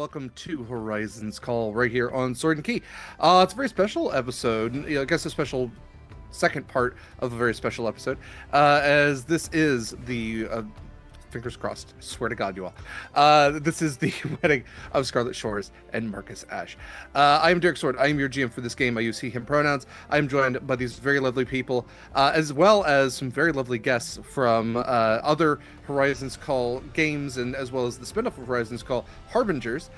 welcome to Horizon's Call right here on Sword and Key. It's a very special episode. I guess a special second part of a very special episode, as this is the fingers crossed. Swear to God, you all. This is the wedding of Scarlett Shores and Marcus Ashe. I am Derek Sword. I am your GM for this game. I use he/him pronouns. I am joined by these very lovely people, as well as some very lovely guests from other Horizons Call games, and as well as the spin-off of Horizons Call Harbingers.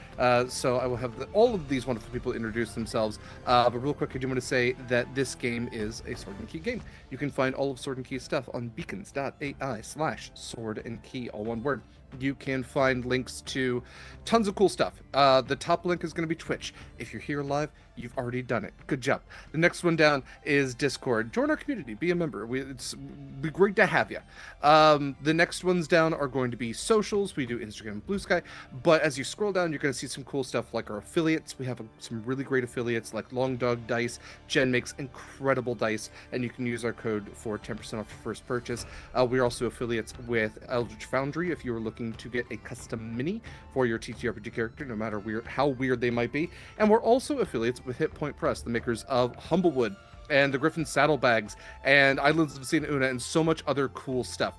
So I will have all of these wonderful people introduce themselves. But real quick, I do want to say that this game is a Sword and Key game. You can find all of Sword and Key stuff on beacons.ai/Sword and Key, all one word. You can find links to tons of cool stuff. The top link is going to be Twitch. If you're here live, you've already done it. Good job. The next one down is Discord. Join our community. Be a member. It's be great to have you. The next ones down are going to be socials. We do Instagram and BlueSky. But as you scroll down, you're going to see some cool stuff like our affiliates. We have some really great affiliates like Long Dog Dice. Jen makes incredible dice, and you can use our code for 10% off your first purchase. We're also affiliates with Eldritch Foundry if you are looking to get a custom mini for your TTRPG character, no matter how weird they might be. And we're also affiliates with Hit Point Press, the makers of Humblewood and the Griffin Saddlebags and Islands of Sina Una and so much other cool stuff.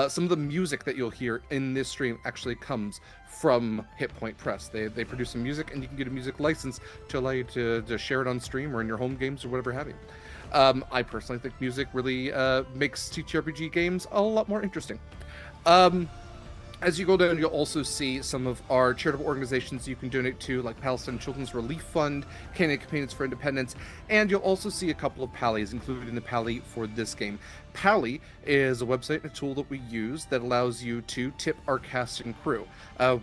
Some of the music that you'll hear in this stream actually comes from Hit Point Press. They produce some music, and you can get a music license to allow you to share it on stream or in your home games or whatever have you. I personally think music really makes TTRPG games a lot more interesting. As you go down, you'll also see some of our charitable organizations you can donate to, like Palestine Children's Relief Fund, Canadian Companions for Independence, and you'll also see a couple of Pallies included in the Pally for this game. Pally is a website and a tool that we use that allows you to tip our cast and crew.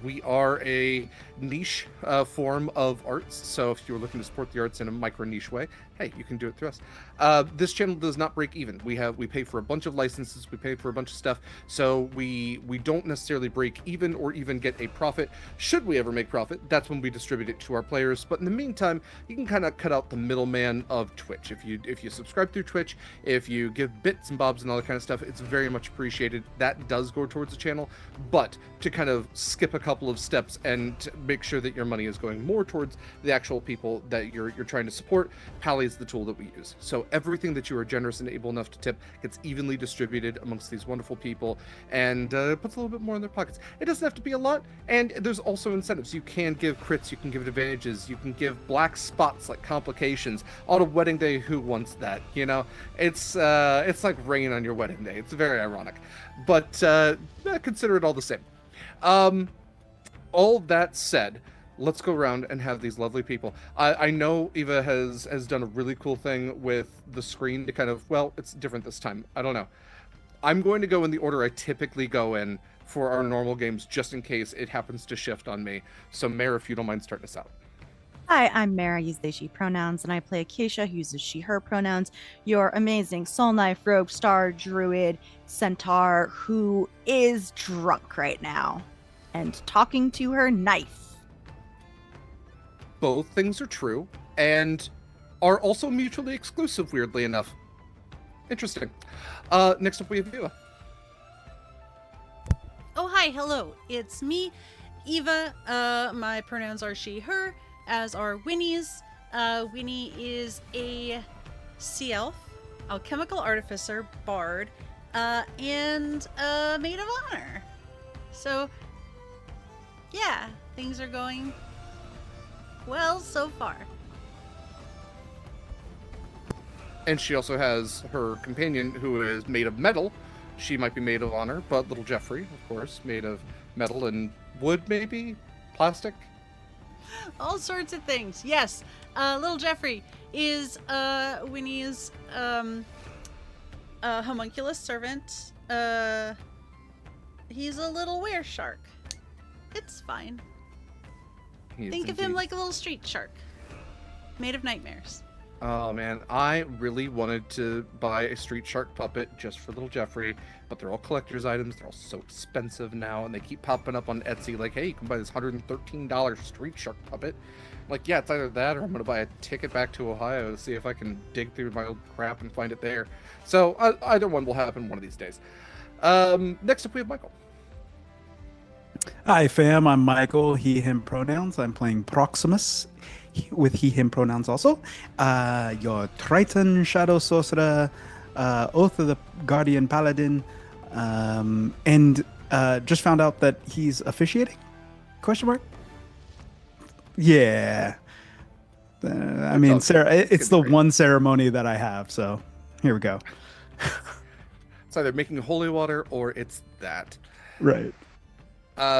We are a niche form of arts, so if you're looking to support the arts in a micro niche way, hey, you can do it through us. This channel does not break even. We pay for a bunch of licenses, we pay for a bunch of stuff, so we don't necessarily break even or even get a profit. Should we ever make profit, that's when we distribute it to our players. But in the meantime, you can kind of cut out the middleman of Twitch. If you subscribe through Twitch, if you give bits and bobs and all that kind of stuff, it's very much appreciated. That does go towards the channel, but to kind of skip a couple of steps and make sure that your money is going more towards the actual people that you're trying to support, Pally is the tool that we use. So everything that you are generous and able enough to tip gets evenly distributed amongst these wonderful people and puts a little bit more in their pockets. It doesn't have to be a lot, and there's also incentives. You can give crits, you can give advantages, you can give black spots like complications. On a wedding day, who wants that? You know, it's like rain on your wedding day. It's very ironic, but consider it all the same. All that said, let's go around and have these lovely people. I know Eva has done a really cool thing with the screen to kind of, well, it's different this time. I don't know. I'm going to go in the order I typically go in for our normal games, just in case it happens to shift on me. So, Mare, if you don't mind starting us out. Hi, I'm Mara. I use they, she pronouns, and I play Acacia, who uses she, her pronouns. Your amazing soul knife, rogue, star, druid, centaur, who is drunk right now and talking to her knife. Both things are true and are also mutually exclusive, weirdly enough. Interesting. Next up, we have Eva. Oh, hi, hello. It's me, Eva. My pronouns are she, her, as are Winnie's. Winnie is a sea elf, alchemical artificer, bard, and a maid of honor. So, yeah, things are going well so far. And she also has her companion, who is made of metal. She might be made of honor, but little Jeffrey, of course, made of metal and wood, maybe? Plastic? All sorts of things. Yes, little Jeffrey is Winnie's homunculus servant. He's a little were shark. It's fine. Think of him like a little street shark, made of nightmares. Oh man, I really wanted to buy a street shark puppet just for little Jeffrey, but they're all collector's items. They're all so expensive now, and they keep popping up on Etsy like, hey, you can buy this $113 street shark puppet. I'm like, yeah, it's either that or I'm going to buy a ticket back to Ohio to see if I can dig through my old crap and find it there. So either one will happen one of these days. Next up, we have Mikyl. Hi, fam. I'm Michael, he, him pronouns. I'm playing Proximus with he, him pronouns also. Your Triton Shadow Sorcerer, Oath of the Guardian Paladin, and just found out that he's officiating? Question mark? Yeah. I It's mean, all good. It's it's gonna the be great. one ceremony that I have, so here we go. It's either making holy water or it's that. Right.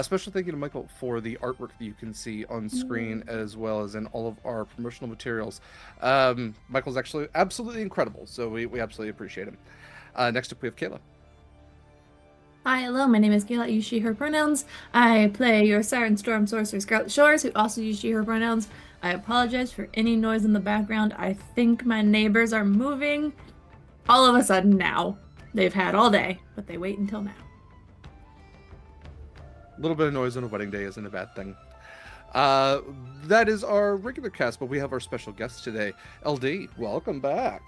Special thank you to Michael for the artwork that you can see on screen as well as in all of our promotional materials. Michael's actually absolutely incredible, so we absolutely appreciate him. Next up, we have Kayla. Hi, hello, my name is Kaila. I use she, her pronouns. I play your Siren Storm Sorcerer Scarlett Shores, who also use she, her pronouns. I apologize for any noise in the background. I think my neighbors are moving all of a sudden now. They've had all day, but they wait until now. A little bit of noise on a wedding day isn't a bad thing. That is our regular cast, but we have our special guest today. LD, welcome back.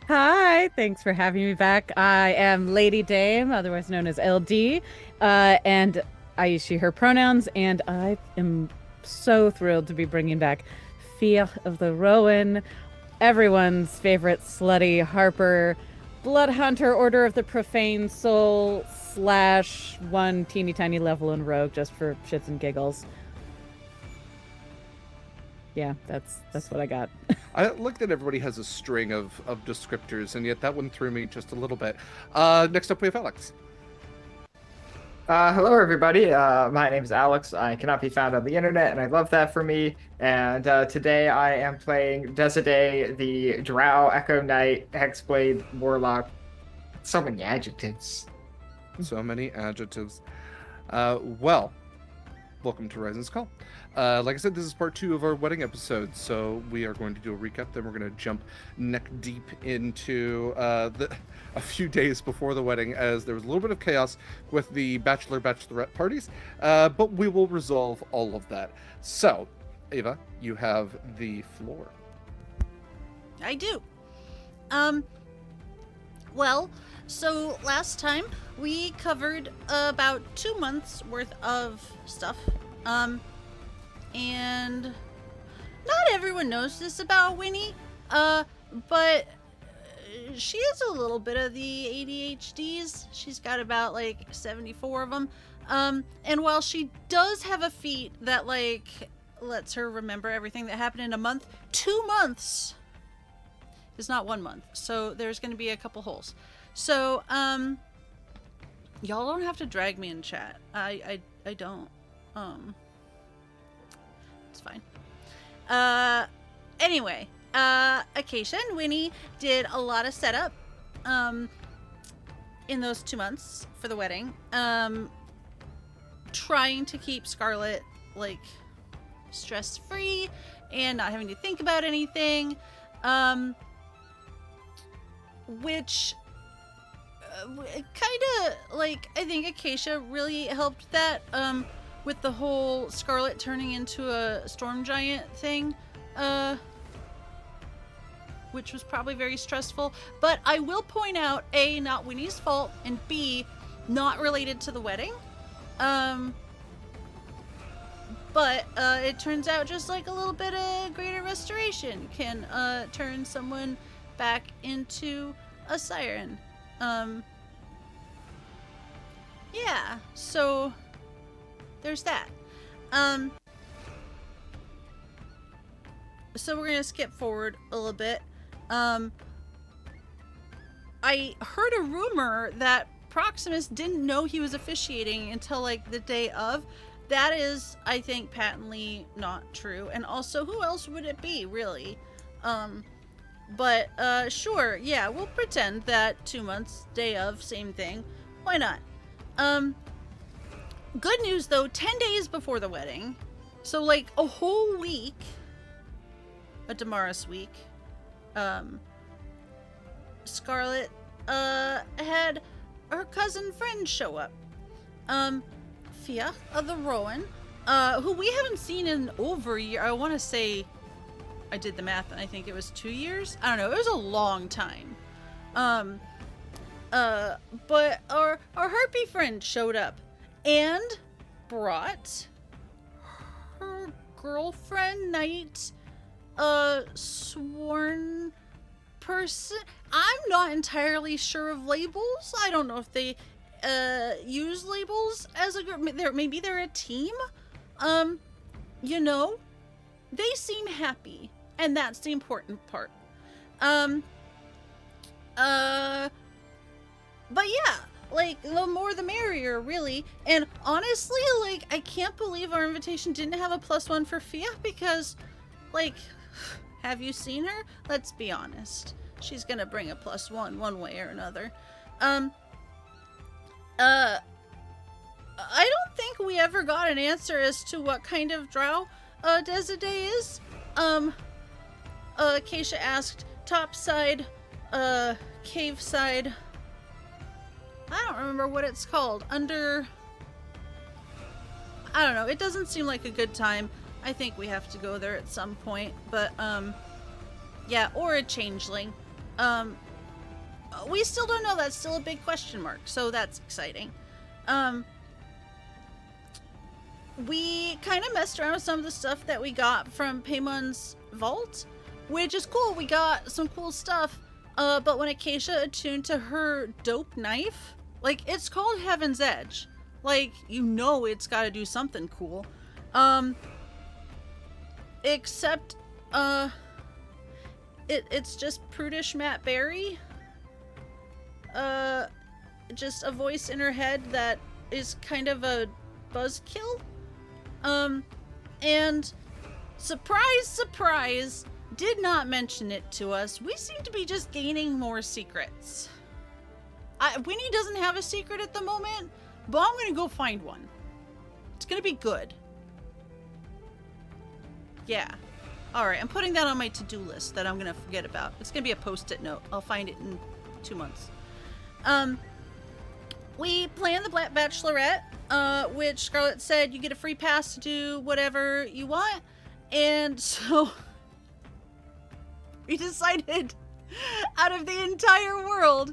Hi, thanks for having me back. I am Lady Dame, otherwise known as LD, and I use she, her pronouns, and I am so thrilled to be bringing back Fiach-of-the-Rowan, everyone's favorite slutty Harper, Blood Hunter, Order of the Profane Soul, / one teeny tiny level in Rogue, just for shits and giggles. Yeah, that's what I got. I looked at everybody has a string of descriptors, and yet that one threw me just a little bit. Next up, we have Alex. Hello, everybody. My name is Alex. I cannot be found on the internet, and I love that for me. And today I am playing Desidae, the Drow Echo Knight Hexblade Warlock. So many adjectives. So many adjectives. Well, welcome to Risen's Call. Like I said, this is part 2 of our wedding episode, so we are going to do a recap. Then we're going to jump neck deep into a few days before the wedding, as there was a little bit of chaos with the bachelorette parties, but we will resolve all of that. So, Ava, you have the floor. I do. Well, so last time we covered about 2 months worth of stuff. And not everyone knows this about Winnie, but she has a little bit of the ADHDs. She's got about like 74 of them. And while she does have a feat that like lets her remember everything that happened in a month, 2 months is not 1 month. So there's going to be a couple holes. So, y'all don't have to drag me in chat. I don't. It's fine. Anyway, Acacia and Winnie did a lot of setup in those 2 months for the wedding. Trying to keep Scarlett like stress-free and not having to think about anything. Which kind of like I think Acacia really helped that with the whole Scarlett turning into a storm giant thing, which was probably very stressful. But I will point out, A, not Winnie's fault, and B, not related to the wedding. But it turns out just like a little bit of greater restoration can turn someone back into a siren. Yeah, so there's that. So we're gonna skip forward a little bit. I heard a rumor that Proximus didn't know he was officiating until like the day of. That is, I think, patently not true. And also, who else would it be, really? But sure, yeah, we'll pretend that 2 months, day of, same thing. Why not? Good news, though, 10 days before the wedding, so like a whole week, a Damaris week, Scarlett had her cousin friend show up. Fiach-of-the-Rowan, who we haven't seen in over a year. I want to say, I did the math, and I think it was 2 years. I don't know. It was a long time. But our harpy friend showed up, and brought her girlfriend, Knight, sworn person. I'm not entirely sure of labels. I don't know if they use labels as a group. Maybe they're a team. You know, they seem happy, and that's the important part. But yeah, like, the more the merrier, really. And honestly, like, I can't believe our invitation didn't have a +1 for Fiach, because, like, have you seen her? Let's be honest. She's gonna bring a +1 one way or another. I don't think we ever got an answer as to what kind of drow Desidae is. Acacia asked, top side, cave side. I don't remember what it's called. I don't know. It doesn't seem like a good time. I think we have to go there at some point. But, yeah, or a changeling. We still don't know. That's still a big question mark. So that's exciting. We kind of messed around with some of the stuff that we got from Paymon's vault, which is cool. We got some cool stuff. But when Acacia attuned to her dope knife, like, it's called Heaven's Edge. Like, you know it's got to do something cool. Except, it's just prudish Matt Berry. Just a voice in her head that is kind of a buzzkill. And surprise, surprise, did not mention it to us. We seem to be just gaining more secrets. Winnie doesn't have a secret at the moment, but I'm gonna go find one. It's gonna be good. Yeah. Alright, I'm putting that on my to-do list that I'm gonna forget about. It's gonna be a post-it note. I'll find it in 2 months. We planned the Black Bachelorette, which Scarlett said you get a free pass to do whatever you want. And so we decided, out of the entire world,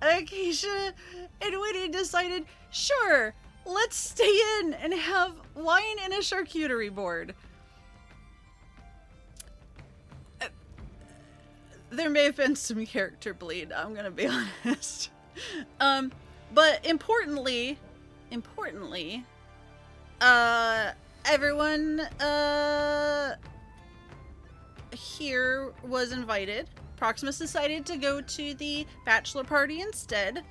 Acacia and Winnie decided, sure, let's stay in and have wine and a charcuterie board. There may have been some character bleed, I'm gonna be honest. But importantly, everyone here was invited. Proximus decided to go to the bachelor party instead.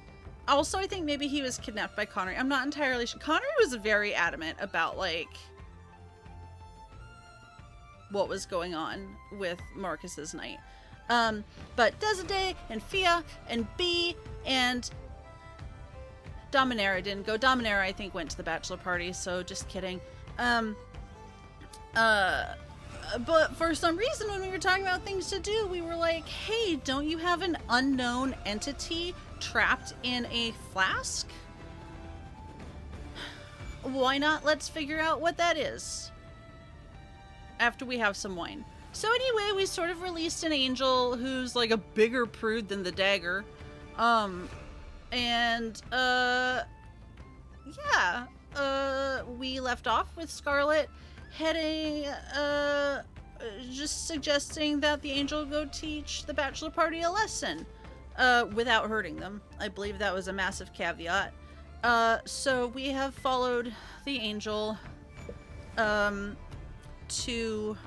Also, I think maybe he was kidnapped by Connery. I'm not entirely sure. Connery was very adamant about, like, what was going on with Marcus's night. But Desidae and Fiach and B and Dominaria didn't go. Dominaria, I think, went to the bachelor party, so just kidding. But for some reason, when we were talking about things to do, we were like, hey, don't you have an unknown entity trapped in a flask? Why not? Let's figure out what that is after we have some wine. So anyway, we sort of released an angel who's like a bigger prude than the dagger. We left off with Scarlett heading, just suggesting that the angel go teach the bachelor party a lesson, without hurting them. I believe that was a massive caveat. So we have followed the angel, to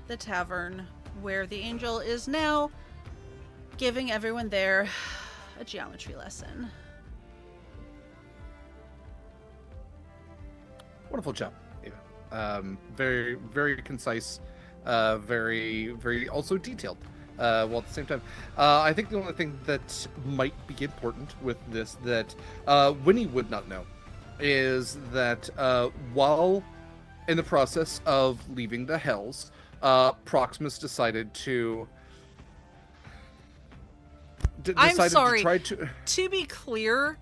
the tavern, where the angel is now giving everyone there a geometry lesson. Wonderful job, Ava. Very, very concise, very, very also detailed. While at the same time, I think the only thing that might be important with this that Winnie would not know is that while in the process of leaving the Hells, Proximus decided to. I'm sorry. To try to. To be clear,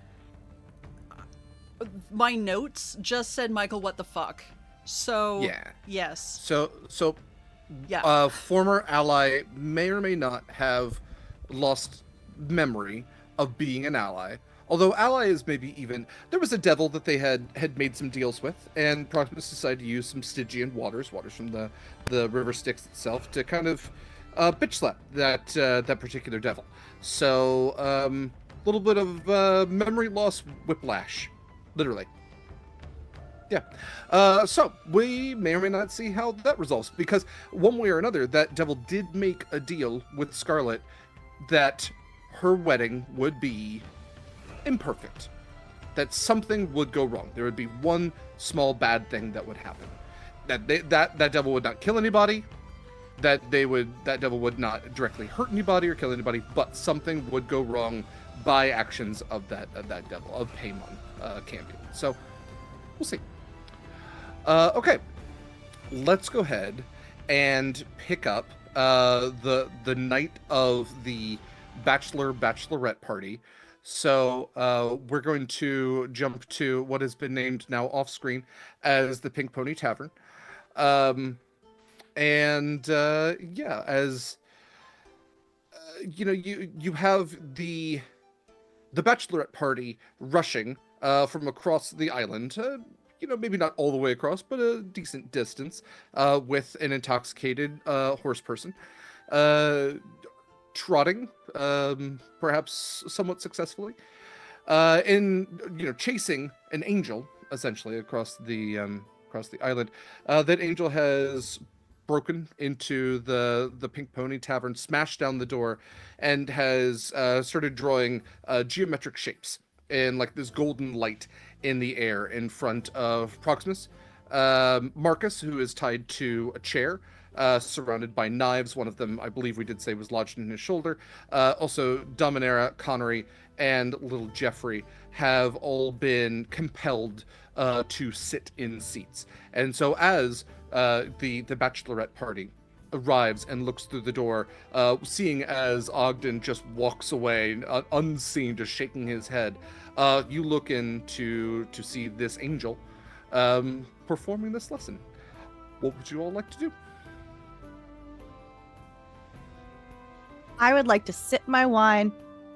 my notes just said, Michael, what the fuck? So, yeah. Yes. So yeah. Former ally may or may not have lost memory of being an ally. Although allies maybe even, there was a devil that they had made some deals with, and Proximus decided to use some Stygian waters from the river Styx itself, to kind of bitch slap that particular devil. So a little bit of memory loss whiplash, literally. Yeah. So we may or may not see how that resolves, because one way or another, that devil did make a deal with Scarlett that her wedding would be imperfect, that something would go wrong. There would be one small bad thing that would happen. That devil would not kill anybody. That devil would not directly hurt anybody or kill anybody, but something would go wrong by actions of that devil, of Paimon Campion. So we'll see. Okay, let's go ahead and pick up the night of the bachelorette party. So we're going to jump to what has been named now off screen as the Pink Pony Tavern. Yeah, as you know, you have the bachelorette party rushing from across the island. Maybe not all the way across, but a decent distance, with an intoxicated horse person, trotting, perhaps somewhat successfully, in chasing an angel, essentially across the island. That angel has broken into the Pink Pony Tavern, smashed down the door, and has started drawing geometric shapes in like this golden light in the air in front of Proximus. Marcus, who is tied to a chair, surrounded by knives. One of them, I believe we did say, was lodged in his shoulder. Also, Dominera, Connery, and little Jeffrey have all been compelled to sit in seats. And so as the bachelorette party arrives and looks through the door, seeing as Ogden just walks away unseen, just shaking his head, you look in to see this angel performing this lesson. What would you all like to do? I would like to sip my wine,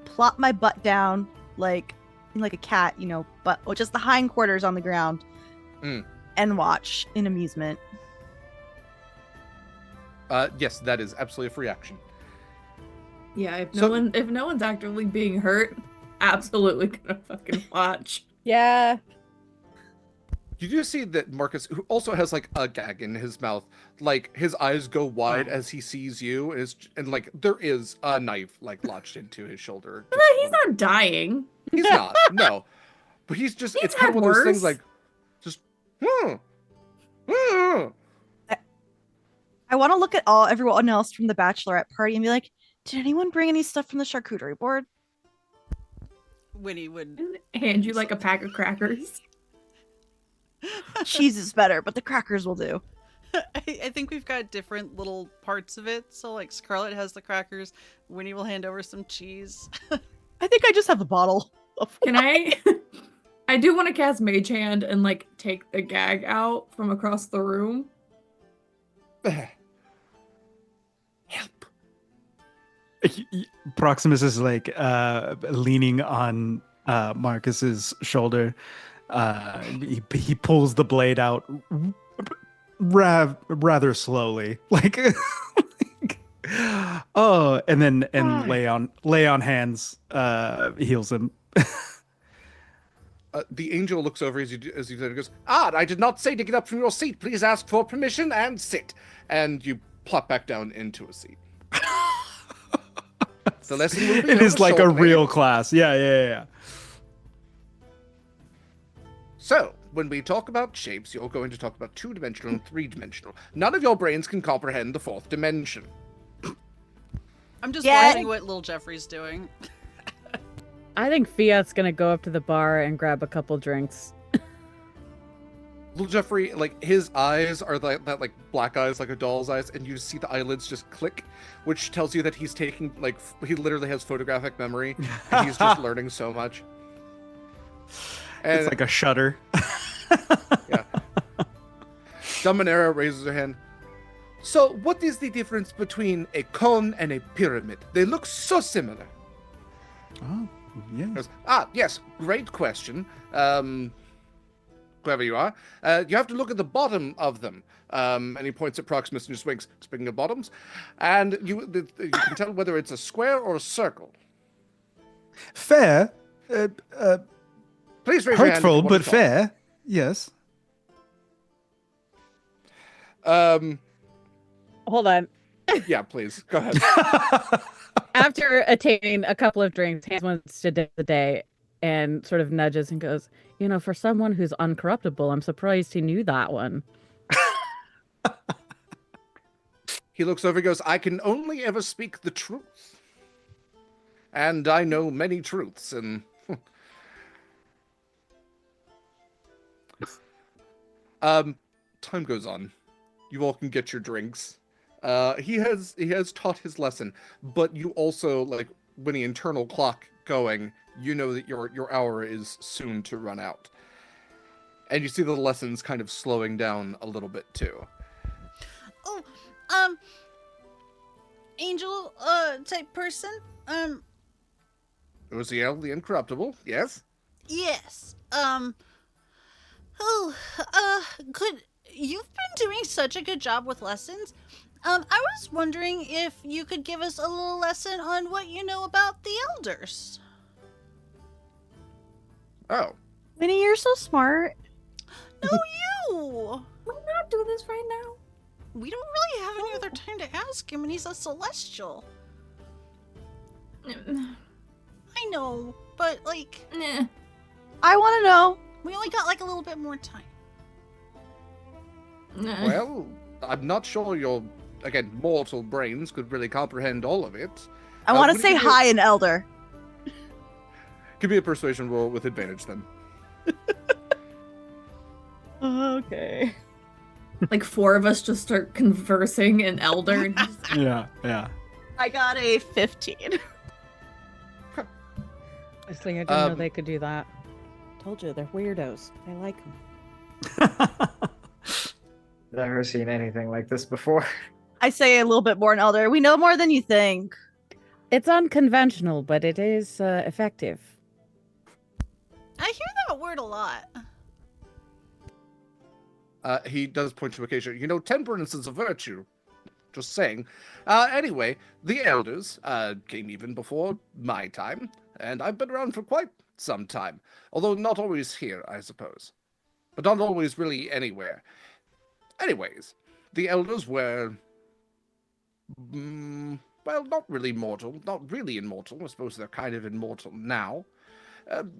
plop my butt down like a cat, but just the hindquarters on the ground, and watch in amusement. Yes, that is absolutely a free action. Yeah, if no one's actively being hurt, absolutely gonna fucking watch. Yeah. You do see that Marcus, who also has like a gag in his mouth, like his eyes go wide as he sees you, and like there is a knife like lodged into his shoulder. He's not dying. He's not, no. But he's just, it's kind of one of those things like, just, I want to look at everyone else from the bachelorette party and be like, did anyone bring any stuff from the charcuterie board? Winnie would hand you like a pack of crackers. Cheese is better, but the crackers will do. I think we've got different little parts of it. So like Scarlett has the crackers. Winnie will hand over some cheese. I think I just have the bottle. Can I? I do want to cast Mage Hand and like take the gag out from across the room. Help. Proximus is like leaning on Marcus's shoulder. He pulls the blade out rather slowly, like and then lay on hands, heals him. The angel looks over as you said, and goes, I did not say to get up from your seat. Please ask for permission and sit. And you plop back down into a seat. The lesson will be It is like a shortly. real class. Yeah. So, when we talk about shapes, you're going to talk about 2-dimensional and 3-dimensional. None of your brains can comprehend the 4th dimension. I'm just watching what little Jeffrey's doing. I think Fiat's gonna go up to the bar and grab a couple drinks. Little Jeffrey, like, his eyes are that like black eyes, like a doll's eyes, and you see the eyelids just click, which tells you that he's taking, like, he literally has photographic memory, and he's just learning so much. And, It's like a shutter. yeah. Dominera raises her hand. So, what is the difference between a cone and a pyramid? They look so similar. Oh, Yes. Goes, yes, great question. Whoever you are, you have to look at the bottom of them. And he points at Proximus and just winks. Speaking of bottoms, and you can tell whether it's a square or a circle. Fair. Please raise your hand if you Hurtful, want but to talk. fair. Yes. Hold on. Yeah, please go ahead. After attaining a couple of drinks, hands once to Desidae and sort of nudges and goes, for someone who's uncorruptible, I'm surprised he knew that one. He looks over and goes, I can only ever speak the truth. And I know many truths, and... time goes on. You all can get your drinks. He has taught his lesson, but you also, like, when the internal clock going, you know that your hour is soon to run out. And you see the lessons kind of slowing down a little bit, too. Oh, angel, type person? Uziel, the Incorruptible, yes? Yes. You've been doing such a good job with lessons. I was wondering if you could give us a little lesson on what you know about the elders. Oh. Winnie, you're so smart. No, you! Why not do this right now? We don't really have any other time to ask him, and he's a celestial. I know, but, like, Nah. I want to know. we only got, like, a little bit more time. Nah. Well, I'm not sure your, again, mortal brains could really comprehend all of it. I want to would say you do- hi in Elder. Give me a persuasion roll with advantage, then. Okay. Like 4 of us just start conversing in Elder. And just- Yeah. I got a 15. I just think I didn't know Um, they could do that. Told you, they're weirdos. I like them. Never seen anything like this before. I say a little bit more in Elder. We know more than you think. It's unconventional, but it is effective. I hear that word a lot. He does point to Acacia. Temperance is a virtue. Just saying. Anyway, the elders came even before my time, and I've been around for quite some time. Although not always here, I suppose. But not always really anywhere. Anyways, the elders were... well, not really mortal. Not really immortal. I suppose they're kind of immortal now.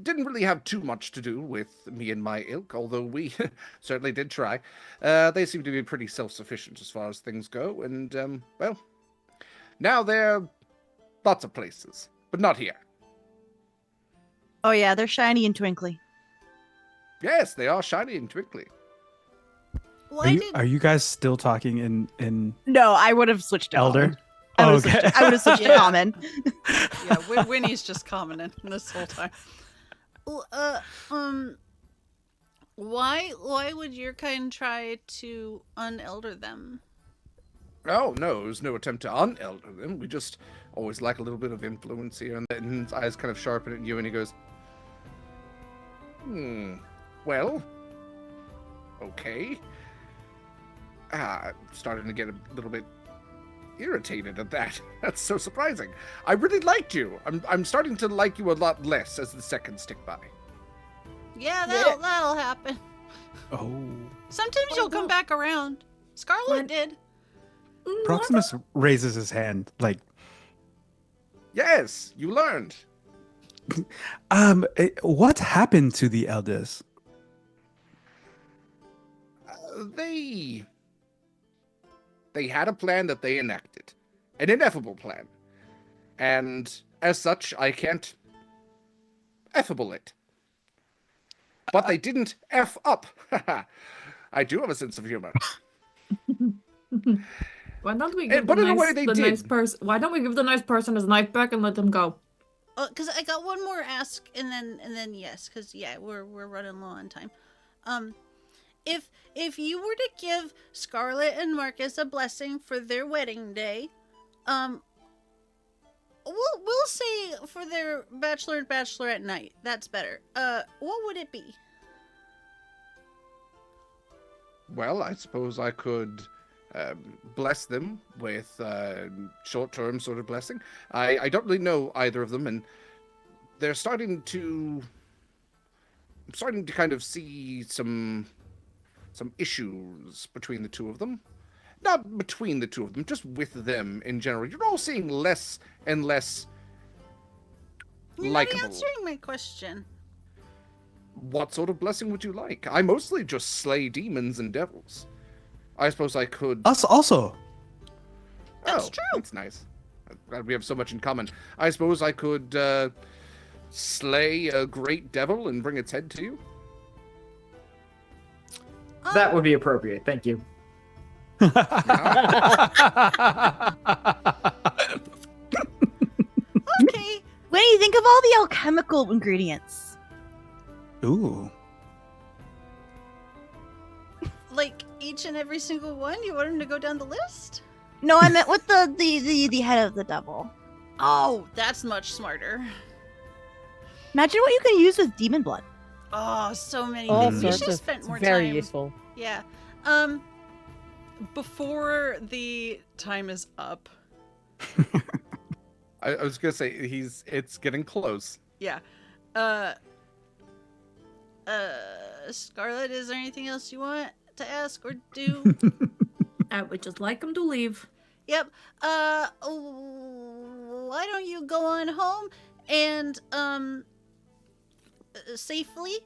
Didn't really have too much to do with me and my ilk, although we certainly did try. They seem to be pretty self-sufficient as far as things go, and, well, now they're lots of places, but not here. Oh yeah, they're shiny and twinkly. Yes, they are shiny and twinkly. Well, Are you guys still talking in No, I would have switched to Elder? common. I would have switched to common. Yeah, Winnie's just commenting this whole time. Well, why would your kind try to unelder them? Oh, no, it was no attempt to unelder them. We just always like a little bit of influence here. And then his eyes kind of sharpen at you, and he goes, well, okay. I'm starting to get a little bit irritated at that. That's so surprising. I really liked you. I'm starting to like you a lot less as the seconds tick by. Yeah, that'll happen. Oh. Sometimes you'll come back around. Scarlett did. Proximus raises his hand, like, Yes, you learned. what happened to the elders? They had a plan that they enacted. An ineffable plan. And as such, I can't effable it. But they didn't F up. I do have a sense of humor. Why don't we give but the in a way nice, they the did. nice person? Why don't we give the nice person his knife back and let them go? Because I got one more ask, and then yes, because yeah, we're running low on time. If you were to give Scarlett and Marcus a blessing for their wedding day, what we'll say for their bachelor and bachelorette night. That's better. What would it be? Well, I suppose I could bless them with short-term sort of blessing. I don't really know either of them, and they're starting to kind of see some issues between the two of them. Not between the two of them, just with them in general. You're all seeing less and less You're likable. not answering my question. What sort of blessing would you like? I mostly just slay demons and devils. I suppose I could... Us also. That's true. That's nice. I'm glad we have so much in common. I suppose I could slay a great devil and bring its head to you? That would be appropriate. Thank you. Okay. What do you think of all the alchemical ingredients? Ooh. Like each and every single one? You want him to go down the list? No, I meant with the head of the devil. Oh, that's much smarter. Imagine what you can use with demon blood. Oh, so many All things. We sorts should have of spent more very time. useful. Yeah. Before the time is up. I was gonna say it's getting close. Yeah. Scarlett, is there anything else you want to ask or do? I would just like him to leave. Yep. Why don't you go on home and safely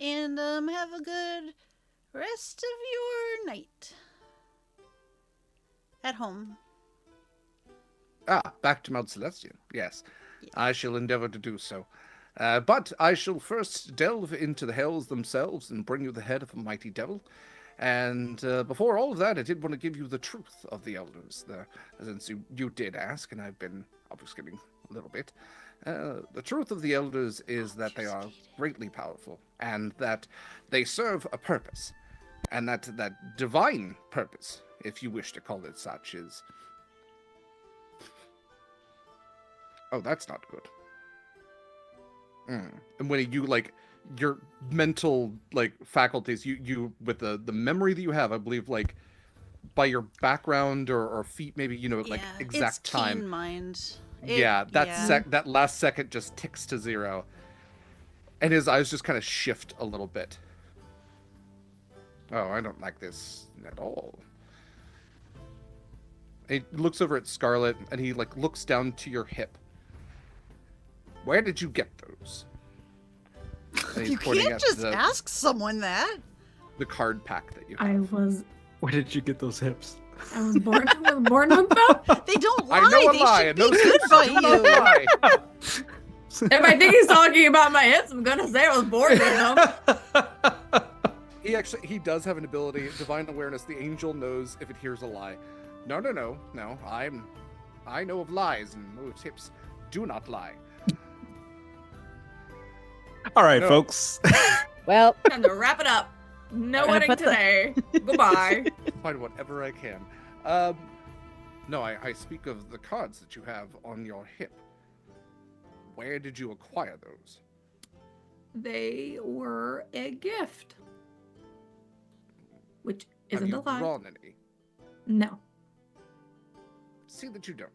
and have a good rest of your night at home. Back to Mount Celestial. Yes, I shall endeavor to do so. But I shall first delve into the hells themselves and bring you the head of a mighty devil. And before all of that, I did want to give you the truth of the elders. Since you did ask, and I've been obfuscating a little bit. The truth of the elders is that they are greatly powerful, and that they serve a purpose. And that divine purpose, if you wish to call it such, is... Oh, that's not good. And when you, like, your mental, like, faculties, you with the memory that you have, I believe, like, by your background or feet, maybe, like, exact it's time. Keen mind. That last second just ticks to 0. And his eyes just kind of shift a little bit. Oh, I don't like this at all. And he looks over at Scarlett, and he, like, looks down to your hip. Where did you get those? And he's You pointing can't at just ask someone that. the card pack that you have. I was Where did you get those hips? born with them. They don't lie. I know a They lie, should and be those good hips by do not you. lie. If I think he's talking about my hips, I'm gonna say I was born with them. He does have an ability, divine awareness. The angel knows if it hears a lie. No. I know of lies, and those hips do not lie. All right, No. folks. Well, Time to wrap it up. No Gonna wedding put the- today. Goodbye. Find whatever I can. No, I speak of the cards that you have on your hip. Where did you acquire those? They were a gift. Which Have isn't you a lie. drawn any? No. See that you don't.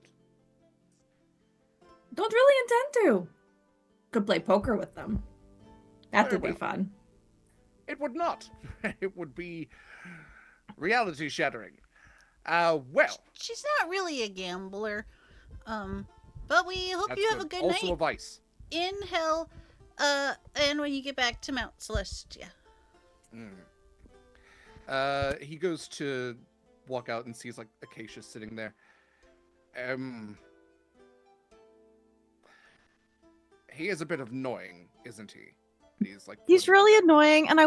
Don't really intend to. Could play poker with them. That Very would be well. fun. It would not. It would be reality shattering. Well, She's not really a gambler. But we hope that's you have a good also night a vice. in hell. And when you get back to Mount Celestia. He goes to walk out and sees like Acacia sitting there. He is a bit annoying, isn't he? He's really annoying, and I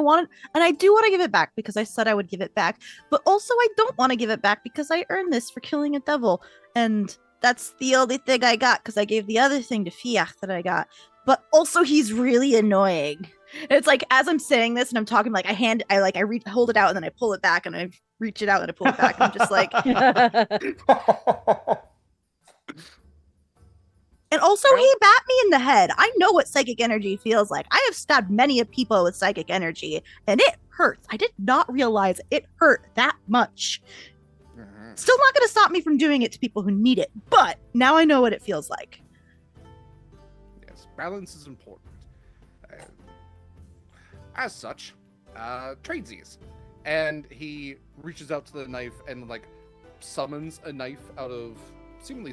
do want to give it back because I said I would give it back, but also I don't want to give it back because I earned this for killing a devil, and that's the only thing I got because I gave the other thing to Fiach that I got. But also he's really annoying. It's like as I'm saying this and I'm talking, like I hold it out and then I pull it back and I reach it out and I pull it back. And I'm just like, And also, Well- he bat me in the head. I know what psychic energy feels like. I have stabbed many of people with psychic energy, and it hurts. I did not realize it hurt that much. Mhm. Still not going to stop me from doing it to people who need it, but now I know what it feels like. Yes, balance is important. Uh, as such, tradesies. And he reaches out to the knife and like summons a knife out of seemingly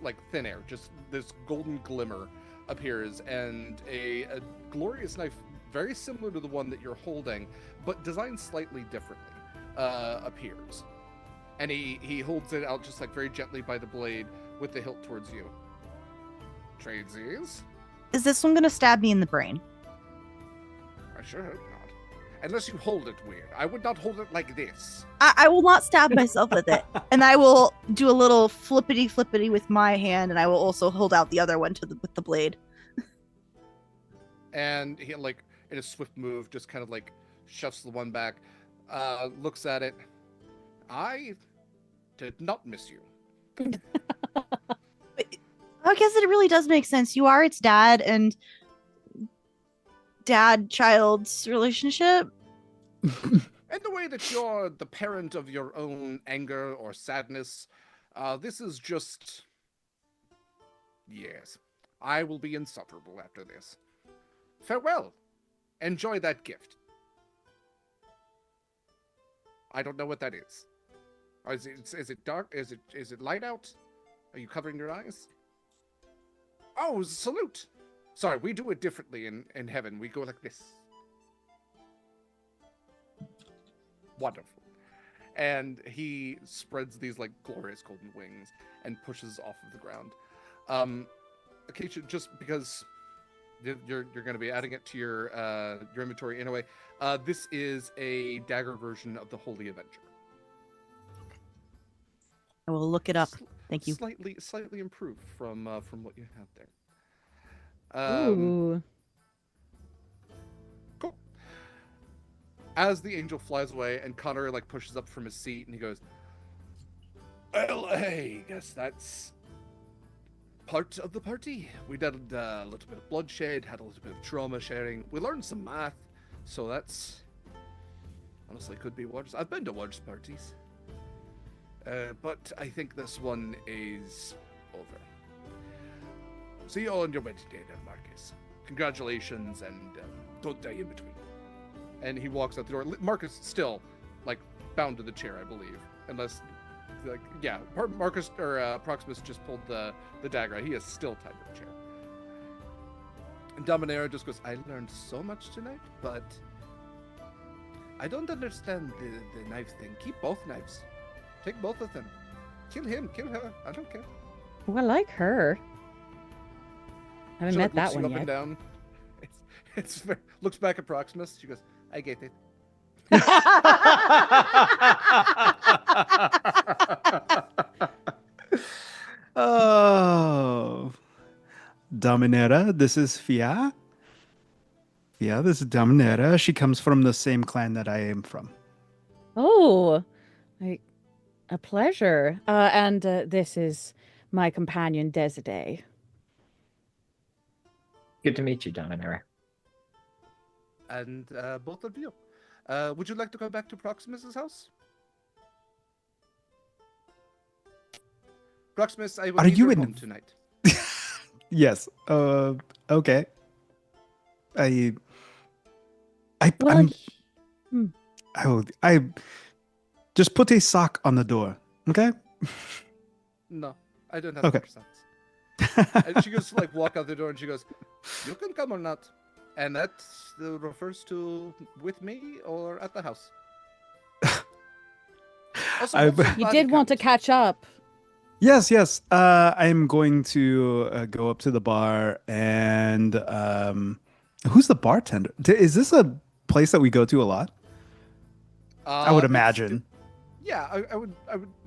like thin air. Just this golden glimmer appears, and a glorious knife, very similar to the one that you're holding, but designed slightly differently, appears. And he holds it out just like very gently by the blade with the hilt towards you. Tradesies? Is this one going to stab me in the brain? I sure hope not. Unless you hold it weird. I would not hold it like this. I will not stab myself with it. And I will do a little flippity with my hand, and I will also hold out the other one with the blade. And he, like, in a swift move, just kind of like shoves the one back, looks at it. I did not miss you. I guess it really does make sense. You are its dad, and dad-child's relationship. And the way that you're the parent of your own anger or sadness, this is just... Yes. I will be insufferable after this. Farewell. Enjoy that gift. I don't know what that is. Or is it dark? Is it light out? Are you covering your eyes? Oh, salute. Sorry, we do it differently in heaven. We go like this. Wonderful. And he spreads these like glorious golden wings and pushes off of the ground. Acacia, just because you're going to be adding it to your inventory anyway, this is a dagger version of the Holy Avenger. I will look it up. Thank you. Slightly improved from what you have there. Ooh. Cool. As the angel flies away and Connor like pushes up from his seat and he goes, well, hey, guess that's part of the party. We did a little bit of bloodshed, had a little bit of trauma sharing. We learned some math, so that's honestly could be worse. I've been to worse parties. But I think this one is over. See you all on your wedding day then, Marcus. Congratulations, and don't die in between. And he walks out the door. Marcus still, like, bound to the chair, I believe. Unless, like, yeah, Marcus, or Proximus just pulled the dagger out. He is still tied to the chair. And Dominera just goes, I learned so much tonight, but I don't understand the knife thing. Keep both knives. Take both of them. Kill him, kill her. I don't care. Oh, I like her. I haven't She, met like, looks that you one up and yet. down. It's looks back at Proximus. She goes, I get it. Oh, Dominera, this is Fia. Fia, this is Dominera. She comes from the same clan that I am from. Oh, a pleasure. And this is my companion, Desidae. Good to meet you, Dominera. And both of you. Would you like to go back to Proximus's house? Proximus, I will Are leave you your in- home tonight. Yes. Okay. Well, I just put a sock on the door. Okay. No, I don't have Okay. percents. And she goes to like walk out the door and she goes, you can come or not. And that refers to with me or at the house. Also, I- what's your You body did want to count? catch up. Yes, yes. I'm going to go up to the bar and who's the bartender? Is this a place that we go to a lot? I would It's- imagine. Yeah, I would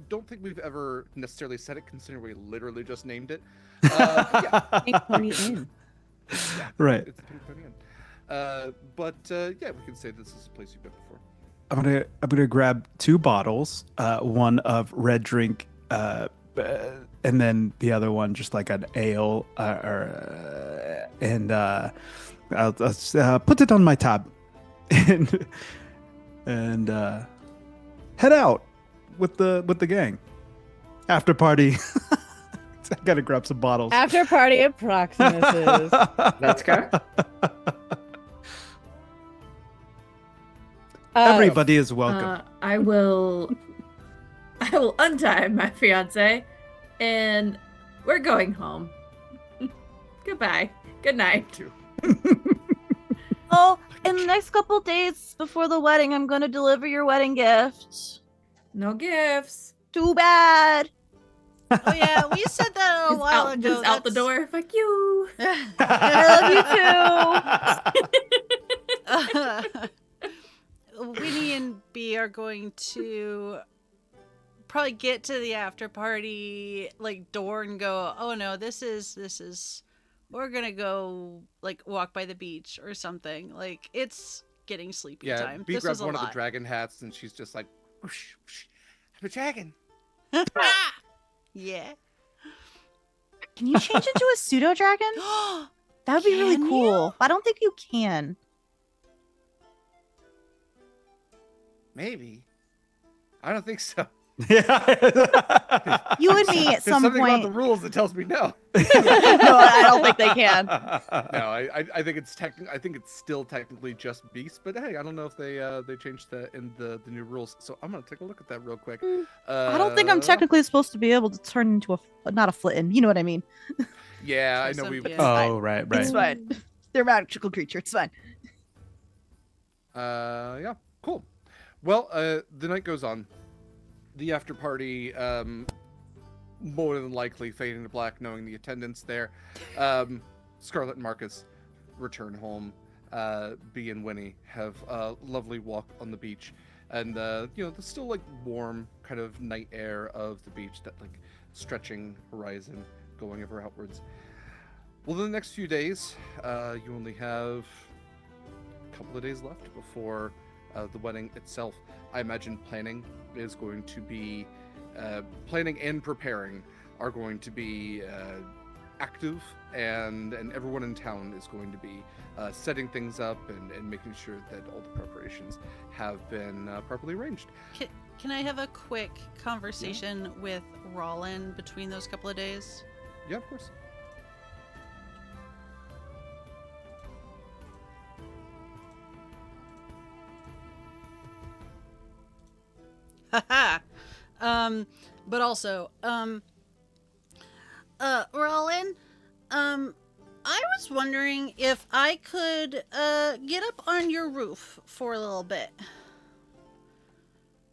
don't think we've ever necessarily said it, considering we literally just named it. Pink Pony Inn. Right. It's a Pink Pony Inn. But yeah, we can say this is a place you've been before. I'm gonna grab 2 bottles, one of red drink and then the other one just like an ale, and I'll put it on my tab, and head out with the gang. After party. I gotta grab some bottles. After party at Proximus's. Let's go. Everybody is welcome. I will untie my fiance, and we're going home. Goodbye. Good night. Oh, in the next couple days before the wedding, I'm gonna deliver your wedding gift. No gifts. Too bad. Oh yeah, we said that a while ago. Just out the door. Fuck you. I love you too. Winnie and B are going to probably get to the after party like door and go, oh no, this is we're gonna go like walk by the beach or something. Like it's getting sleepy time. B This grabs was a one of lot. the dragon hats and she's just like, whoosh, whoosh, I'm a dragon. Yeah. Can you change into a pseudo dragon? That would be really Can cool. I don't think you can. Maybe. I don't think so. Yeah. You and me at There's some something about point. the rules that tells me no. No, I don't think they can. No, I think it's I think it's still technically just beast, but hey, I don't know if they changed that in the new rules. So I'm gonna take a look at that real quick. I don't think I'm technically supposed to be able to turn into not a flitten. You know what I mean? Yeah, I For know we. some- yeah. Oh, right. It's fine. They're a magical creature. It's fine. Yeah, cool. Well, the night goes on. The after party, more than likely fading to black, knowing the attendance there. Scarlett and Marcus return home. B and Winnie have a lovely walk on the beach, and there's still like warm kind of night air of the beach, that like stretching horizon going ever outwards. Well, in the next few days, you only have a couple of days left before the wedding itself. I imagine planning is going to be planning and preparing are going to be active, and everyone in town is going to be setting things up and making sure that all the preparations have been properly arranged. Can I have a quick conversation with Rollin between those couple of days? Yeah, of course. Haha. But also, Rollin, I was wondering if I could, get up on your roof for a little bit.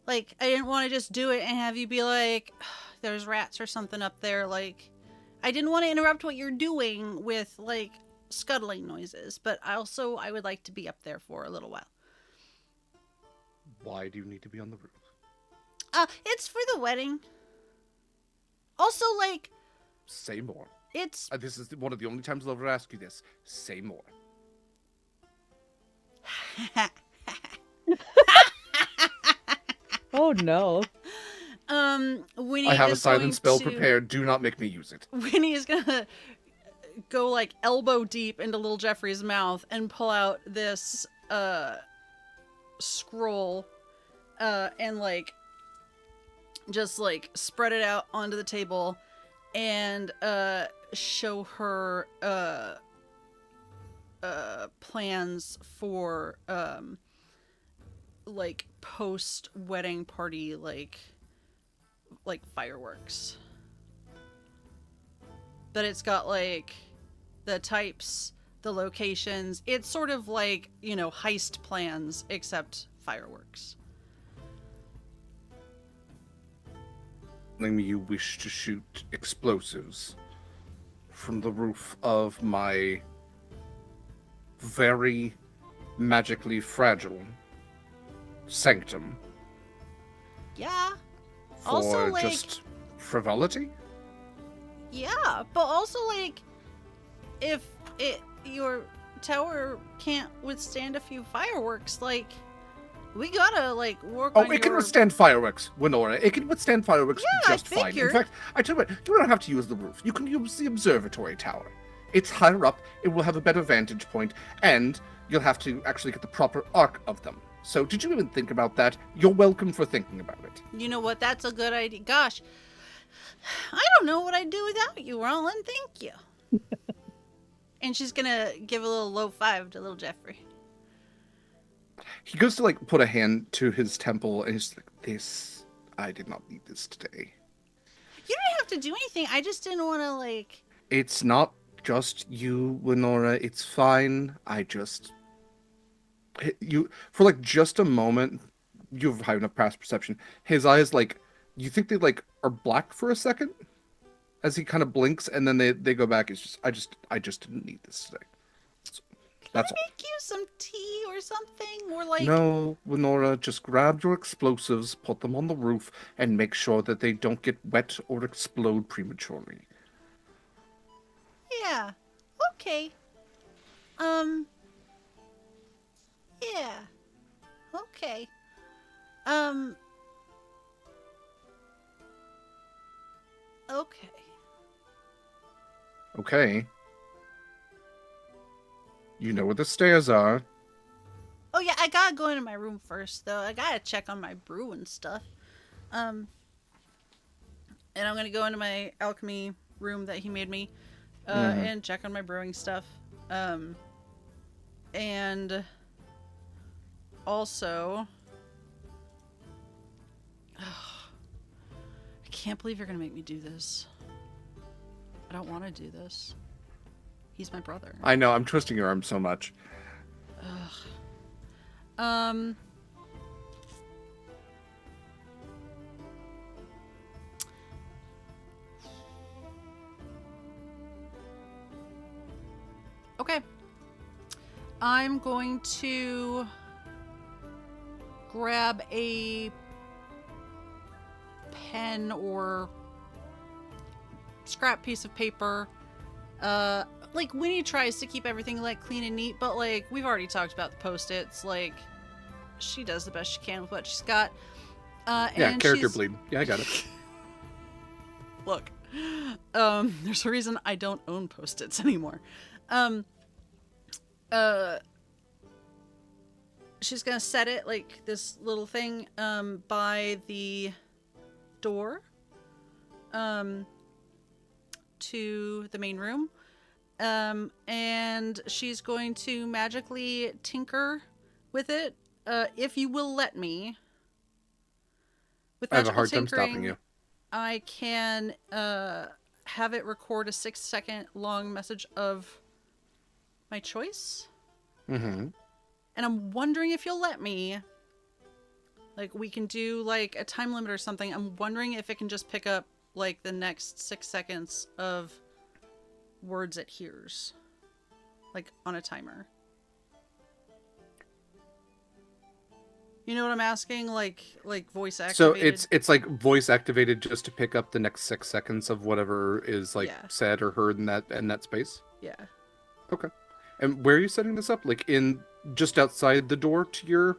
Like, I didn't want to just do it and have you be like, there's rats or something up there. Like, I didn't want to interrupt what you're doing with, like, scuttling noises. But I would like to be up there for a little while. Why do you need to be on the roof? It's for the wedding. Also, like, Say more. it's This is one of the only times I'll ever ask you this. Say more. Oh no. Winnie I have a is silent going spell to- prepared. Do not make me use it. Winnie is gonna go like elbow deep into little Jeffrey's mouth and pull out this scroll and like just like spread it out onto the table and show her plans for like post wedding party like fireworks. That it's got like the types, the locations. It's sort of like, heist plans except fireworks. Telling me you wish to shoot explosives from the roof of my very magically fragile sanctum Yeah. for Also, like- just frivolity? Yeah, but also like if your tower can't withstand a few fireworks, like We gotta like work Oh, on it can your... withstand fireworks, Winora. It can withstand fireworks Yeah, I just fine. In figured. fact, I tell you what, you don't have to use the roof. You can use the observatory tower. It's higher up, it will have a better vantage point, and you'll have to actually get the proper arc of them. So, did you even think about that? You're welcome for thinking about it. You know what? That's a good idea. Gosh, I don't know what I'd do without you, Roland. Thank you. And she's gonna give a little low five to little Jeffrey. He goes to, like, put a hand to his temple, and he's like, this, I did not need this today. You don't have to do anything. I just didn't want to, like... It's not just you, Winora. It's fine. You, for, like, just a moment, you have high enough past perception. His eyes, like, you think they, like, are black for a second? As he kind of blinks, and then they go back. It's just, I just didn't need this today. So, that's Can I make you some tea or something? Or, like... No, Winora, just grab your explosives, put them on the roof, and make sure that they don't get wet or explode prematurely. Yeah. Okay. Yeah. Okay. Okay. Okay. You know where the stairs are. Oh yeah, I gotta go into my room first though. I gotta check on my brew and stuff. And I'm gonna go into my alchemy room that he made me, and check on my brewing stuff. And also, I can't believe you're gonna make me do this. I don't want to do this. He's my brother. I know, I'm twisting your arm so much. Okay. I'm going to grab a pen or scrap piece of paper. Like Winnie tries to keep everything like clean and neat, but like we've already talked about the post-its. Like she does the best she can with what she's got. Yeah, and character she's... bleed. Yeah, I got it. Look, there's a reason I don't own post-its anymore. She's gonna set it like this little thing by the door to the main room, and she's going to magically tinker with it, if you will let me. With I have a magical hard time tinkering, stopping you. I can have it record a 6-second long message of my choice. Mm-hmm. And I'm wondering if you'll let me. Like, we can do, like, a time limit or something. I'm wondering if it can just pick up, like, the next 6 seconds of words it hears. Like, on a timer. You know what I'm asking? Like voice activated? So it's like voice activated just to pick up the next 6 seconds of whatever is, like, Yeah. said or heard in that space? Yeah. Okay. And where are you setting this up? Like, in just outside the door to your...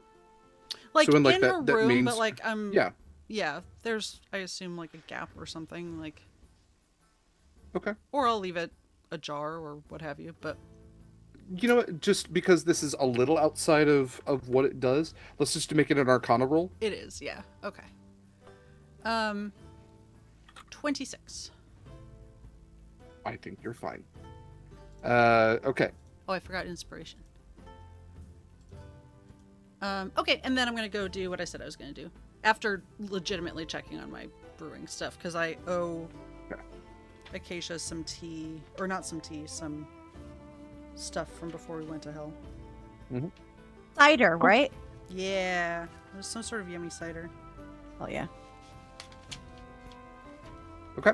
Like, So in, like, in that- her that room, means- but, like, Yeah. Yeah, there's, I assume, like, a gap or something, like... Okay. Or I'll leave it ajar or what have you, but... You know what? Just because this is a little outside of what it does, let's just make it an Arcana roll. It is, yeah. Okay. 26. I think you're fine. Okay. Oh, I forgot inspiration. Okay, and then I'm gonna go do what I said I was gonna do. After legitimately checking on my brewing stuff, because I owe Acacia some tea, or not some tea, some stuff from before we went to hell. Cider, right? Yeah, it was some sort of yummy cider. Oh yeah. Okay.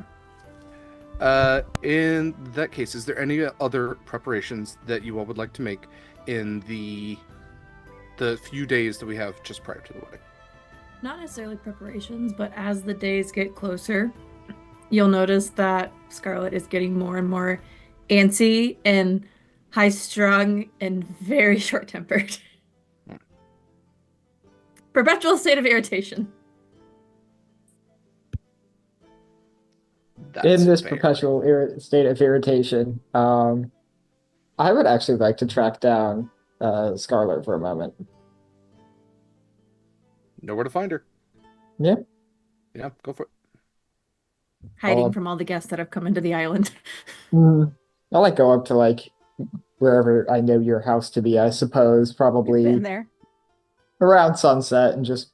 In that case, is there any other preparations that you all would like to make in the few days that we have just prior to the wedding? Not necessarily preparations, but as the days get closer, you'll notice that Scarlett is getting more and more antsy and high-strung and very short-tempered. perpetual state of irritation. That's In this fair. perpetual state of irritation, I would actually like to track down Scarlett for a moment. Know where to find her. Yeah. Yeah, go for it. Hiding from all the guests that have come into the island. I'll like go up to like wherever I know your house to be, I suppose, We've probably been there. around sunset, and just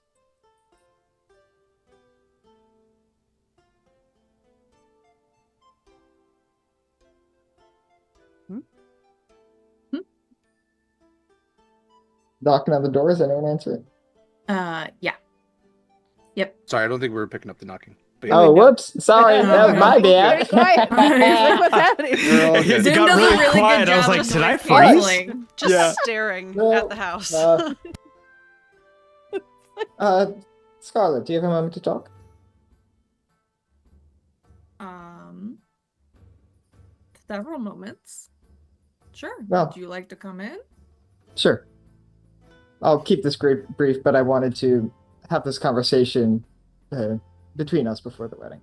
knocking on the door. Is anyone answering? Yeah. Yep. Sorry, I don't think we were picking up the knocking. But yeah. Oh, whoops! Sorry, Oh, that was no. my Very bad. quiet. Like, what's happening? We're all good. It Zoom got does really a really quiet. good I was job like, of did I noise freeze? canceling. Just Yeah. staring No, at the house. Scarlett, do you have a moment to talk? Several moments. Sure. Well- Would you like to come in? Sure. I'll keep this brief, but I wanted to have this conversation between us before the wedding.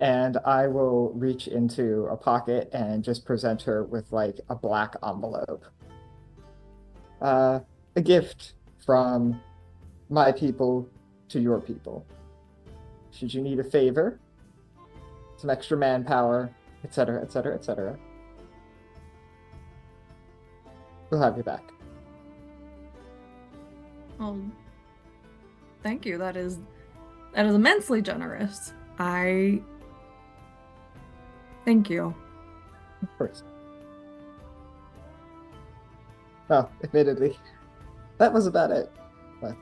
And I will reach into a pocket and just present her with like a black envelope. A gift from my people to your people. Should you need a favor, some extra manpower, etc., etc., etc., we'll have you back. Well, thank you. That is immensely generous. Thank you. Of course. Well, admittedly, that was about it. But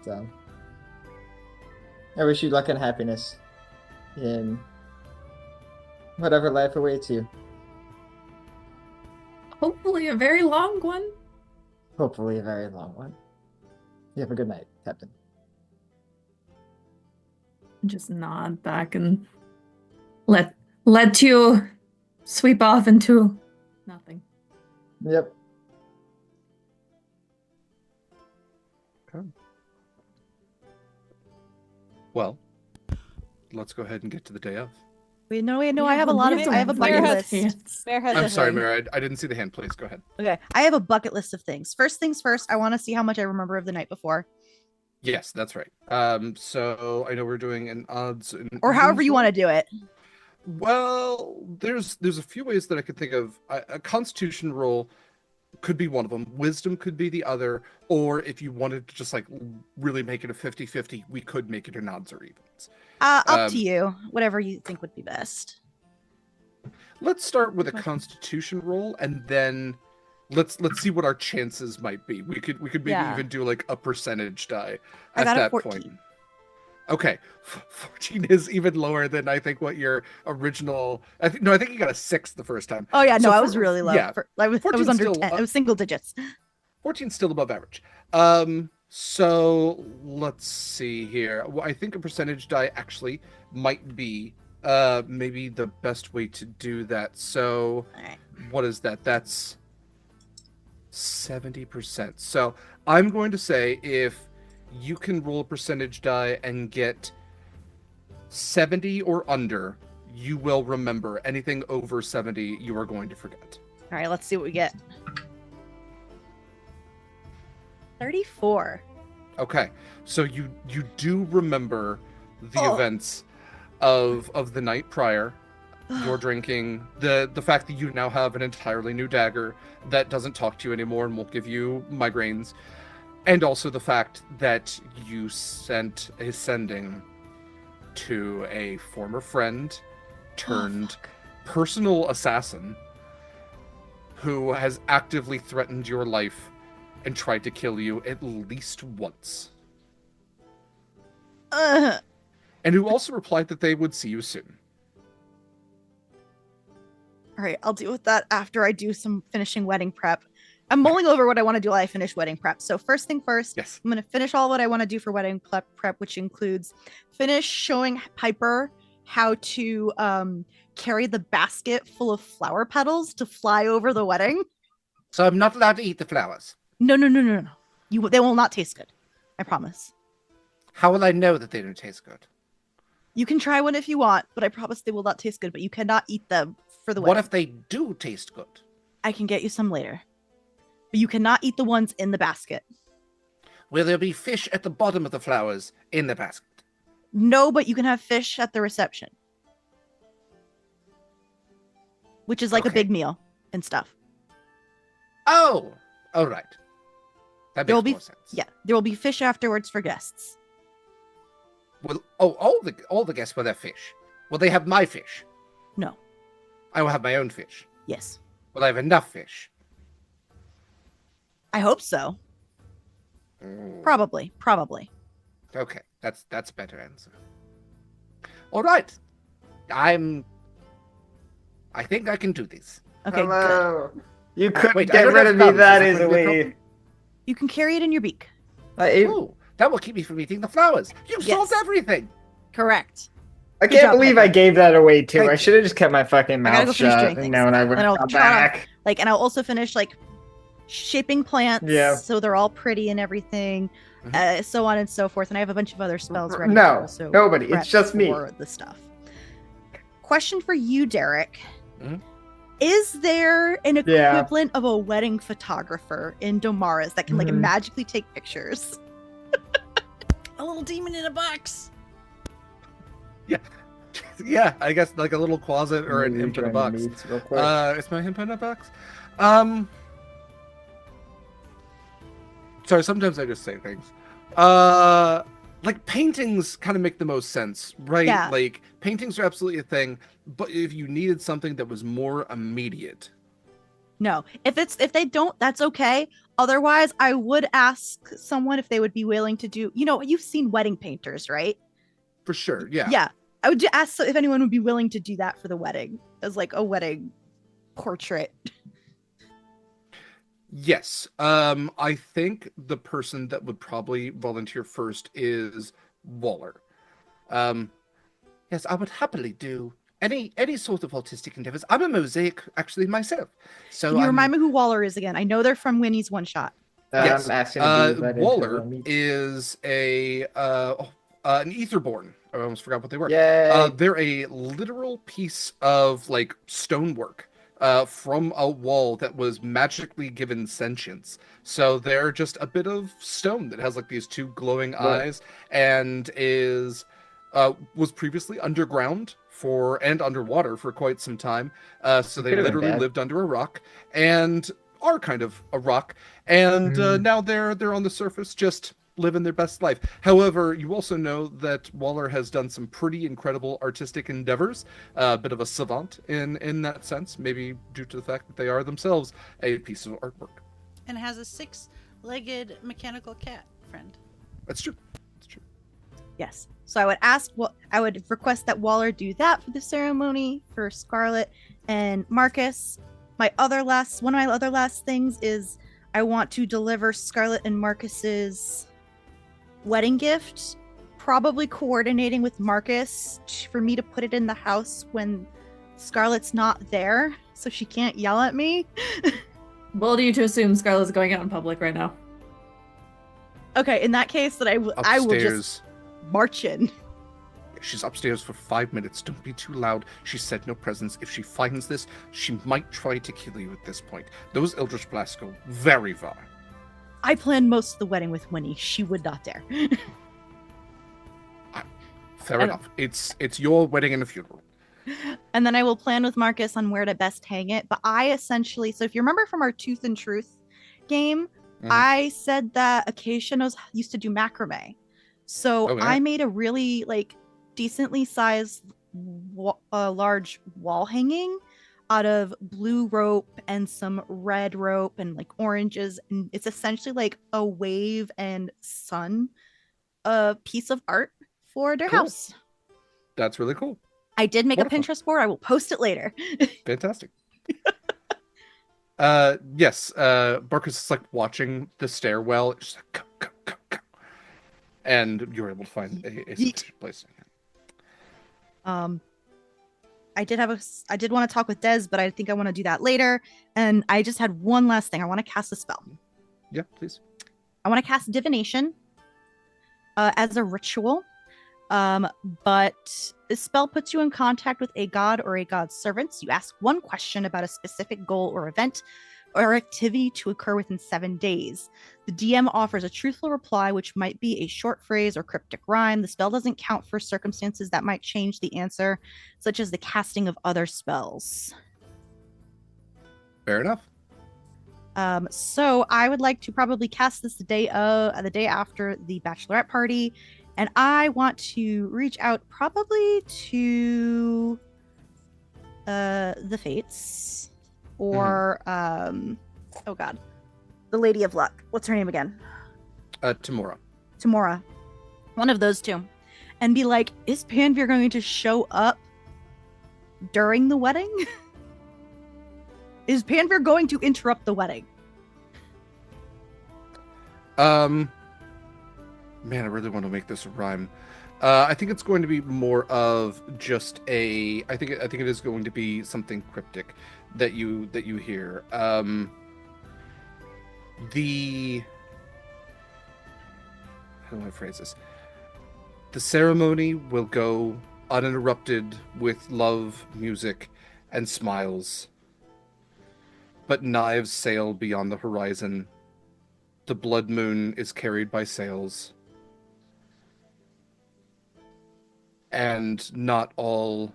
I wish you luck and happiness in whatever life awaits you. Hopefully a very long one. Hopefully a very long one. You have a good night, Captain. Just nod back and let you sweep off into nothing. Yep. Well, let's go ahead and get to the day of. Wait, no, I have a lot of. I have a bucket list. Bear has I'm a sorry, thing. Mary. I didn't see the hand. Please go ahead. Okay, I have a bucket list of things. First things first, I want to see how much I remember of the night before, Yes, that's right. So I know we're doing an odds and or however you want to do it. Well, there's a few ways that I could think of. A Constitution roll could be one of them. Wisdom could be the other. Or if you wanted to just like really make it a 50-50, we could make it an odds or evens. Up to you. Whatever you think would be best. Let's start with a Constitution roll, and then let's see what our chances might be. We could maybe Yeah. even do like a percentage die I at got a that 14. point. Okay, 14 is even lower than I think what your original. I think you got a 6 the first time. Oh yeah, no, So I was really low. yeah, I was 14 under still 10. It was single digits. 14 still above average. So let's see here. Well, I think a percentage die actually might be maybe the best way to do that. So All right. what is that? That's 70%. So I'm going to say if you can roll a percentage die and get 70 or under, you will remember. Anything over 70, you are going to forget. All right, let's see what we get. 34. Okay, so you do remember the events of the night prior, your drinking, the fact that you now have an entirely new dagger that doesn't talk to you anymore and won't give you migraines, and also the fact that you sent a sending to a former friend turned personal assassin who has actively threatened your life and tried to kill you at least once. Ugh. And who also replied that they would see you soon. All right, I'll deal with that after I do some finishing wedding prep. I'm mulling over what I want to do while I finish wedding prep. So first thing first, Yes. I'm going to finish all what I want to do for wedding prep, which includes finish showing Piper how to carry the basket full of flower petals to fly over the wedding. So I'm not allowed to eat the flowers. No. They will not taste good. I promise. How will I know that they don't taste good? You can try one if you want, but I promise they will not taste good. But you cannot eat them for the What wedding. if they do taste good? I can get you some later. But you cannot eat the ones in the basket. Will there be fish at the bottom of the flowers in the basket? No, but you can have fish at the reception. Which is like a Okay. big meal and stuff. Oh, all right. That There will makes be more sense. Yeah, there will be fish afterwards for guests. Well, all the guests will have fish. Will they have my fish? No. I will have my own fish. Yes. Will I have enough fish? I hope so. Mm, Probably. okay, that's a better answer. All right, I think I can do this. Okay, good. Hello. You couldn't wait, I get don't rid have of me thumbs. that Is that going to be a easily. You can carry it in your beak. Ooh, that will keep me from eating the flowers. You Yes. solved everything. Correct. I Good can't job, believe Pepper. I gave that away too. Thank I you. should have just kept my fucking I gotta mouth go finish shut doing and things. known I would And I'll have come try- back. And I'll also finish shaping plants, Yeah. so they're all pretty and everything, so on and so forth. And I have a bunch of other spells ready. No, to also nobody. It's prep just me. for the stuff. Question for you, Derek. Mhm. Is there an Yeah. equivalent of a wedding photographer in Domara's that can Mhm. magically take pictures? A little demon in a box. Yeah, I guess like a little closet or an Maybe imp in a join the box. meets real quick. Is my imp in a box? Sorry, sometimes I just say things. Like paintings kind of make the most sense, right? Yeah. Like paintings are absolutely a thing, but if you needed something that was more immediate, No. If they don't, that's okay. Otherwise, I would ask someone if they would be willing to do, you've seen wedding painters, right? for sure, yeah. Yeah. I would ask if anyone would be willing to do that for the wedding as like a wedding portrait. Yes. I think the person that would probably volunteer first is Waller. Yes, I would happily do any sort of artistic endeavors. I'm a mosaic actually myself. So Can you remind me who Waller is again? I know they're from Winnie's one shot. Yes. I'm asking to be let into Waller the meet. is an etherborn. I almost forgot what they were. Yay. They're a literal piece of like stonework from a wall that was magically given sentience. So they're just a bit of stone that has like these two glowing Right. eyes and was previously underground and underwater for quite some time. So they Could've been literally bad. lived under a rock and are kind of a rock. And Mm. now they're on the surface just living their best life. However, you also know that Waller has done some pretty incredible artistic endeavors, a bit of a savant in that sense, maybe due to the fact that they are themselves a piece of artwork. And has a 6-legged mechanical cat friend. That's true. That's true. Yes. So I would request that Waller do that for the ceremony for Scarlett and Marcus. One of my other last things is I want to deliver Scarlett and Marcus's wedding gift, probably coordinating with Marcus for me to put it in the house when Scarlett's not there, so she can't yell at me. Bold of you to assume Scarlett's going out in public right now. Okay, in that case, that I will just Upstairs. march in. She's upstairs for 5 minutes. Don't be too loud. She said no presence. If she finds this, she might try to kill you at this point. Those Eldritch Blasts go very far. I planned most of the wedding with Winnie. She would not dare. Fair I enough. It's your wedding and a funeral. And then I will plan with Marcus on where to best hang it. But I essentially, so if you remember from our Tooth and Truth game, I said that Acacia used to do macrame. So Oh, yeah. I made a really decently sized large wall hanging out of blue rope and some red rope and oranges. And it's essentially a wave and sun piece of art for their Cool. house. That's really cool. I did make Wonderful. a Pinterest board. I will post it later. Fantastic. Yes, Marcus is watching the stairwell. It's just go, go, go, go. And you're able to find a specific place. I did want to talk with Des, but I think I want to do that later. And I just had one last thing. I want to cast a spell. Yeah, please. I want to cast divination. as a ritual. But this spell puts you in contact with a god or a god's servants. You ask one question about a specific goal or event or activity to occur within 7 days. The DM offers a truthful reply, which might be a short phrase or cryptic rhyme. The spell doesn't count for circumstances that might change the answer, such as the casting of other spells. Fair enough. So I would like to probably cast this the day after the bachelorette party, and I want to reach out probably to the Fates or oh god, the Lady of Luck. What's her name again? Tamora. One of those two, and be like, is Panveer going to show up during the wedding? Is Panveer going to interrupt the wedding? Man, I really want to make this a rhyme. I think it's going to be more of just a. I think it is going to be something cryptic that you hear. How do I phrase this? The ceremony will go uninterrupted with love, music, and smiles. But knives sail beyond the horizon. The blood moon is carried by sails. And not all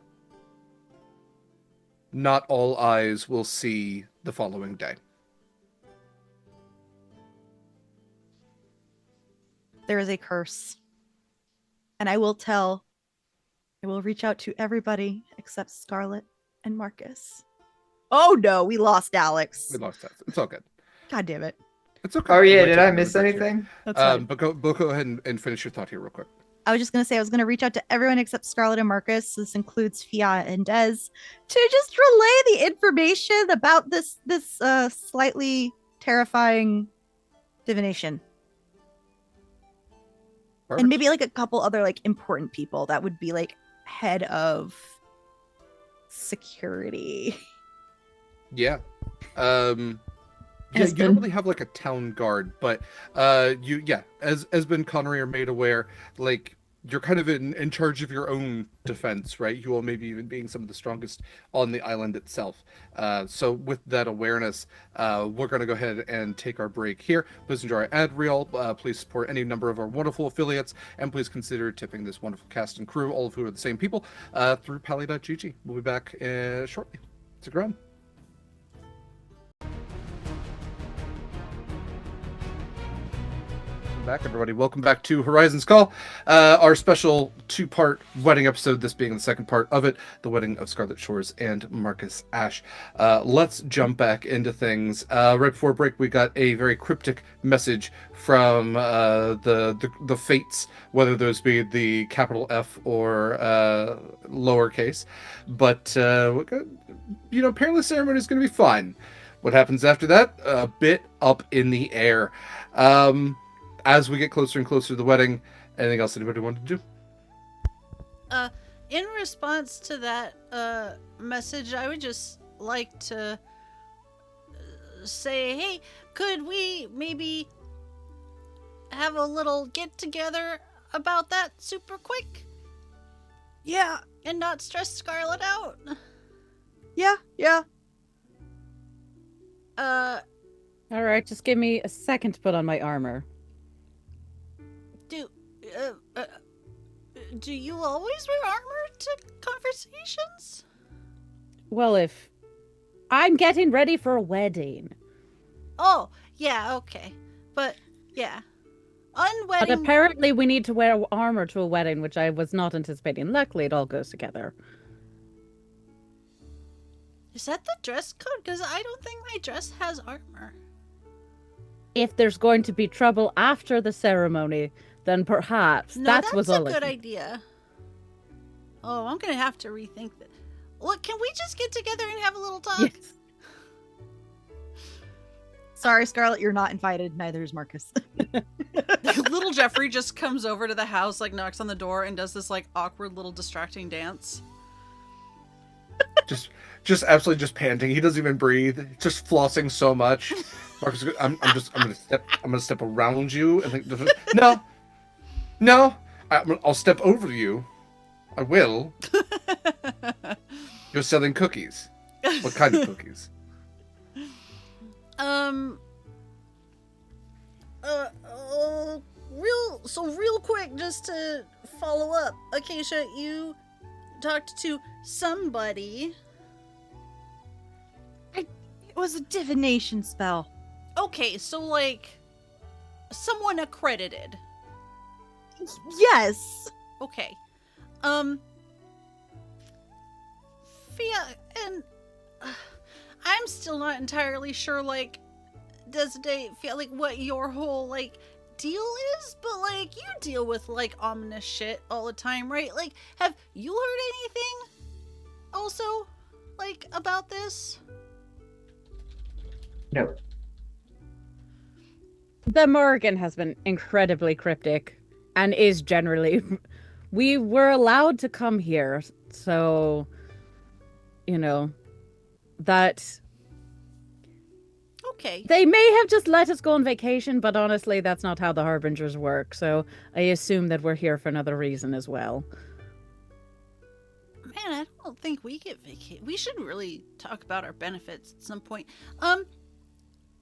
eyes will see the following day. There is a curse. And I will reach out to everybody except Scarlett and Marcus. Oh no, we lost Alex. We lost that. It's all good. God damn it. It's okay. Oh yeah, might did take I another miss break here. anything? That's fine. But go ahead and finish your thought here real quick. I was just going to say I was going to reach out to everyone except Scarlett and Marcus. This includes Fiat and Des to just relay the information about this slightly terrifying divination. Perfect. And maybe like a couple other like important people that would be like head of security. Yeah. Yeah, you don't really have like a town guard, but as Esben Connery are made aware, like you're kind of in charge of your own defense, right? You all maybe even being some of the strongest on the island itself. So with that awareness, we're going to go ahead and take our break here. Please enjoy our ad reel. Please support any number of our wonderful affiliates, and please consider tipping this wonderful cast and crew, all of who are the same people, through pally.gg. We'll be back shortly. Stick around. Back, everybody. Welcome back to Horizon's Call, our special 2-part wedding episode, this being the second part of it, the wedding of Scarlett Shores and Marcus Ashe. Let's jump back into things. Right before break, we got a very cryptic message from the fates, whether those be the capital F or lowercase. But, apparently the ceremony is going to be fine. What happens after that? A bit up in the air. As we get closer and closer to the wedding, anything else anybody wanted to do? In response to that message, I would just like to say, hey, could we maybe have a little get together about that super quick? Yeah. And not stress Scarlett out? Yeah. All right, just give me a second to put on my armor. Do you always wear armor to conversations? Well, if I'm getting ready for a wedding. Oh, yeah, okay. But, yeah. Unwedding... But apparently we need to wear armor to a wedding, which I was not anticipating. Luckily, it all goes together. Is that the dress code? Because I don't think my dress has armor. If there's going to be trouble after the ceremony, then perhaps that's a good idea. Oh, I'm gonna have to rethink that. Look, can we just get together and have a little talk? Yes. Sorry, Scarlett, you're not invited. Neither is Marcus. Little Jeffrey just comes over to the house, like knocks on the door, and does this like awkward little distracting dance. Just absolutely just panting. He doesn't even breathe. Just flossing so much. Marcus, I'm gonna step around you and think, no. No, I'll step over you. I will. You're selling cookies. What kind of cookies? Real quick, just to follow up, Acacia, you talked to somebody. It was a divination spell. Okay, so like someone accredited. Yes. Okay. And I'm still not entirely sure, like, Desidae, feel like what your whole, like, deal is, but, like, you deal with, like, ominous shit all the time, right? Like, have you heard anything also, like, about this? No. The Morrigan has been incredibly cryptic and is generally. We were allowed to come here, so. That. Okay. They may have just let us go on vacation, but honestly, that's not how the Harbingers work, so I assume that we're here for another reason as well. Man, I don't think we get vacation. We should really talk about our benefits at some point.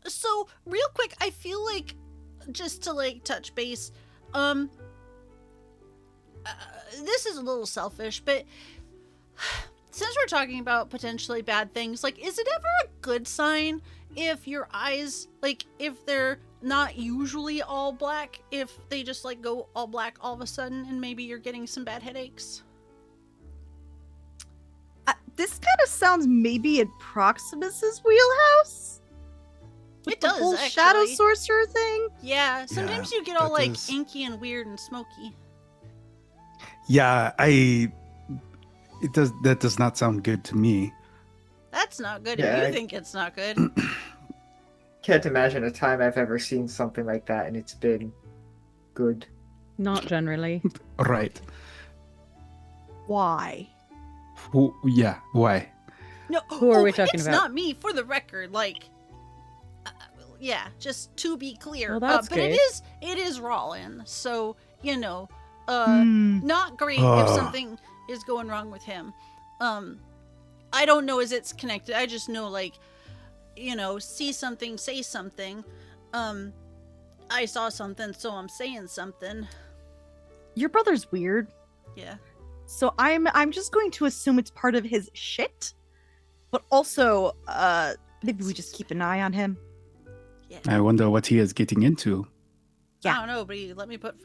So real quick, I feel like just to like touch base, this is a little selfish, but since we're talking about potentially bad things, like, is it ever a good sign if your eyes, like, if they're not usually all black, if they just like go all black all of a sudden and maybe you're getting some bad headaches? This kind of sounds maybe in Proximus's wheelhouse. It The does, whole actually. shadow sorcerer thing. Yeah, sometimes Yeah, you get all that like is- inky and weird and smoky. Yeah, that does not sound good to me. That's not good Yeah, if you I- think it's not good. Can't imagine a time I've ever seen something like that and it's been good. Not generally. Right. Why? Yeah, why? No, Who are we talking it's about? not me, for the record. Like, yeah, just to be clear. Well, that's but good. it is Rollin, so Hmm. not great if Ugh. something is going wrong with him. I don't know as it's connected. I just know, like, see something, say something. I saw something, so I'm saying something. Your brother's weird, Yeah. so I'm just going to assume it's part of his shit. But also, maybe we just keep an eye on him. Yeah. I wonder what he is getting into. Yeah. I don't know, but he let me put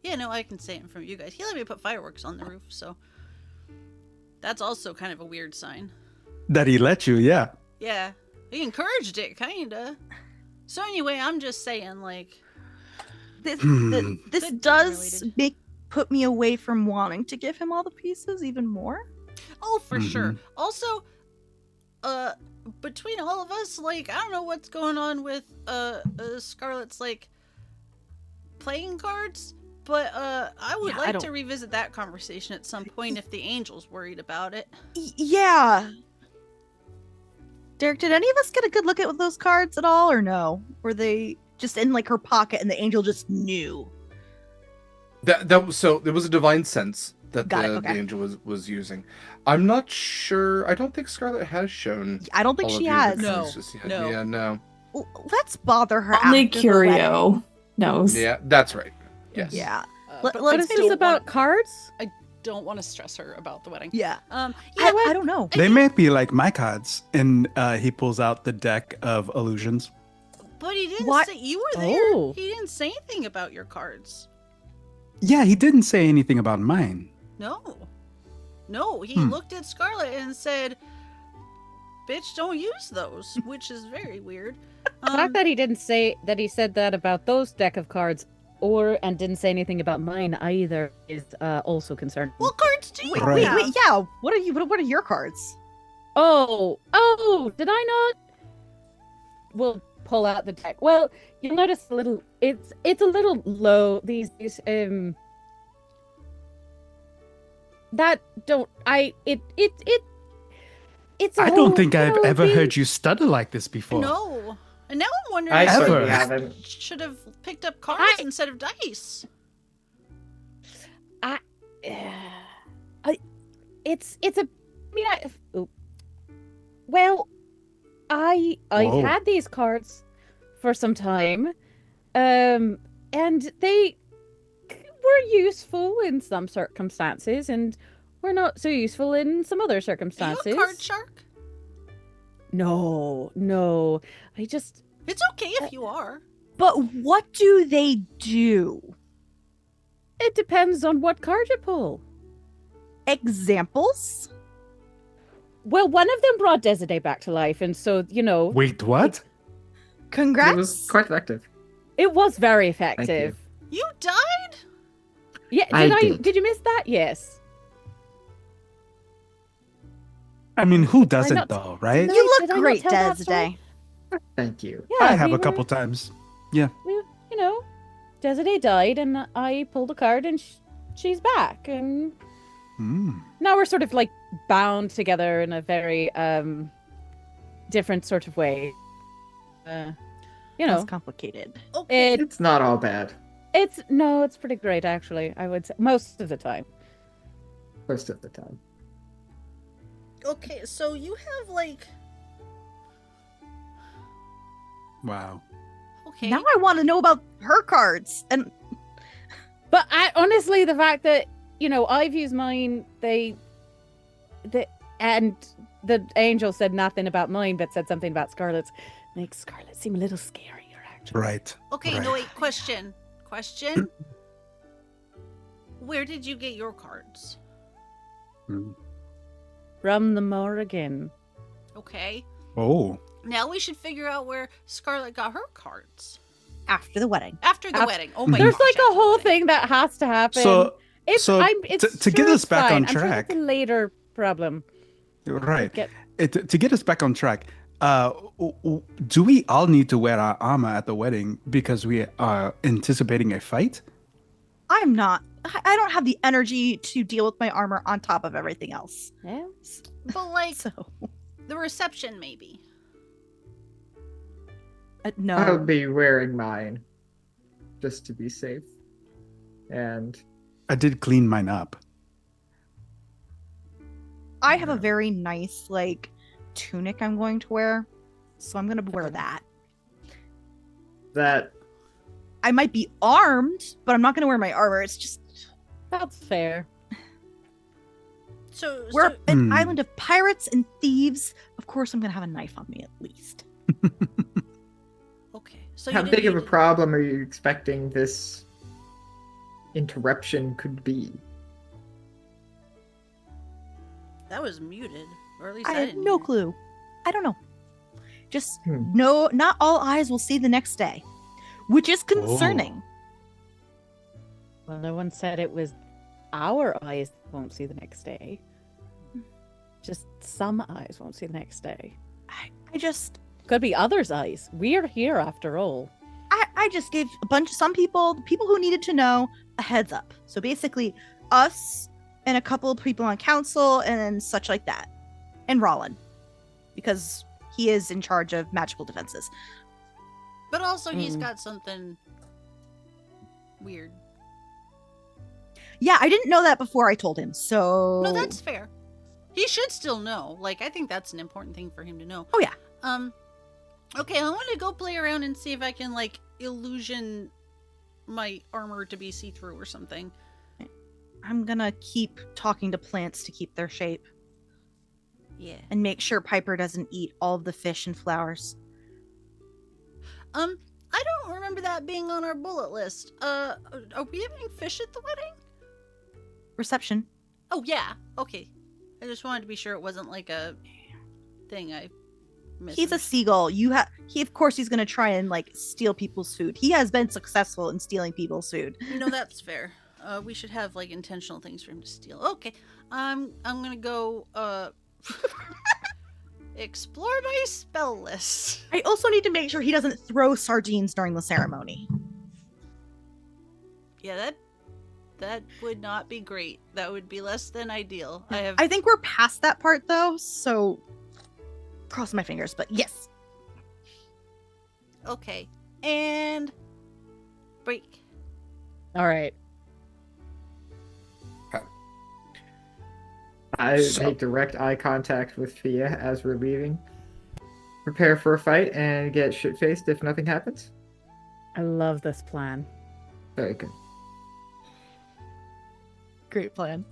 yeah, no, I can say it from you guys. He let me put fireworks on the roof, so that's also kind of a weird sign. That he let you, yeah. Yeah, he encouraged it, kinda. So anyway, I'm just saying, like, This Hmm. this Good does unrelated. put me away from wanting to give him all the pieces even more. oh, for sure. Mhm. Also, between all of us, like, I don't know what's going on with Scarlett's like playing cards, but I would Yeah, I like don't- to revisit that conversation at some point if the angel's worried about it. Yeah. Derek, did any of us get a good look at those cards at all, or no? Were they just in like her pocket and the angel just knew? That was so. There was a divine sense that Got it, the okay. angel was using. I'm not sure. I don't think Scarlett has shown. I don't think all of she you the has. No. cards just yet. No. Yeah, no. Let's bother her. Only after the wedding. Curio knows. Yeah, that's right. Yes. Yeah. But What I is don't this about want- cards? Don't want to stress her about the wedding. Yeah. Yeah, I don't know. They may be like my cards. And he pulls out the deck of illusions. but he didn't What? say you were there. Oh. He didn't say anything about your cards. Yeah, he didn't say anything about mine. No, he Hmm. looked at Scarlett and said, "Bitch, don't use those," which is very weird. The fact that he didn't say that he said that about those deck of cards, and didn't say anything about mine either, is also concerning. What cards do you Wait, Right. have? wait, yeah. What are your cards? Oh, did I not? We'll pull out the deck. Well, you'll notice a little. It's a little low. These that don't I it. It's. I don't think I've ever heard you stutter like this before. No. And now I'm wondering I if Ever. certainly you haven't. should have picked up cards I- instead of dice. It's a. I mean, well, I've Whoa. had these cards for some time, and they were useful in some circumstances, and were not so useful in some other Are you circumstances. a card shark? No. I just. It's okay if you are. But what do they do? It depends on what card you pull. Examples? Well, one of them brought Desidae back to life, and so, Wait, what? Congrats. It was quite effective. it was very effective. you. You died? Yeah, I did did. you miss that? Yes. I mean, who I doesn't not- though, right? Did You I look not great, tell that story? Desidae. Thank you. Yeah, I have we a couple were- times. Desidae died, and I pulled a card, and she's back, and Hmm. now we're sort of like bound together in a very different sort of way. That's complicated. Okay. It's not all bad. It's pretty great actually. I would say most of the time. Most of the time. Okay, so you have like Wow. okay. Now I want to know about her cards. And But honestly, the fact that I've used mine, and the angel said nothing about mine, but said something about Scarlett's, makes Scarlett seem a little scarier actually. Right. Okay, right. no wait, question. Where did you get your cards? Hmm. From the Morrigan. Okay. Oh. Now we should figure out where Scarlett got her cards. after the wedding. After the Af- wedding. Oh my There's gosh, like after a the whole wedding. thing that has to happen. So It's to get sure us it's back fine. on I'm sure track. it's a later problem. Right. Get- To get us back on track, do we all need to wear our armor at the wedding because we are anticipating a fight? I'm not. I don't have the energy to deal with my armor on top of everything else. Yeah. But like So, the reception, maybe. no. I'll be wearing mine. Just to be safe. And I did clean mine up. I have a very nice, like, tunic I'm going to wear. So I'm going to wear that. that I might be armed, but I'm not going to wear my armor. It's just, That's fair. So we're an Hmm. island of pirates and thieves. Of course, I'm going to have a knife on me at least. okay. So how you big of a didn't- problem are you expecting this interruption could be? That was muted, or at least I I, have didn't no hear. clue. I don't know. Just Hmm. no, not all eyes will see the next day, which is concerning. Well, no one said it was our eyes that won't see the next day. Just some eyes won't see the next day. I just, Could be others' eyes. We're here after all. I just gave some people, the people who needed to know, a heads up. So basically, us and a couple of people on council and such like that, and Rollin, because he is in charge of magical defenses. But also, he's Mm. got something weird. Yeah, I didn't know that before I told him. So No, that's fair. He should still know. Like, I think that's an important thing for him to know. Oh, yeah. Okay, I want to go play around and see if I can, like, illusion my armor to be see-through or something. I'm gonna keep talking to plants to keep their shape Yeah. and make sure Piper doesn't eat all of the fish and flowers. I don't remember that being on our bullet list. Are we having fish at the wedding? Reception. Oh, yeah. Okay. I just wanted to be sure it wasn't like a thing I missed. He's a seagull. Of course he's gonna try and like steal people's food. He has been successful in stealing people's food. No, that's fair. We should have like intentional things for him to steal. Okay. I'm gonna go explore my spell list. I also need to make sure he doesn't throw sardines during the ceremony. Yeah, that would not be great. That would be less than ideal. I think we're past that part though, so cross my fingers, but yes. Okay. And break. All right. I So- make direct eye contact with Fia as we're leaving. Prepare for a fight and get shit-faced if nothing happens. I love this plan. Very good. Great plan.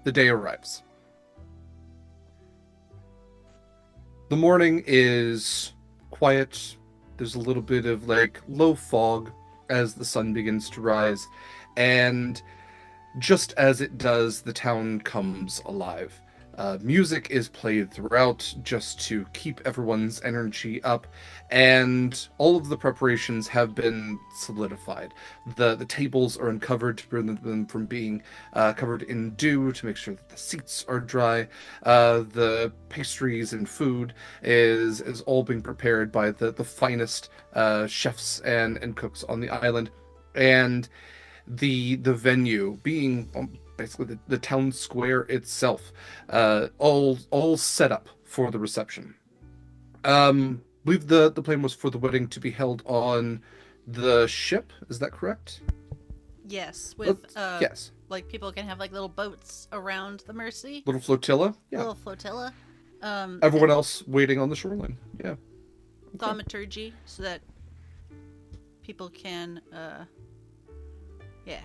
The day arrives. The morning is quiet. There's a little bit of like low fog as the sun begins to rise, and just as it does, the town comes alive. Music is played throughout just to keep everyone's energy up, and all of the preparations have been solidified. The tables are uncovered to prevent them from being covered in dew, to make sure that the seats are dry. The pastries and food is all being prepared by the finest chefs and cooks on the island, and the venue being basically the town square itself, all set up for the reception. I believe the plan was for the wedding to be held on the ship. Is that correct? Yes, with Yes, like people can have like little boats around the Mercy, little flotilla. Yeah, little flotilla. everyone else waiting on the shoreline. Yeah. Thaumaturgy, so that people can yeah.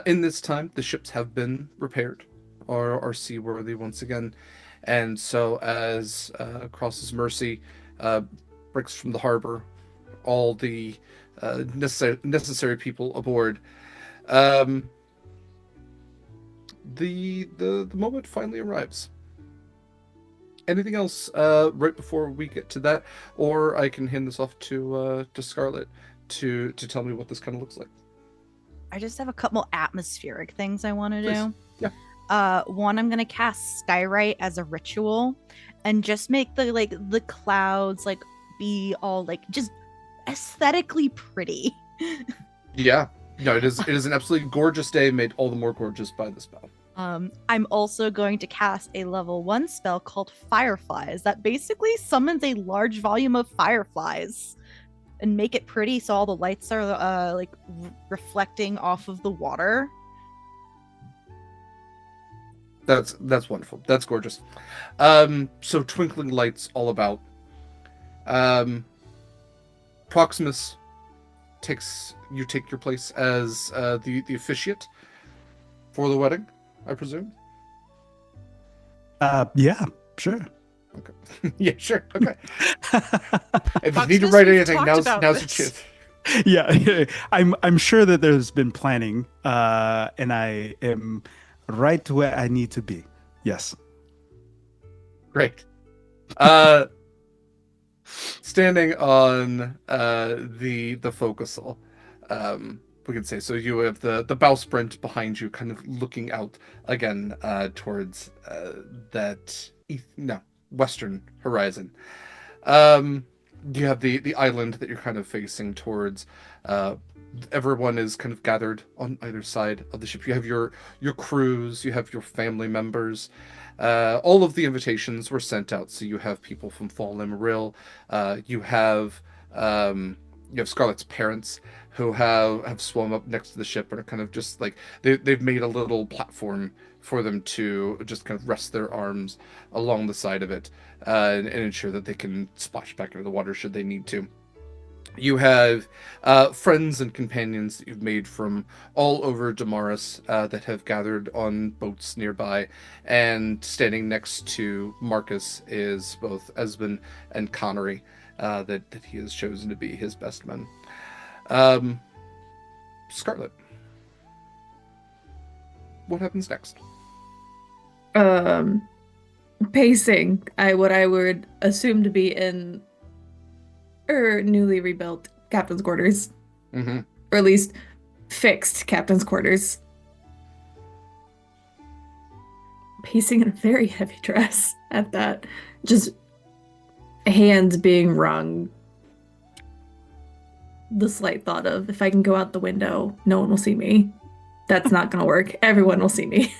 In this time, the ships have been repaired, or are seaworthy once again, and so as crosses Mercy breaks from the harbor, all the necessary people aboard. Um, the moment finally arrives. Anything else right before we get to that, or I can hand this off to Scarlett to tell me what this kind of looks like. I just have a couple atmospheric things I want to Please. do. Yeah. One, I'm gonna cast Skywrite as a ritual, and just make the clouds like be all like just aesthetically pretty. Yeah. No, it is an absolutely gorgeous day, made all the more gorgeous by the spell. I'm also going to cast a level 1 spell called Fireflies that basically summons a large volume of fireflies and make it pretty so all the lights are reflecting off of the water. That's wonderful. That's gorgeous. So twinkling lights all about. Proximus take your place as the officiate for the wedding, I presume. Yeah, sure. Okay. Yeah, sure. Okay. If you Proximus, need to write we've anything, talked now's about your this. chance. Yeah, I'm sure that there's been planning, and I am right where I need to be. Yes. Great. Standing on the forecastle, we can say, so you have the bowsprit behind you, kind of looking out again towards that western horizon. You have the island that you're kind of facing towards. Everyone is kind of gathered on either side of the ship. You have your crews, you have your family members. All of the invitations were sent out, so you have people from Fall Emeril. You have Scarlett's parents who have swum up next to the ship and are kind of just like they've made a little platform for them to just kind of rest their arms along the side of it and ensure that they can splash back into the water should they need to. You have friends and companions that you've made from all over Damaris that have gathered on boats nearby, and standing next to Marcus is both Esben and Connery that he has chosen to be his best men. Scarlett, what happens next? Pacing. What I would assume to be in newly rebuilt captain's quarters, Mm-hmm. or at least fixed captain's quarters. Pacing in a very heavy dress at that, just hands being wrung. The slight thought of, if I can go out the window, no one will see me. That's not gonna work. Everyone will see me.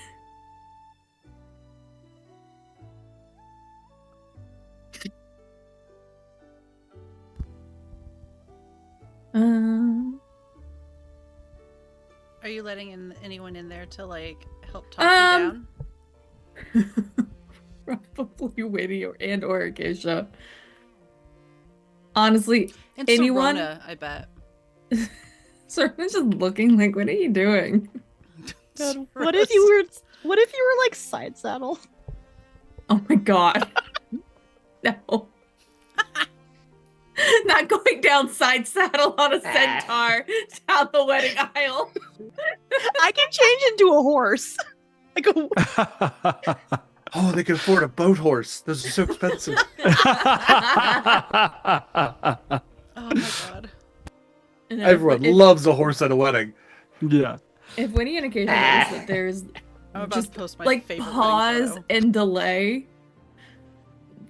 Are you letting anyone in there to like help talk you down? Probably Winnie or Acacia. Honestly, And anyone? Serona, I bet. Serna's just looking like, what are you doing? God, what if you were like side saddle? Oh my god. No. Not going down side saddle on a centaur down the wedding aisle. I can change into a horse. Like a Oh, they can afford a boat horse. Those are so expensive. Oh my god. No, Everyone loves a horse at a wedding. Yeah. If Winnie and Acacia notice that there's I'm about just to post my like favorite pause wedding photo. and delay,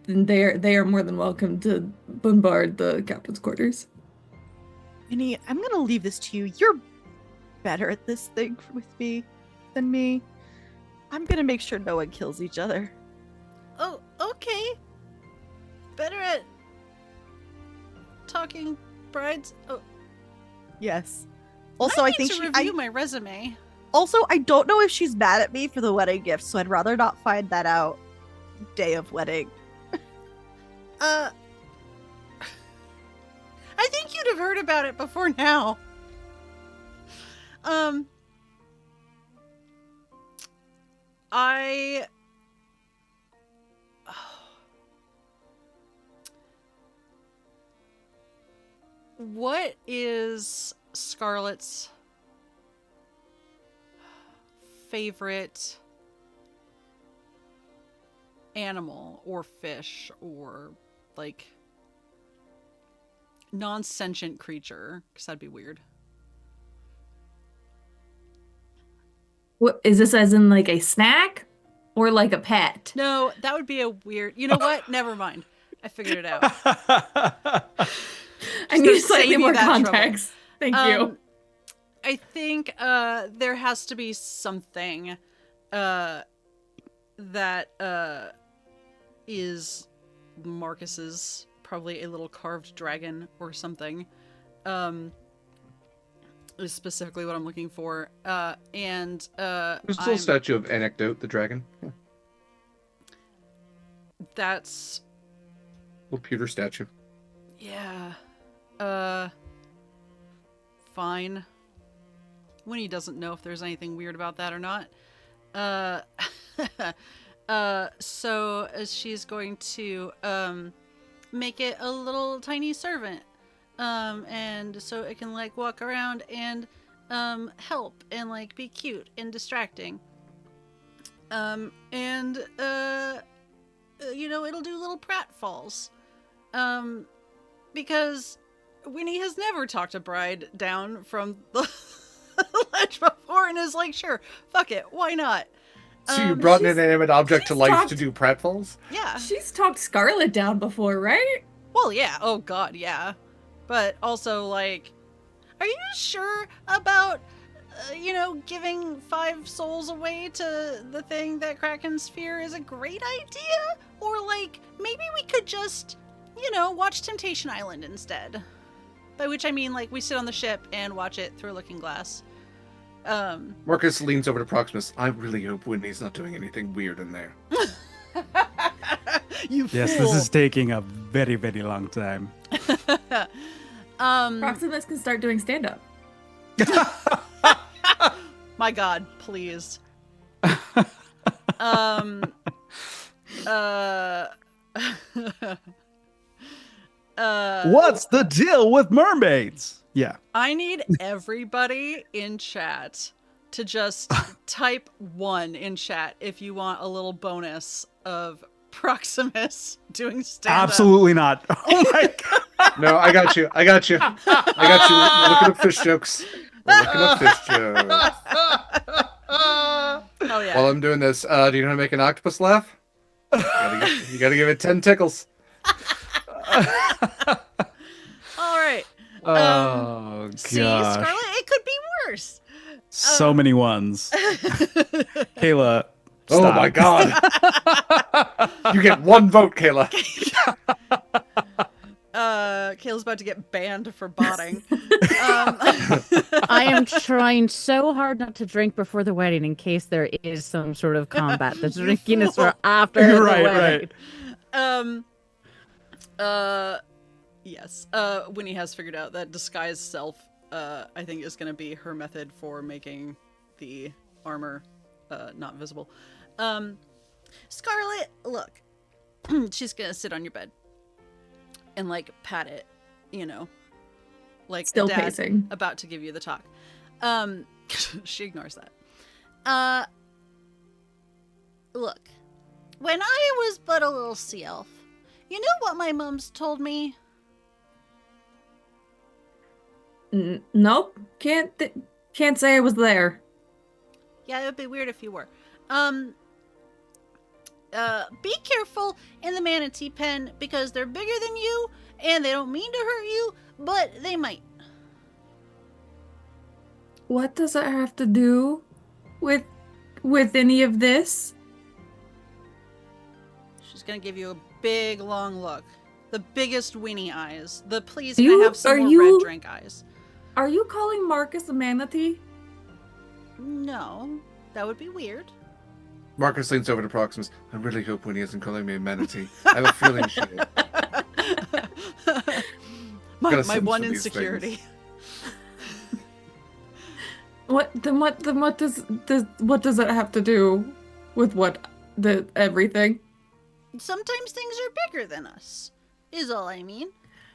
then they are more than welcome to bombard the captain's quarters. Vinny, I'm gonna leave this to you. You're better at this thing with me than me. I'm gonna make sure no one kills each other. Oh, okay. Better at talking brides. Oh, Yes. Also, I need think to she. review my resume. Also, I don't know if she's mad at me for the wedding gift, so I'd rather not find that out day of wedding. I think you'd have heard about it before now. I What is Scarlett's favorite animal or fish or like non-sentient creature? Because that'd be weird. What is this, as in like a snack or like a pet? No, that would be a weird. You know what? Never mind. I figured it out. I need gonna slightly save you more that trouble. context. Thank you. I think there has to be something that is Marcus's, probably a little carved dragon or something. Is specifically what I'm looking for. There's a little statue of Anecdote, the dragon. Yeah. That's Little pewter statue. yeah. Fine. Winnie doesn't know if there's anything weird about that or not. So she's going to make it a little tiny servant. And so it can like walk around and help and like be cute and distracting. And you know, it'll do little pratfalls. Because Winnie has never talked a bride down from the ledge before and is like, sure, fuck it, why not? So you brought an she's- inanimate object to she's life talked- to do pratfalls? Yeah. She's talked Scarlett down before, right? Well, yeah. Oh, God, yeah. But also, like, are you sure about, you know, giving 5 souls away to the thing that Kraken Sphere is a great idea? Or, like, maybe we could just, you know, watch Temptation Island instead. By which I mean, like, we sit on the ship and watch it through a looking glass. Marcus leans over to Proximus. I really hope Whitney's not doing anything weird in there. You fool. Yes, this is taking a very, very long time. Proximus can start doing stand-up. My God, please. What's the deal with mermaids? Yeah. I need everybody in chat to just type 1 in chat if you want a little bonus of Proximus doing stand-up. Absolutely not. Oh my god. No, I got you. I got you. I got you. We're looking up fish jokes. We're looking up fish jokes. Oh yeah. While I'm doing this, do you know how to make an octopus laugh? You gotta give it 10 tickles. All right. Oh See, gosh. Scarlett, it could be worse. So many ones. Kayla. Oh stop. my god. You get 1 vote, Kayla. Kayla's about to get banned for botting. I am trying so hard not to drink before the wedding in case there is some sort of combat. The drinking is for after the wedding. Yes. Winnie has figured out that disguise self, I think, is going to be her method for making the armor not visible. Scarlett, look. She's going to sit on your bed and, like, pat it, you know. Like Still a dad pacing. about to give you the talk. She ignores that. Look. When I was but a little sea elf, you know what my mom's told me? Nope. Can't say I was there. Yeah, it would be weird if you were. Be careful in the manatee pen because they're bigger than you and they don't mean to hurt you, but they might. What does that have to do with any of this? She's gonna give you a big, long look. The biggest Winnie eyes. The please You- can I have some are more you- red drink eyes. Are you calling Marcus a manatee? No, that would be weird. Marcus leans over to Proximus. I really hope Winnie isn't calling me a manatee. I have a feeling she is. my Gotta sense one for these insecurity. What does that have to do with everything? Sometimes things are bigger than us, is all I mean.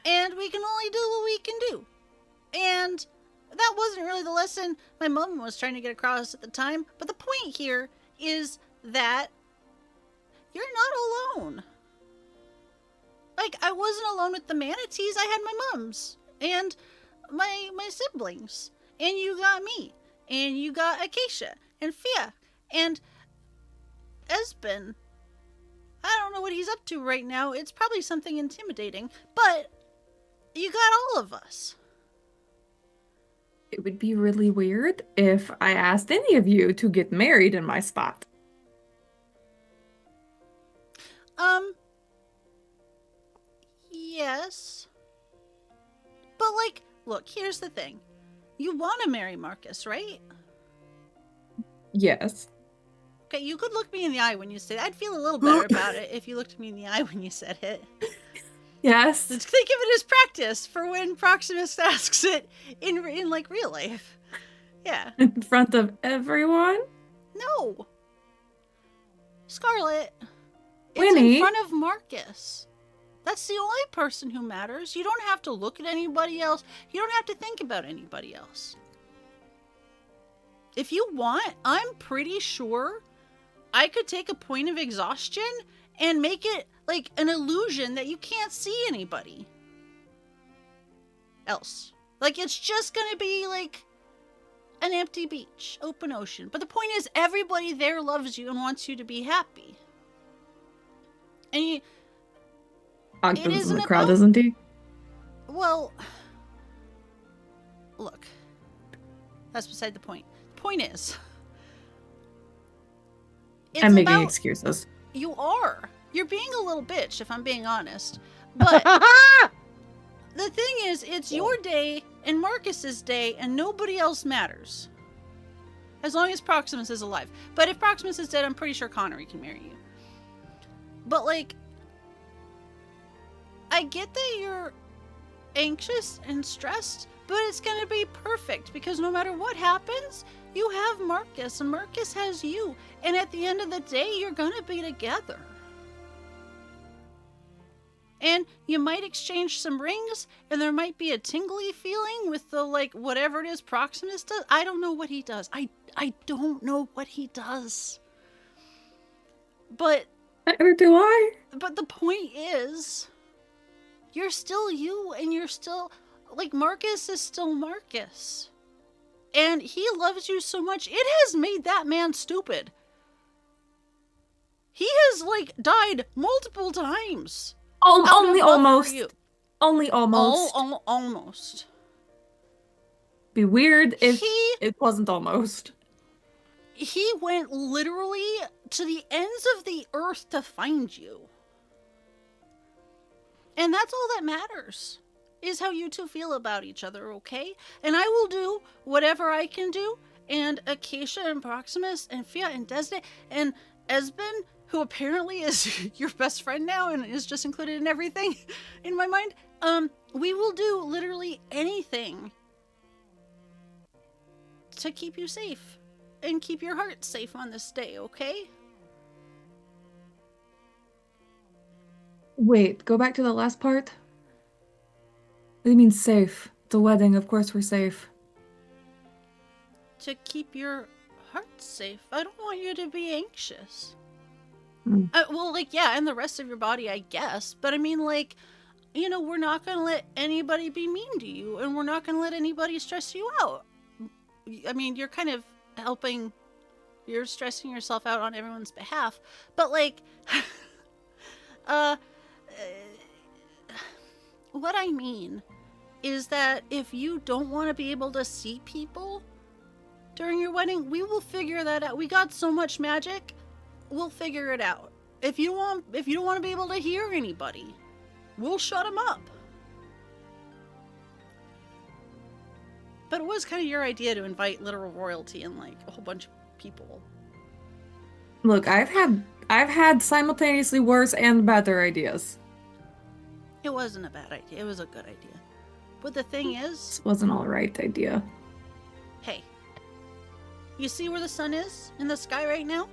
And we can only do what we can do. And that wasn't really the lesson my mom was trying to get across at the time. But the point here is that you're not alone. Like, I wasn't alone with the manatees. I had my mums and my siblings. And you got me. And you got Acacia and Fiach and Espen. I don't know what he's up to right now. It's probably something intimidating. But you got all of us. It would be really weird if I asked any of you to get married in my spot. Yes. But, like, look, here's the thing. You want to marry Marcus, right? Yes. Okay, you could look me in the eye when you say that. I'd feel a little better about it if you looked me in the eye when you said it. Yes. Think of it as practice for when Proximus asks it in like, real life. Yeah. In front of everyone? No. Scarlett. It's Winnie? in front of Marcus. That's the only person who matters. You don't have to look at anybody else. You don't have to think about anybody else. If you want, I'm pretty sure I could take a point of exhaustion and make it like an illusion that you can't see anybody else. Like, it's just gonna be like an empty beach, open ocean. But the point is, everybody there loves you and wants you to be happy. And you... Octopus isn't in the crowd, about- isn't he? Well, look, that's beside the point. The point is, it's I'm making about, excuses. You are. You're being a little bitch, if I'm being honest. But the thing is, it's your day and Marcus's day, and nobody else matters. As long as Proximus is alive. But if Proximus is dead, I'm pretty sure Connery can marry you. But, like, I get that you're anxious and stressed, but it's gonna be perfect because no matter what happens, you have Marcus and Marcus has you. And at the end of the day, you're gonna be together. And you might exchange some rings, and there might be a tingly feeling with the, like, whatever it is Proximus does. I don't know what he does. I don't know what he does. But Neither do I. But the point is, you're still you, and you're still, like, Marcus is still Marcus. And he loves you so much, it has made that man stupid. He has, like, died multiple times. out of Only love for almost. you. Only almost. Almost. Be weird if He it wasn't almost. he went literally to the ends of the earth to find you. And that's all that matters, is how you two feel about each other, okay? And I will do whatever I can do. And Acacia and Proximus and Fiat and Desidae and Esben, who apparently is your best friend now and is just included in everything in my mind, we will do literally anything to keep you safe and keep your heart safe on this day, okay? Wait, go back to the last part. What do you mean safe? The wedding, of course we're safe. To keep your heart safe. I don't want you to be anxious. Mm. Well, like, yeah, and the rest of your body, I guess. But I mean, like, you know, we're not going to let anybody be mean to you, and we're not going to let anybody stress you out. I mean, you're kind of helping, you're stressing yourself out on everyone's behalf. But, like, what I mean is that if you don't want to be able to see people during your wedding, we will figure that out. We got so much magic, we'll figure it out. If you don't want to be able to hear anybody, we'll shut them up. But it was kind of your idea to invite literal royalty and like a whole bunch of people. Look, I've had simultaneously worse and better ideas. It wasn't a bad idea. It was a good idea. But the thing is, This wasn't all right idea. hey, you see where the sun is in the sky right now?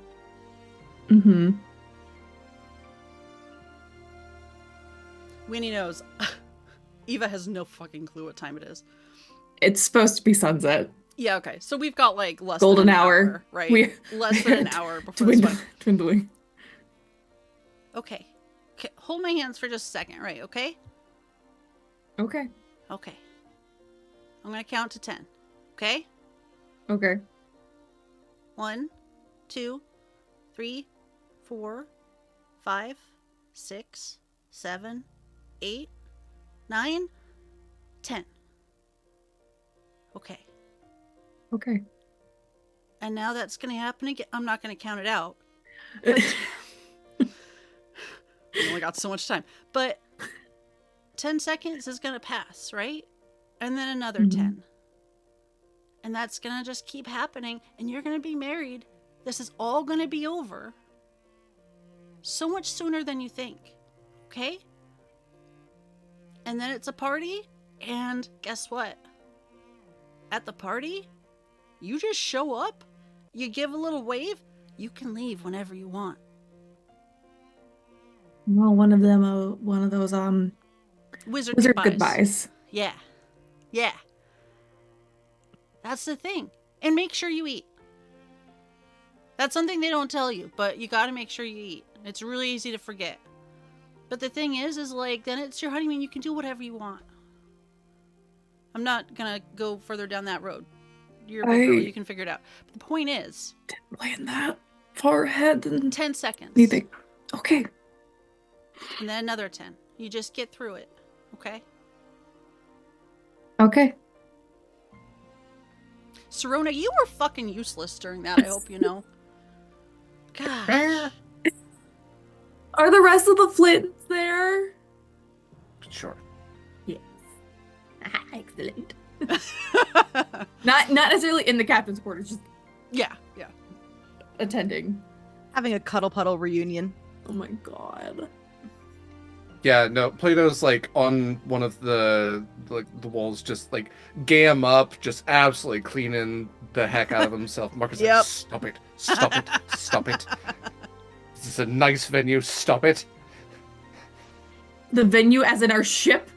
Mm-hmm. Winnie knows. Eva has no fucking clue what time it is. It's supposed to be sunset. Yeah, okay. So we've got like less Golden than an hour. right? Less than an hour before this one. Dwindling. Okay. Hold my hands for just a second, right? Okay? Okay. Okay. I'm gonna count to 10. Okay? Okay. 1, 2, 3, 4, 5, 6, 7, 8, 9, 10. Okay. Okay. And now that's gonna happen again. I'm not gonna count it out. We only got so much time. But 10 seconds is gonna pass, right? And then another 10. And that's gonna just keep happening, and you're gonna be married. This is all gonna be over so much sooner than you think. Okay? And then it's a party, and guess what? At the party, you just show up, you give a little wave, you can leave whenever you want. Well, one of those Wizard wizard goodbyes. goodbyes. Yeah. Yeah. That's the thing. And make sure you eat. That's something they don't tell you, but you gotta make sure you eat. It's really easy to forget. But the thing is like, then it's your honeymoon. You can do whatever you want. I'm not gonna go further down that road. You're a big girl. You can figure it out. But the point is, Didn't plan that far ahead. And 10 seconds. anything. Okay. And then another 10. You just get through it. Okay? Okay. Serona, you were fucking useless during that, I hope you know. Gosh. Are the rest of the Flints there? Sure. Yes. Excellent. Not necessarily in the captain's quarters, just yeah. attending. Having a cuddle puddle reunion. Oh my god. Yeah, no, Plato's like on one of the walls, just like gam up, just absolutely cleaning the heck out of himself. Marcus Yep. like, stop it, stop it. This is a nice venue, stop it. The venue as in our ship?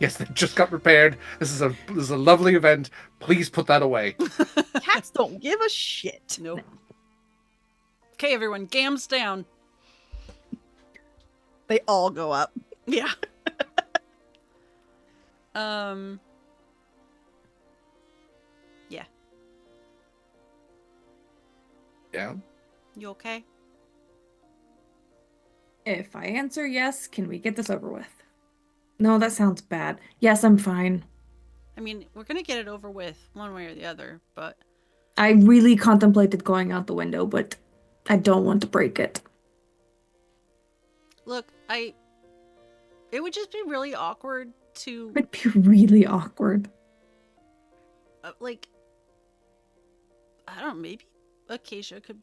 Yes, they just got repaired. This is a lovely event. Please put that away. Cats don't give a shit. Nope. Okay, everyone, gams down. They all go up. Yeah. Yeah. Yeah. You okay? If I answer yes, can we get this over with? No, that sounds bad. Yes, I'm fine. I mean, we're gonna get it over with one way or the other, but I really contemplated going out the window, but I don't want to break it. look, It would just be really awkward to, It would be really awkward. like, I don't know, maybe Acacia could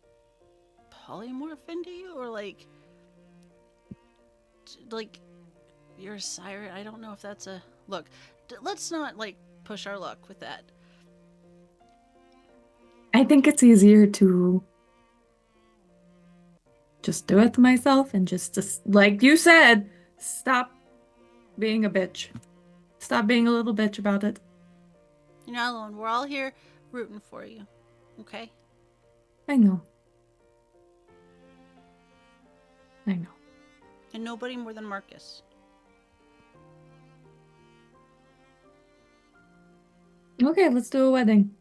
polymorph into you, or like you're a siren. I don't know if that's a look. Let's not like push our luck with that. I think it's easier to just do it to myself and just like you said, stop being a bitch. Stop being a little bitch about it. You're not alone. We're all here rooting for you. Okay? I know. I know. And nobody more than Marcus. Okay, let's do a wedding.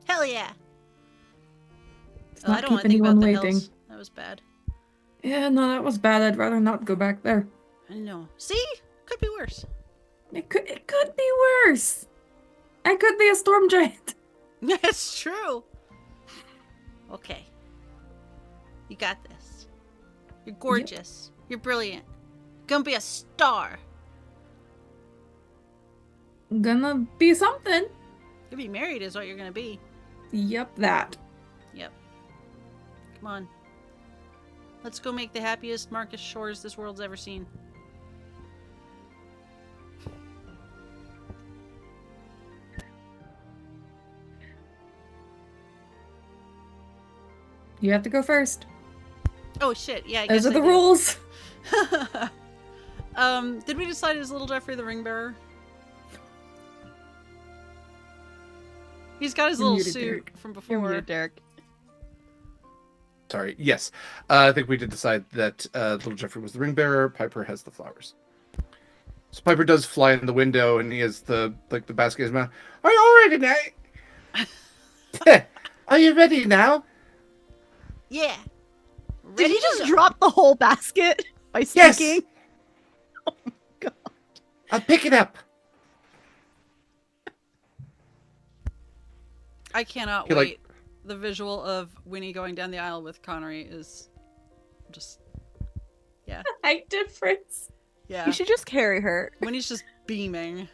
Hell yeah! Let's Oh, I not don't keep want to think about anyone the waiting. hills. That was bad. Yeah, no, that was bad. I'd rather not go back there. I know. See? Could be worse. It could be worse. I could be a storm giant. That's true. Okay. You got this. You're gorgeous. You're brilliant. Gonna be a star. Gonna be something. You'll be married is what you're gonna be. Yep, that. Yep. Come on. Let's go make the happiest Marcus Shores this world's ever seen. You have to go first. Oh shit, yeah, I Those guess are the I do. rules. Did we decide is little Jeffrey the ring bearer? He's got his You're little muted, suit Derek. from You're before. muted, Derek. Sorry. Yes, I think we did decide that little Jeffrey was the ring bearer. Piper has the flowers. So Piper does fly in the window, and he has the basket in his mouth. Are you all ready now? Are you ready now? Yeah. Did he Ready to just go. drop the whole basket by Yes. speaking? I'll pick it up. I cannot He, wait. like- The visual of Winnie going down the aisle with Connery is just, yeah. Height difference. Yeah. You should just carry her. Winnie's just beaming.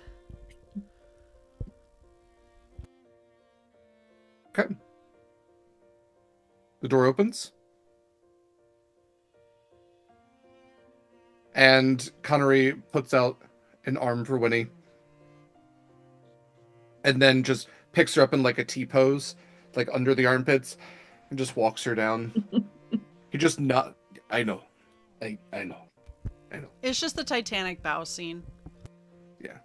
Okay. The door opens. And Connery puts out an arm for Winnie. And then just picks her up in like a T-pose, like under the armpits, and just walks her down. He just not. I know. I know. I know. It's just the Titanic bow scene. Yeah.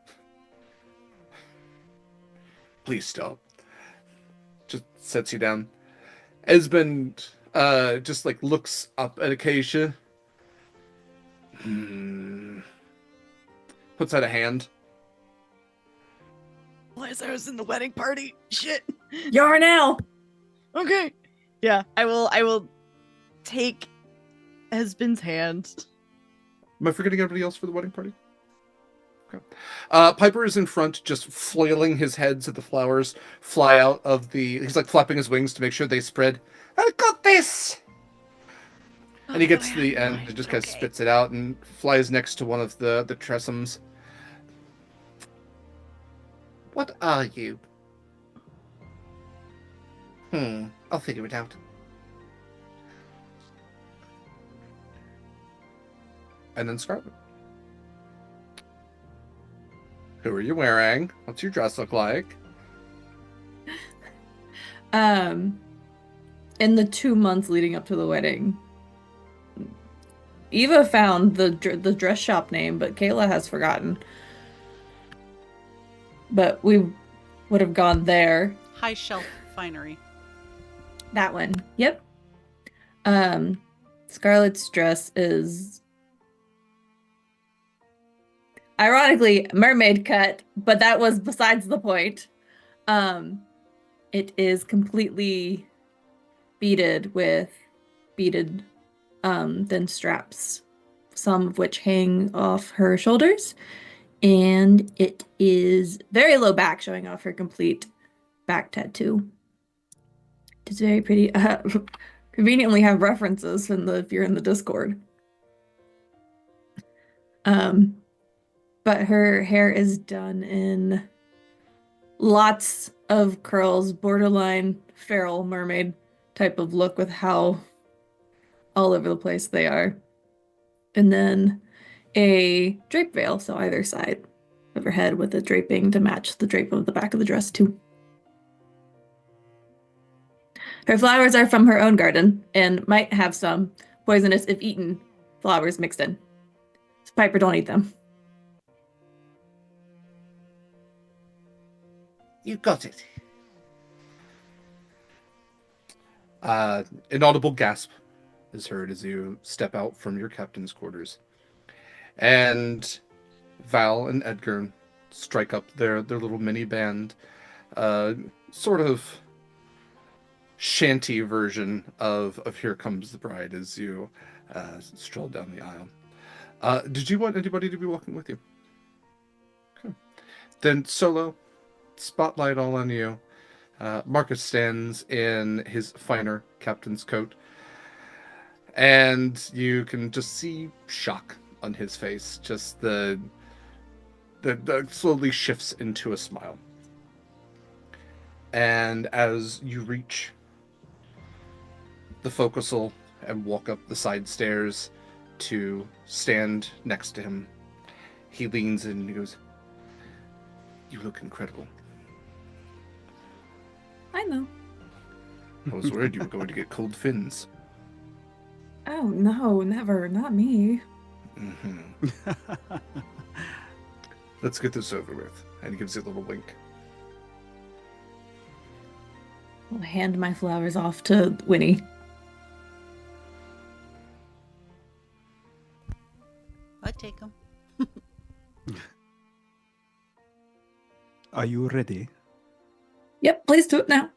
Please stop. Just sets you down. Esmond just like looks up at Acacia. Puts out a hand. Realize I was in the wedding party. Shit. You are now. Okay. Yeah, I will take Esbin's hand. Am I forgetting everybody else for the wedding party? Okay. Piper is in front, just flailing his head so the flowers fly out of the... He's like flapping his wings to make sure they spread. I got this! And he gets to the end and just kind of spits it out and flies next to one of the tressums. What are you? I'll figure it out. And then Scarlett. Who are you wearing? What's your dress look like? In the 2 months leading up to the wedding, Eva found the dress shop name, but Kaila has forgotten. But we would have gone there. High shelf finery. That one. Yep. Scarlett's dress is ironically mermaid cut, but that was besides the point. It is completely beaded with beaded thin straps, some of which hang off her shoulders, and it is very low back, showing off her complete back tattoo. It's very pretty. Conveniently have references if you're in the Discord. but her hair is done in lots of curls, borderline feral mermaid type of look with how all over the place they are. And then a drape veil, so either side of her head with a draping to match the drape of the back of the dress too. Her flowers are from her own garden and might have some poisonous if eaten flowers mixed in. So Piper, don't eat them. You got it. An audible gasp is heard as you step out from your captain's quarters. And Val and Edgar strike up their little mini band, sort of shanty version of Here Comes the Bride as you stroll down the aisle. Did you want anybody to be walking with you? Okay. Then Solo, spotlight all on you. Marcus stands in his finer captain's coat, and you can just see shock on his face. Just the slowly shifts into a smile. And as you reach the forecastle and walk up the side stairs to stand next to him, he leans in and he goes, "You look incredible. I know. I was worried you were going to get cold fins." Oh no, never. Not me. Mm-hmm. Let's get this over with. And he gives you a little wink. I'll hand my flowers off to Winnie. I'd take them. Are you ready? Yep, please do it now.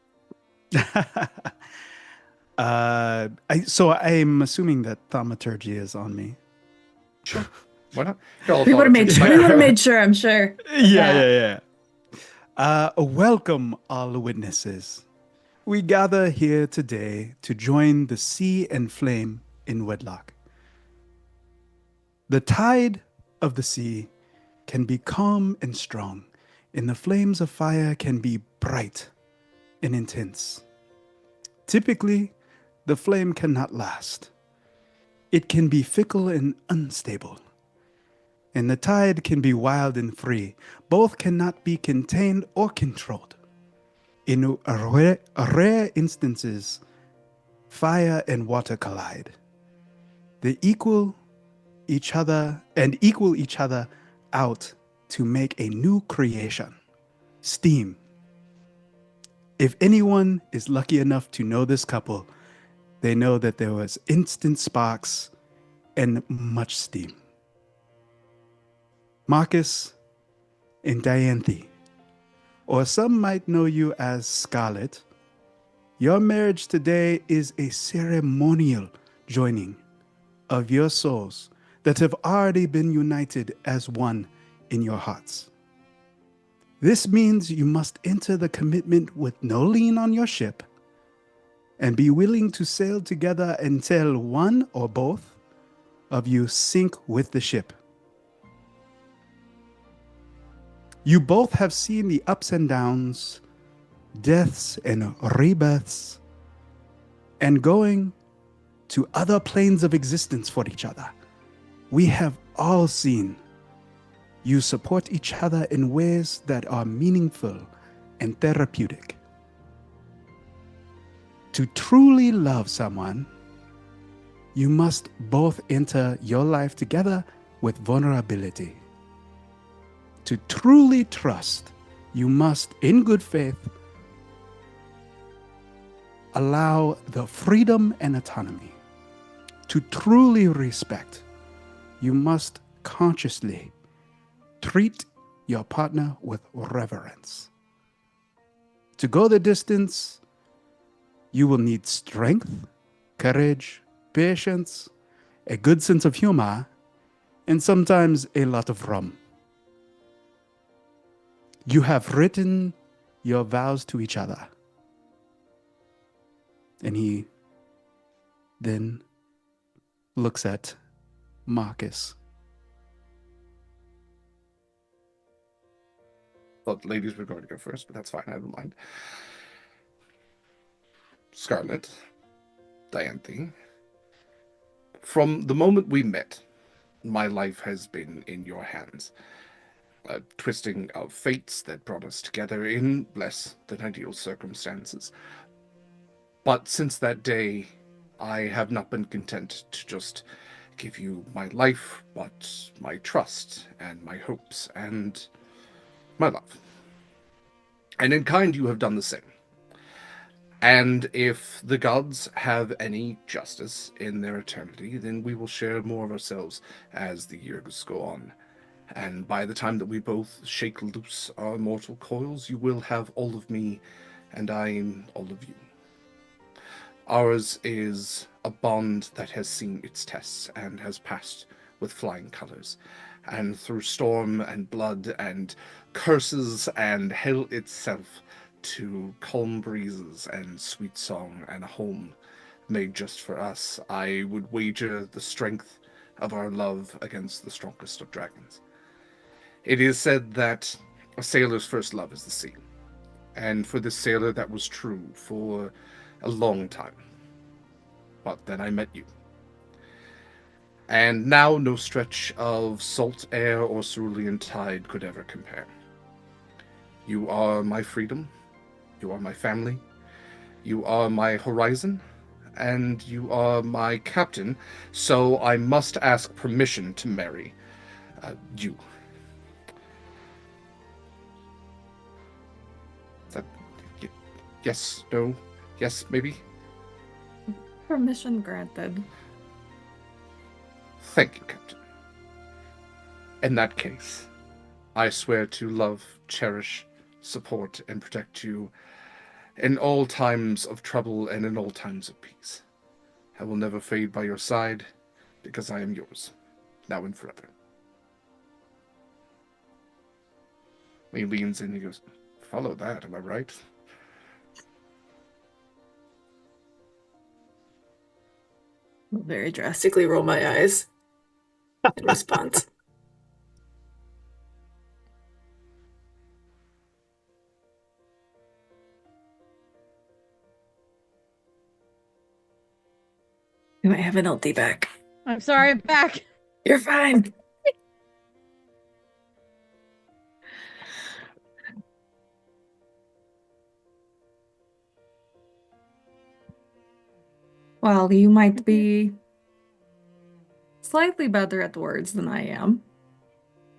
So I'm assuming that thaumaturgy is on me. Sure. Why not? We would have made sure. We would have made sure. I'm sure. Yeah. Welcome, all witnesses. We gather here today to join the sea and flame in wedlock. The tide of the sea can be calm and strong, and the flames of fire can be bright and intense. Typically, the flame cannot last. It can be fickle and unstable. And the tide can be wild and free. Both cannot be contained or controlled. In rare instances, fire and water collide. They equal each other out to make a new creation, steam. If anyone is lucky enough to know this couple, they know that there was instant sparks and much steam. Marcus and Dianthe, or some might know you as Scarlett, your marriage today is a ceremonial joining of your souls that have already been united as one in your hearts. This means you must enter the commitment with no lien on your ship and be willing to sail together until one or both of you sink with the ship. You both have seen the ups and downs, deaths and rebirths, and going to other planes of existence for each other. We have all seen you support each other in ways that are meaningful and therapeutic. To truly love someone, you must both enter your life together with vulnerability. To truly trust, you must, in good faith, allow the freedom and autonomy. To truly respect, you must consciously treat your partner with reverence. To go the distance, you will need strength, courage, patience, a good sense of humor, and sometimes a lot of rum. You have written your vows to each other. And he then looks at Marcus. thought ladies were going to go first, but that's fine. I don't mind. Scarlett, Dianthe, from the moment we met, my life has been in your hands. A twisting of fates that brought us together in less than ideal circumstances. But since that day, I have not been content to just give you my life, but my trust and my hopes and my love. And in kind, you have done the same. And if the gods have any justice in their eternity, then we will share more of ourselves as the years go on. And by the time that we both shake loose our mortal coils, you will have all of me, and I all of you. Ours is a bond that has seen its tests and has passed with flying colors. And through storm and blood and curses and hell itself, to calm breezes and sweet song and a home made just for us, I would wager the strength of our love against the strongest of dragons. It is said that a sailor's first love is the sea. And for this sailor, that was true for a long time. But then I met you. And now no stretch of salt air or cerulean tide could ever compare. You are my freedom. You are my family. You are my horizon. And you are my captain. So I must ask permission to marry you. That, yes, no, yes, maybe? Permission granted. Thank you, Captain. In that case, I swear to love, cherish, support, and protect you in all times of trouble and in all times of peace. I will never fade by your side, because I am yours, now and forever. He leans in and he goes, follow that, am I right? I'll very drastically roll my eyes in response. You might have an LD back. I'm sorry, I'm back. You're fine. Well, you might be slightly better at words than I am.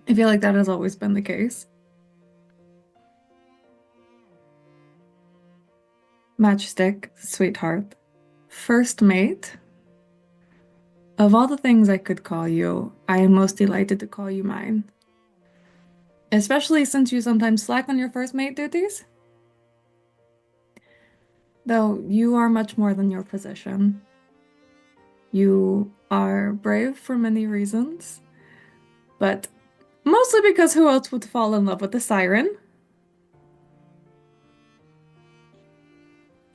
I feel like that has always been the case. Matchstick, sweetheart, first mate. Of all the things I could call you, I am most delighted to call you mine. Especially since you sometimes slack on your first mate duties. Though you are much more than your position. You are brave for many reasons, but mostly because who else would fall in love with a siren?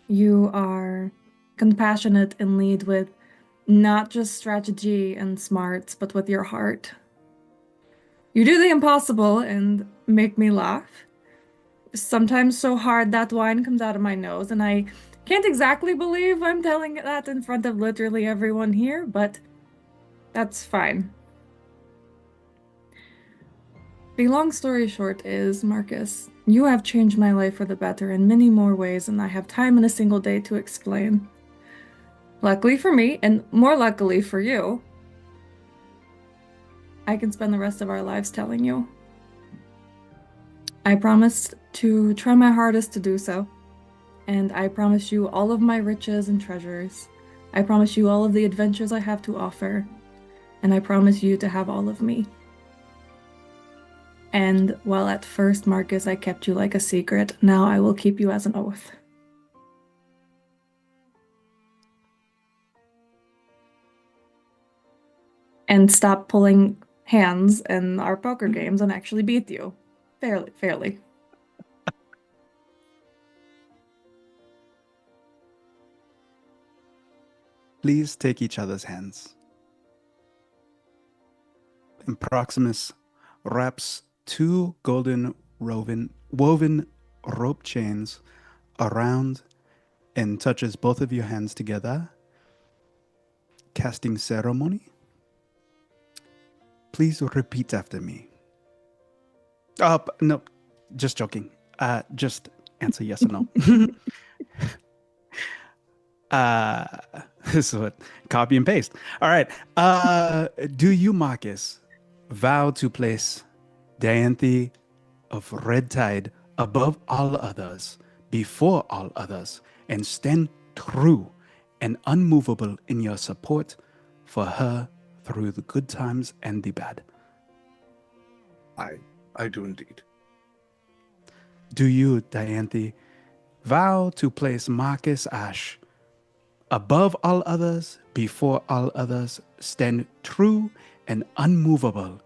You are compassionate and lead with not just strategy and smarts, but with your heart. You do the impossible and make me laugh. Sometimes so hard that wine comes out of my nose, and I can't exactly believe I'm telling that in front of literally everyone here, but that's fine. The long story short is, Marcus, you have changed my life for the better in many more ways than I have time in a single day to explain. Luckily for me, and more luckily for you, I can spend the rest of our lives telling you. I promised to try my hardest to do so, and I promise you all of my riches and treasures. I promise you all of the adventures I have to offer, and I promise you to have all of me. And while at first, Marcus, I kept you like a secret, now I will keep you as an oath. And stop pulling hands in our poker games and actually beat you. Fairly. Please take each other's hands. And Proximus wraps two golden woven woven rope chains around and touches both of your hands together, casting ceremony. Please repeat after me. No, just joking. Just answer yes or no. This is what copy and paste. All right. Do you, Marcus, vow to place Dianthe of Red Tide above all others, before all others, and stand true and unmovable in your support for her through the good times and the bad? I do indeed. Do you, Dianthe, vow to place Marcus Ash above all others, before all others, stand true and unmovable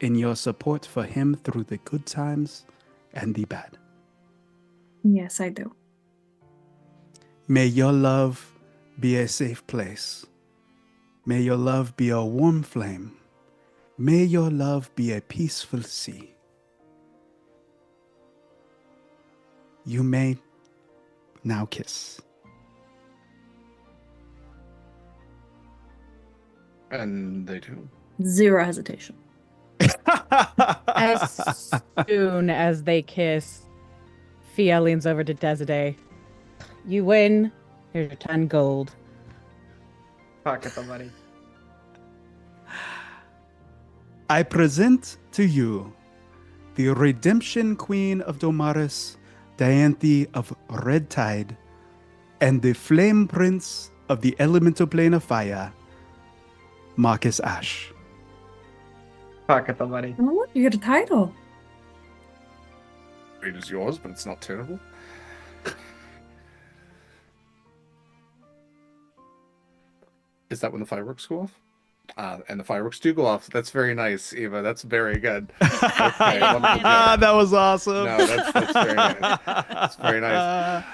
in your support for him through the good times and the bad? Yes, I do. May your love be a safe place. May your love be a warm flame. May your love be a peaceful sea. You may now kiss. And they do. Zero hesitation. As soon as they kiss, Fia leans over to Desidae. You win. Here's your 10 gold. Pocket the money. I present to you the Redemption Queen of Domaris, Dianthe of Red Tide, and the Flame Prince of the Elemental Plane of Fire, Marcus Ash. Pocket the money. Oh, look, you get a title. It is yours, but it's not terrible. Is that when the fireworks go off? And the fireworks do go off. That's very nice, Eva. That's very good. Okay, wonderful job. That was awesome. No, that's very nice. That's very nice.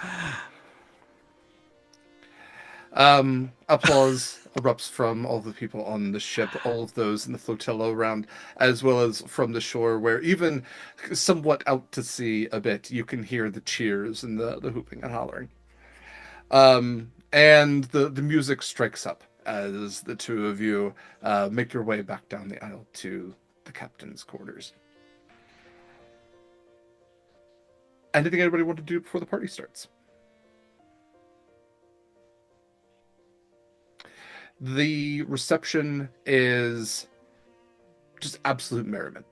Applause erupts from all the people on the ship, all of those in the flotilla around, as well as from the shore, where even somewhat out to sea a bit, you can hear the cheers and the hooping and hollering. And the music strikes up as the two of you make your way back down the aisle to the captain's quarters. Anything anybody want to do before the party starts? The reception is just absolute merriment.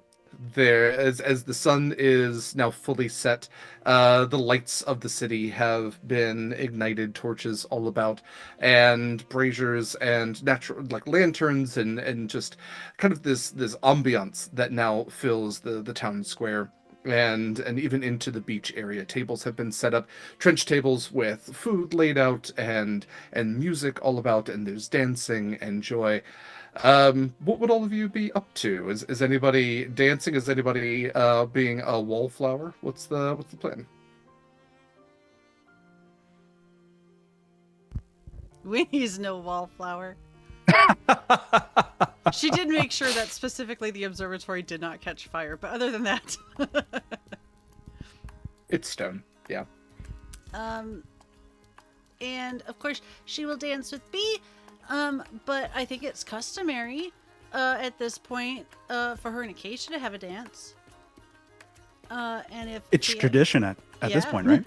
There, as the sun is now fully set, the lights of the city have been ignited, torches all about, and braziers and natural like lanterns and just kind of this ambiance that now fills the town square. And even into the beach area. Tables have been set up, trench tables with food laid out and music all about, and there's dancing and joy. What would all of you be up to? Is anybody dancing? Is anybody being a wallflower? What's the plan? Winnie's no wallflower. She did make sure that specifically the observatory did not catch fire, but other than that, It's stone. Yeah. And of course she will dance with B. But I think it's customary at this point for her and Acacia to have a dance. And if It's the- tradition at this Yeah. point, right?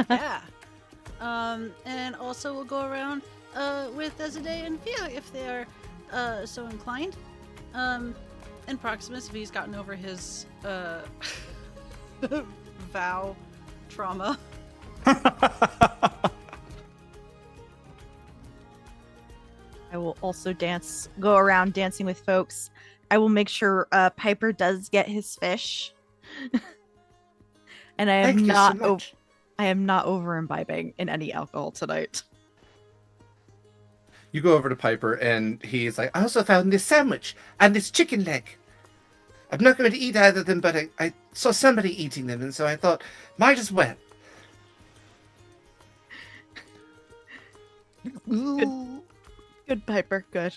Yeah. And also we'll go around with Desidae and Fia if they are so inclined. And Proximus if he's gotten over his vow trauma. I will also go around dancing with folks. I will make sure Piper does get his fish. And I am Thank you so not much. I am not over imbibing in any alcohol tonight. You go over to Piper, and he's like, I also found this sandwich and this chicken leg. I'm not going to eat either of them, but I saw somebody eating them, and so I thought, might as well. Good Piper, good.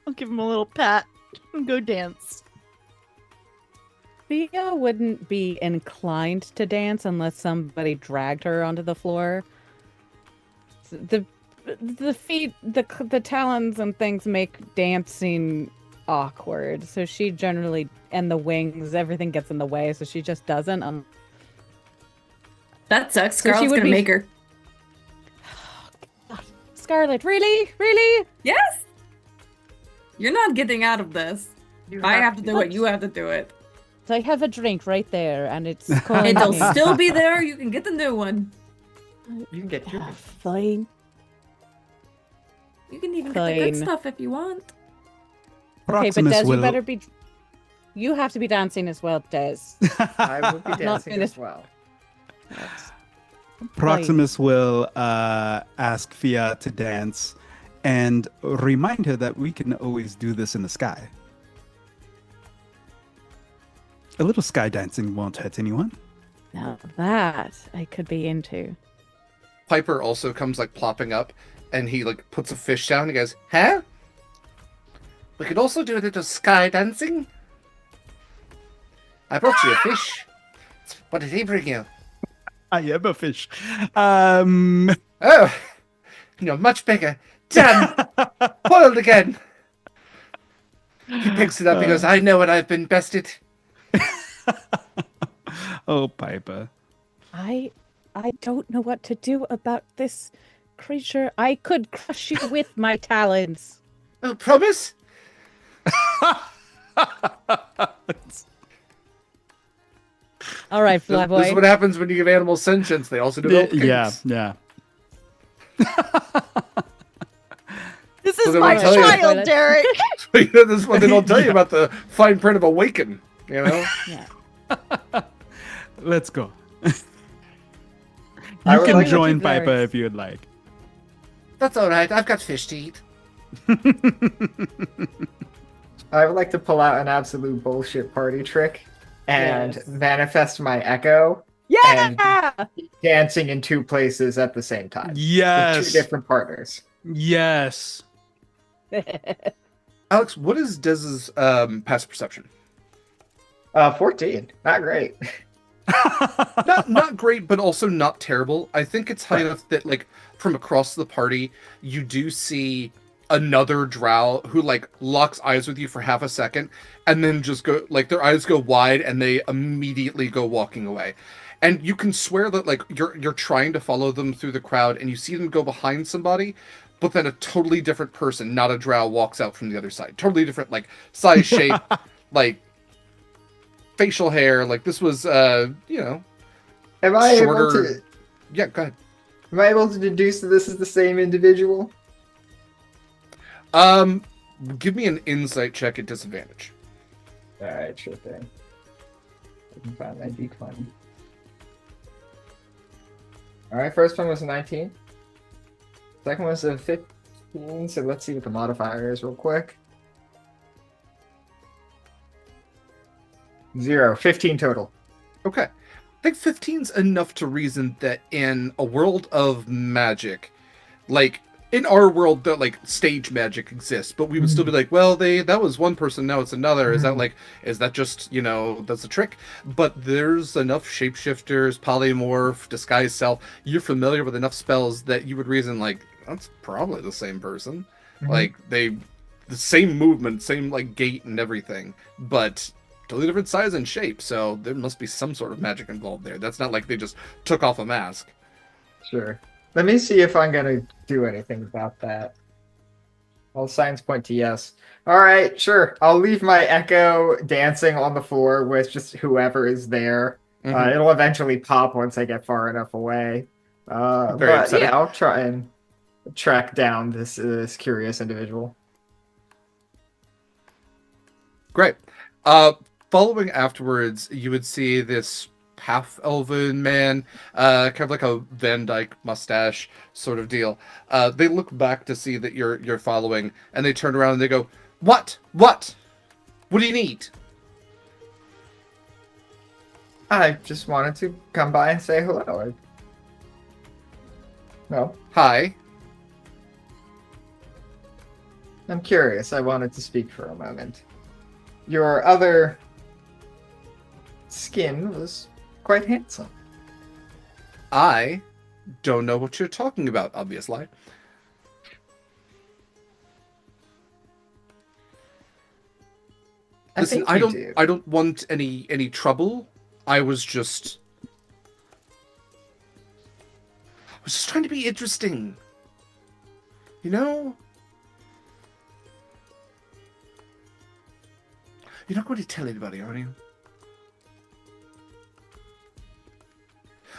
I'll give him a little pat and go dance. Thea wouldn't be inclined to dance unless somebody dragged her onto the floor. The feet, the talons and things make dancing awkward. So she generally, and the wings, everything gets in the way. So she just doesn't. That sucks. So she Scarlett's would gonna be- make her. Scarlett, really? Really? Yes! You're not getting out of this. You I have to do What? it. You have to do it. So I have a drink right there, and it's calling It'll me. still be there. You can get the new one. You can get your. Fine. You can even get the good Fine. stuff if you want. Okay, but Proximus Des, you will. better be. You have to be dancing as well, Des. I would be dancing gonna- as well. Proximus will ask Fia to dance and remind her that we can always do this in the sky. A little sky dancing won't hurt anyone. Now that I could be into. Piper also comes like plopping up, and he like puts a fish down. And he goes, "Huh? We could also do a little sky dancing. I brought you a fish. What did he bring you? I am a fish. Oh, you're much bigger. Damn, boiled again." He picks it up. He goes, "I know what I've been bested." Oh, Piper. I don't know what to do about this creature. I could crush you with my talons. Oh, promise? All right, This is Flyboy. what happens when you give animals sentience. They also develop kinks. Yeah. This is Well, then my I'll tell you. child, Derek. You know, this is what they don't tell you about the fine print of Awaken. You know? Yeah. Let's go. I You would can like to join keep Piper theirs. if you'd like. That's all right. I've got fish to eat. I would like to pull out an absolute bullshit party trick and Yes. manifest my echo Yeah. dancing in two places at the same time. With Yes. two different partners. Yes. Alex, what is Dez's passive perception? 14. Not great. Not great, but also not terrible. I think it's high enough that like from across the party, you do see another drow who like locks eyes with you for half a second and then just go like their eyes go wide and they immediately go walking away. And you can swear that like you're trying to follow them through the crowd and you see them go behind somebody, but then a totally different person, not a drow, walks out from the other side. Totally different like size, shape, like facial hair. Like this was you know, Am I shorter. able to Yeah, go ahead. am I able to deduce that this is the same individual? Give me an insight check at disadvantage. Alright, sure thing. I can find my D20. Alright, first one was a 19. Second one was a 15, so let's see what the modifier is real quick. 0, 15 total. Okay. I think 15's enough to reason that in a world of magic, like in our world that like stage magic exists, but we would still be like, well, that was one person, now it's another. Is that just, you know, that's a trick? But there's enough shapeshifters, polymorph, disguise self, you're familiar with enough spells that you would reason like that's probably the same person. Like the same movement, same like gait and everything, but totally different size and shape, so there must be some sort of magic involved there. That's not like they just took off a mask. Sure. Let me see if I'm gonna do anything about that. All signs point to yes. Alright, sure. I'll leave my echo dancing on the floor with just whoever is there. Mhm. It'll eventually pop once I get far enough away. Very But upsetting. yeah, I'll try and track down this curious individual. Great. Following afterwards, you would see this half-elven man, kind of like a Van Dyke mustache sort of deal. They look back to see that you're following, and they turn around and they go, "What? What? What do you need?" I just wanted to come by and say hello. No, Hi. I'm curious. I wanted to speak for a moment. Your other skin was quite handsome. I don't know what you're talking about, obviously. I Listen, think you do. I don't want any trouble. I was just trying to be interesting. You know? You're not going to tell anybody, are you?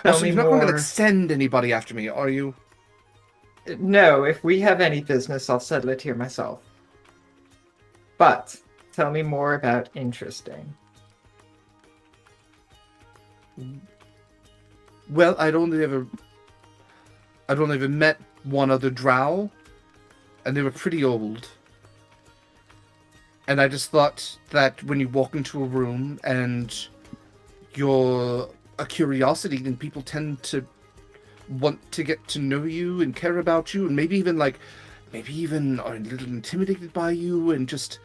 Tell Also, me you're not going to more. like send anybody after me, are you? No, if we have any business, I'll settle it here myself. But tell me more about interesting. Well, I'd only ever met one other drow, and they were pretty old. And I just thought that when you walk into a room and you're a curiosity, then people tend to want to get to know you and care about you, and maybe even are a little intimidated by you, and just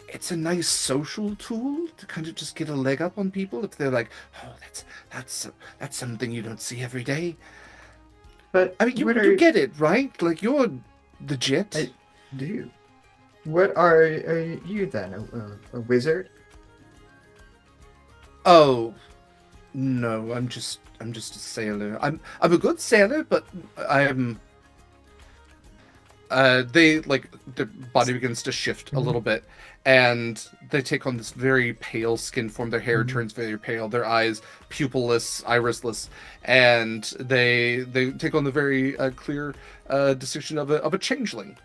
it's a nice social tool to kind of just get a leg up on people if they're like, oh, that's something you don't see every day. But I mean, you get it, right? Like, you're legit. I do. What are you then? A wizard? Oh, no, I'm just a sailor. I'm a good sailor, but I'm. They like their body begins to shift a little bit, and they take on this very pale skin form. Their hair turns very pale. Their eyes pupilless, irisless, and they take on the very clear distinction of a changeling.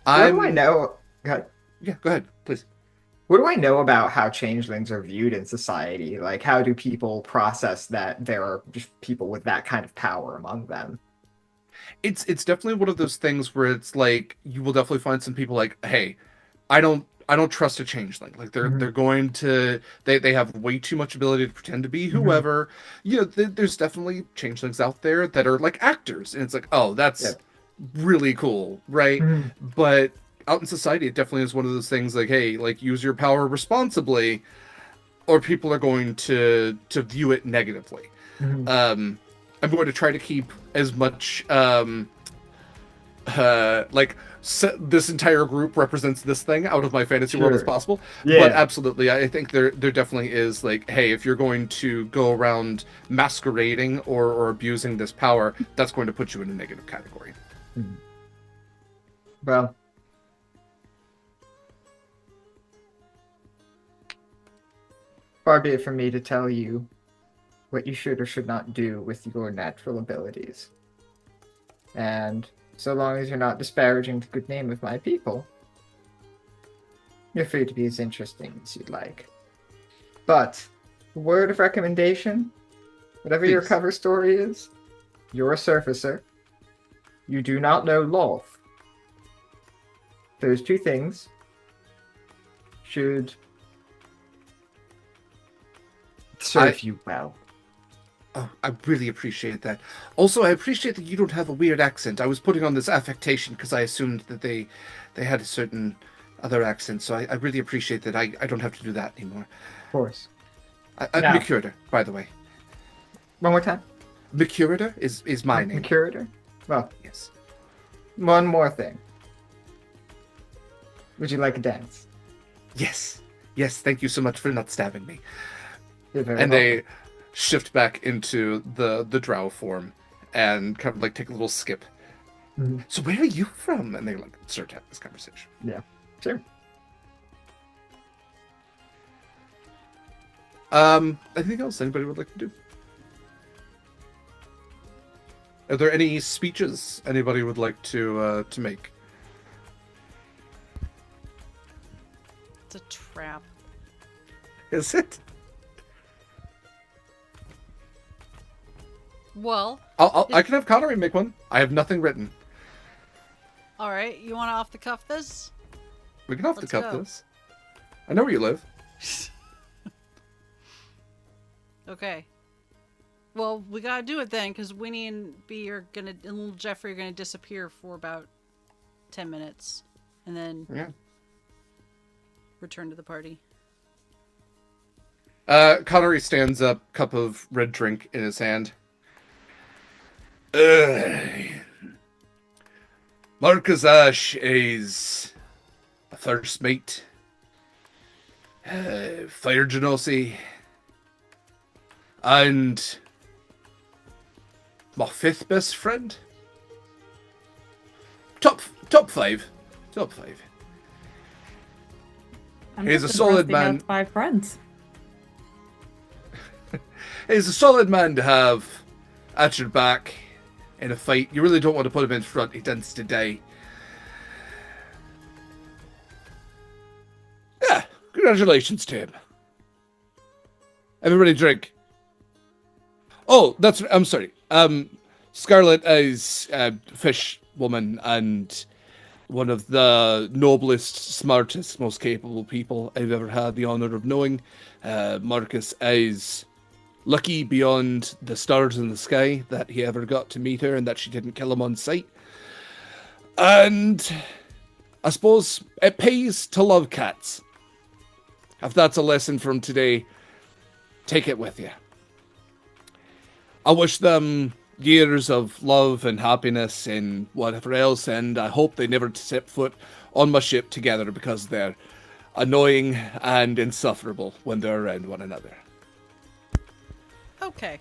What do I know? God. Yeah, go ahead, please. What do I know about how changelings are viewed in society? Like, how do people process that there are just people with that kind of power among them? It's definitely one of those things where it's like you will definitely find some people like, hey, I don't trust a changeling. Like they're going to they have way too much ability to pretend to be whoever. You know, there's definitely changelings out there that are like actors, and it's like, oh, that's really cool, right? But out in society, it definitely is one of those things like, hey, like use your power responsibly, or people are going to view it negatively. I'm going to try to keep as much this entire group represents this thing out of my fantasy world as possible. Yeah. But absolutely, I think there definitely is like, hey, if you're going to go around masquerading or abusing this power, that's going to put you in a negative category. Well, far be it from me to tell you what you should or should not do with your natural abilities. And so long as you're not disparaging the good name of my people, you're free to be as interesting as you'd like. But, word of recommendation, whatever your cover story is, you're a surfacer. You do not know Loth. Those two things should serve you well. Oh, I really appreciate that. Also, I appreciate that you don't have a weird accent. I was putting on this affectation because I assumed that they had a certain other accent, so I really appreciate that I don't have to do that anymore. Of course. I'm Mikyl, by the way. One more time. Mikyl is my name. Mikyl? Well, yes. One more thing. Would you like a dance? Yes. Yes, thank you so much for not stabbing me. You're very and welcome. they shift back into the drow form and kind of like take a little skip. So where are you from? And they like start to have this conversation. Yeah, sure. Anything else anybody would like to do? Are there any speeches anybody would like to make? It's a trap. Is it? Well, I can have Connery make one. I have nothing written. all right. You want to off the cuff this? We can off the Let's cuff go. this. I know where you live. Okay. Well, we gotta do it then, because Winnie and B are gonna, and little Jeffrey are gonna disappear for about 10 minutes, and then return to the party. Connery stands up, cup of red drink in his hand. Marcus Ash is a first mate. Fire Genasi. And my fifth best friend. Top five. Top five. I'm He's just a solid impressed he man. has 5 friends. He's a solid man to have at your back in a fight. You really don't want to put him in front. He tends to die. Yeah, congratulations to him. Everybody drink. Oh, I'm sorry. Scarlett is a fish woman and one of the noblest, smartest, most capable people I've ever had the honor of knowing. Marcus is lucky beyond the stars in the sky that he ever got to meet her and that she didn't kill him on sight. And I suppose it pays to love cats. If that's a lesson from today, take it with you. I wish them years of love and happiness and whatever else, and I hope they never set foot on my ship together because they're annoying and insufferable when they're around one another. Okay.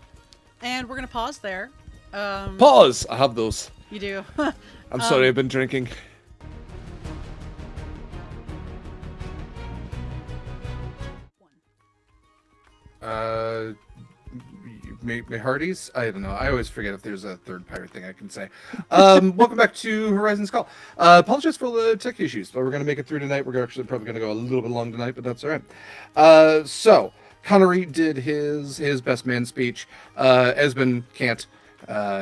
And we're going to pause there. Pause! I have those. You do. I'm sorry, I've been drinking. My hearties? I don't know. I always forget if there's a third pirate thing I can say. Welcome back to Horizon's Call. Apologize for the tech issues, but we're going to make it through tonight. We're actually probably going to go a little bit long tonight, but that's all right. So, Connery did his best man speech. Esmond can't.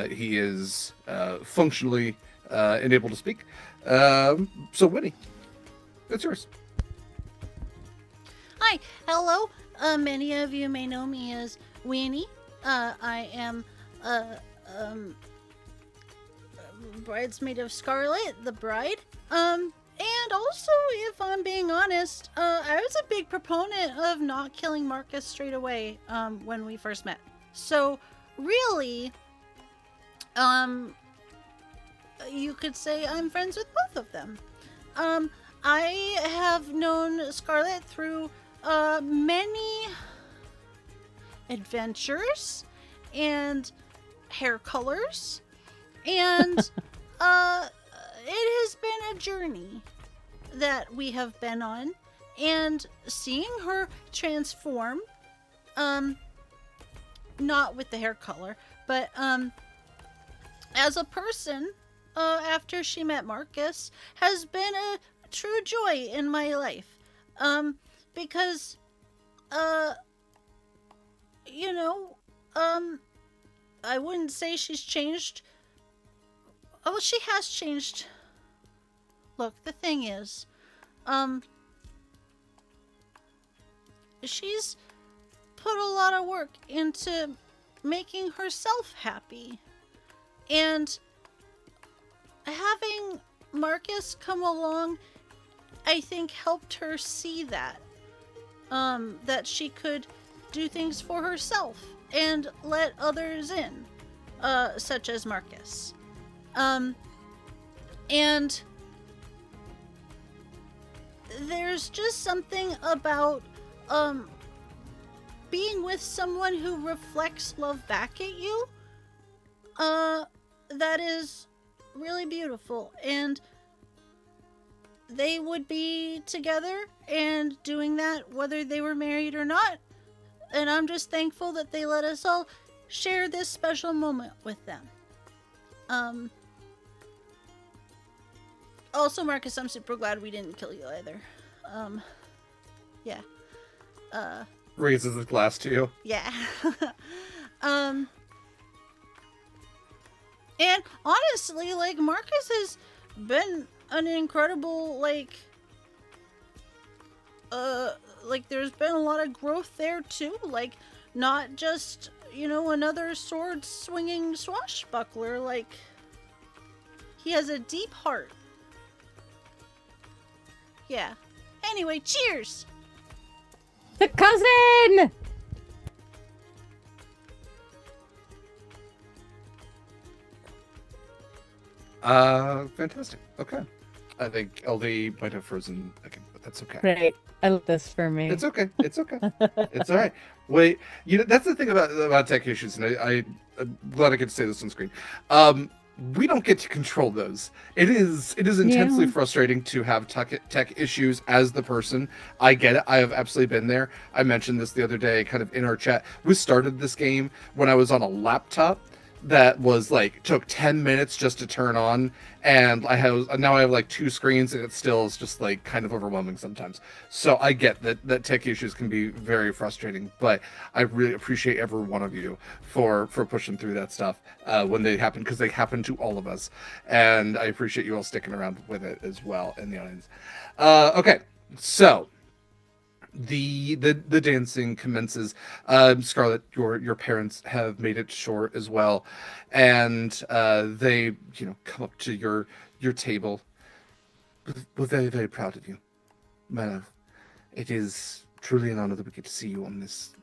He is functionally unable to speak. So, Winnie, it's yours. Hi. Hello. Many of you may know me as Winnie. I am bridesmaid of Scarlett, the bride. And also, if I'm being honest, I was a big proponent of not killing Marcus straight away when we first met. So, really, you could say I'm friends with both of them. I have known Scarlett through many adventures and hair colors, and it has been a journey that we have been on, and seeing her transform, not with the hair color, but as a person after she met Marcus has been a true joy in my life, because you know, I wouldn't say she's changed. Oh, she has changed. Look, the thing is, she's put a lot of work into making herself happy. And having Marcus come along, I think helped her see that. That she could do things for herself and let others in, such as Marcus. And there's just something about being with someone who reflects love back at you that is really beautiful, and they would be together and doing that whether they were married or not. And I'm just thankful that they let us all share this special moment with them. Also, Marcus, I'm super glad we didn't kill you either. Yeah. Raises his glass to you. Yeah. And honestly, like, Marcus has been an incredible, like, there's been a lot of growth there too. Like, not just, you know, another sword swinging swashbuckler. Like, he has a deep heart. Yeah. Anyway, cheers! The cousin! Fantastic. Okay. I think LD might have frozen again, but that's okay. Great. I love this for me. It's okay. It's okay. It's all right. Wait, that's the thing about tech issues, and I'm glad I get to say this on screen. We don't get to control those. It is intensely frustrating to have tech issues as the person. I get it. I have absolutely been there. I mentioned this the other day, kind of in our chat. We started this game when I was on a laptop that was like took 10 minutes just to turn on, and now I have like 2 screens, and it still is just like kind of overwhelming sometimes. So I get that tech issues can be very frustrating, but I really appreciate every one of you for pushing through that stuff when they happen, because they happen to all of us, and I appreciate you all sticking around with it as well in the audience. Okay, so the dancing commences. Scarlett, your parents have made it short as well, and they come up to your table. We're very, very proud of you, my love. It is truly an honor that we get to see you on this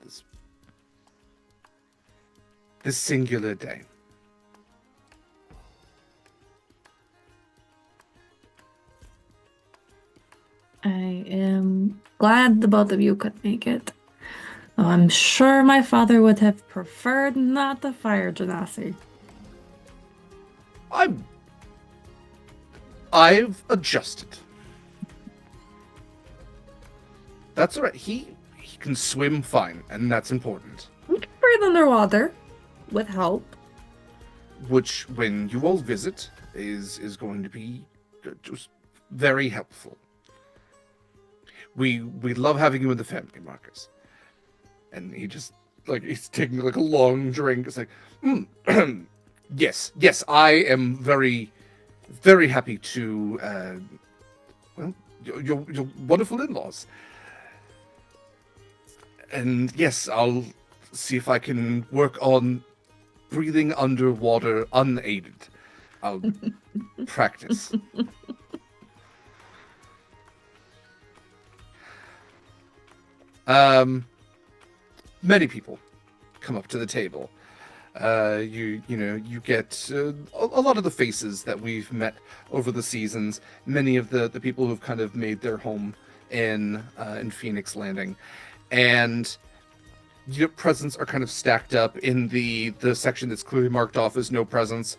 singular day. I am glad the both of you could make it. Though I'm sure my father would have preferred not the fire genasi. I've adjusted. That's all right. He can swim fine, and that's important. We can breathe underwater with help. Which, when you all visit, is going to be just very helpful. We love having you in the family, Marcus. And he just he's taking like a long drink. It's like, yes, I am very, very happy to your wonderful in-laws. And yes, I'll see if I can work on breathing underwater unaided. I'll practice. Many people come up to the table. You get a lot of the faces that we've met over the seasons. Many of the people who've kind of made their home in Phoenix Landing, and your presents are kind of stacked up in the section that's clearly marked off as no presents,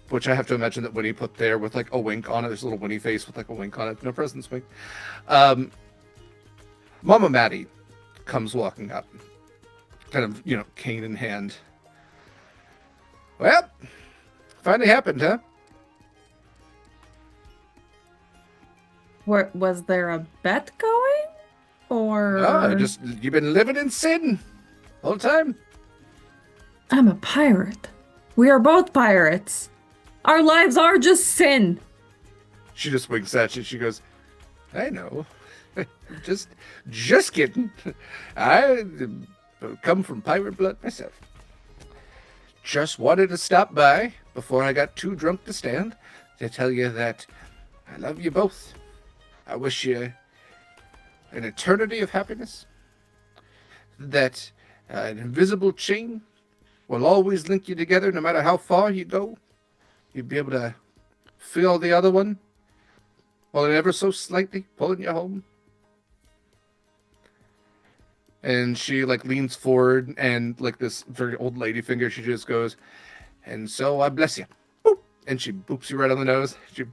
which I have to imagine that Winnie put there with like a wink on it. There's a little Winnie face with like a wink on it. No presents, wink. Mama Maddie comes walking up, kind of, cane in hand. Well, finally happened, huh? Was there a bet going? Or... Oh, you've been living in sin all the time? I'm a pirate. We are both pirates. Our lives are just sin. She just winks at you. She goes, I know. just kidding. I come from pirate blood myself. Just wanted to stop by before I got too drunk to stand to tell you that I love you both. I wish you an eternity of happiness. That an invisible chain will always link you together no matter how far you go. You'd be able to feel the other one while ever so slightly pulling you home. And she leans forward, and this very old lady finger, she just goes, and so I bless you. Boop. And she boops you right on the nose. She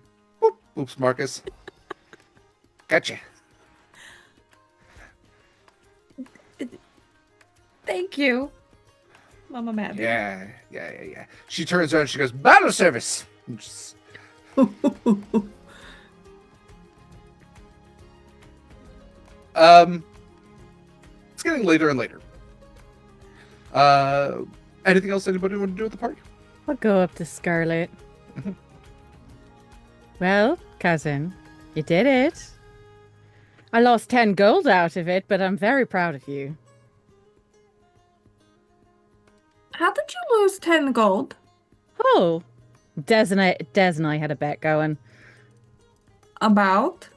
boops Marcus. Gotcha. Thank you, Mama Maddie. Yeah. She turns around and she goes, battle service. It's getting later and later. Anything else anybody want to do at the party? I'll go up to Scarlett. Well, cousin, you did it. I lost 10 gold out of it, but I'm very proud of you. How did you lose 10 gold? Oh, Des and I had a bet going. About?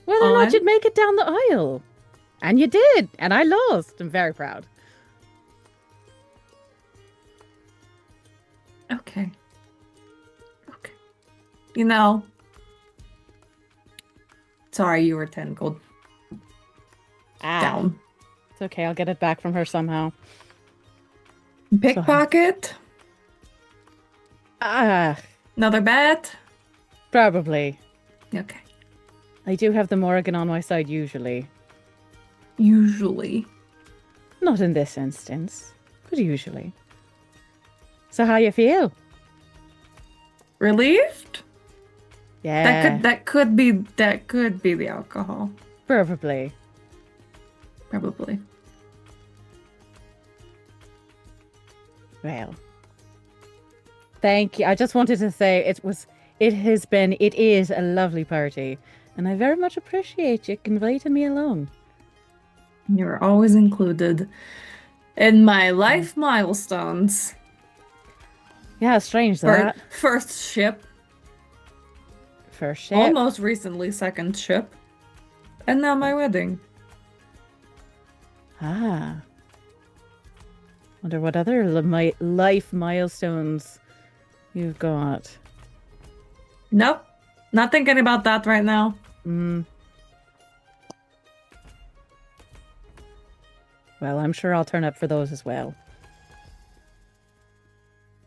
Whether or not you'd make it down the aisle. And you did, and I lost. I'm very proud. Okay. You know. Sorry, you were 10 gold down. It's okay. I'll get it back from her somehow. Pickpocket? Another bet? Probably. Okay. I do have the Morrigan on my side usually. Usually. Not in this instance, but usually. So how you feel? Relieved? Yeah. That could be the alcohol. Probably. Probably. Well. Thank you. I just wanted to say it is a lovely party. And I very much appreciate you inviting me along. You're always included in my life milestones. Yeah, strange that. First ship. First ship. Almost recently, second ship. And now my wedding. Ah. Wonder what other life milestones you've got. Nope. Not thinking about that right now. Well, I'm sure I'll turn up for those as well.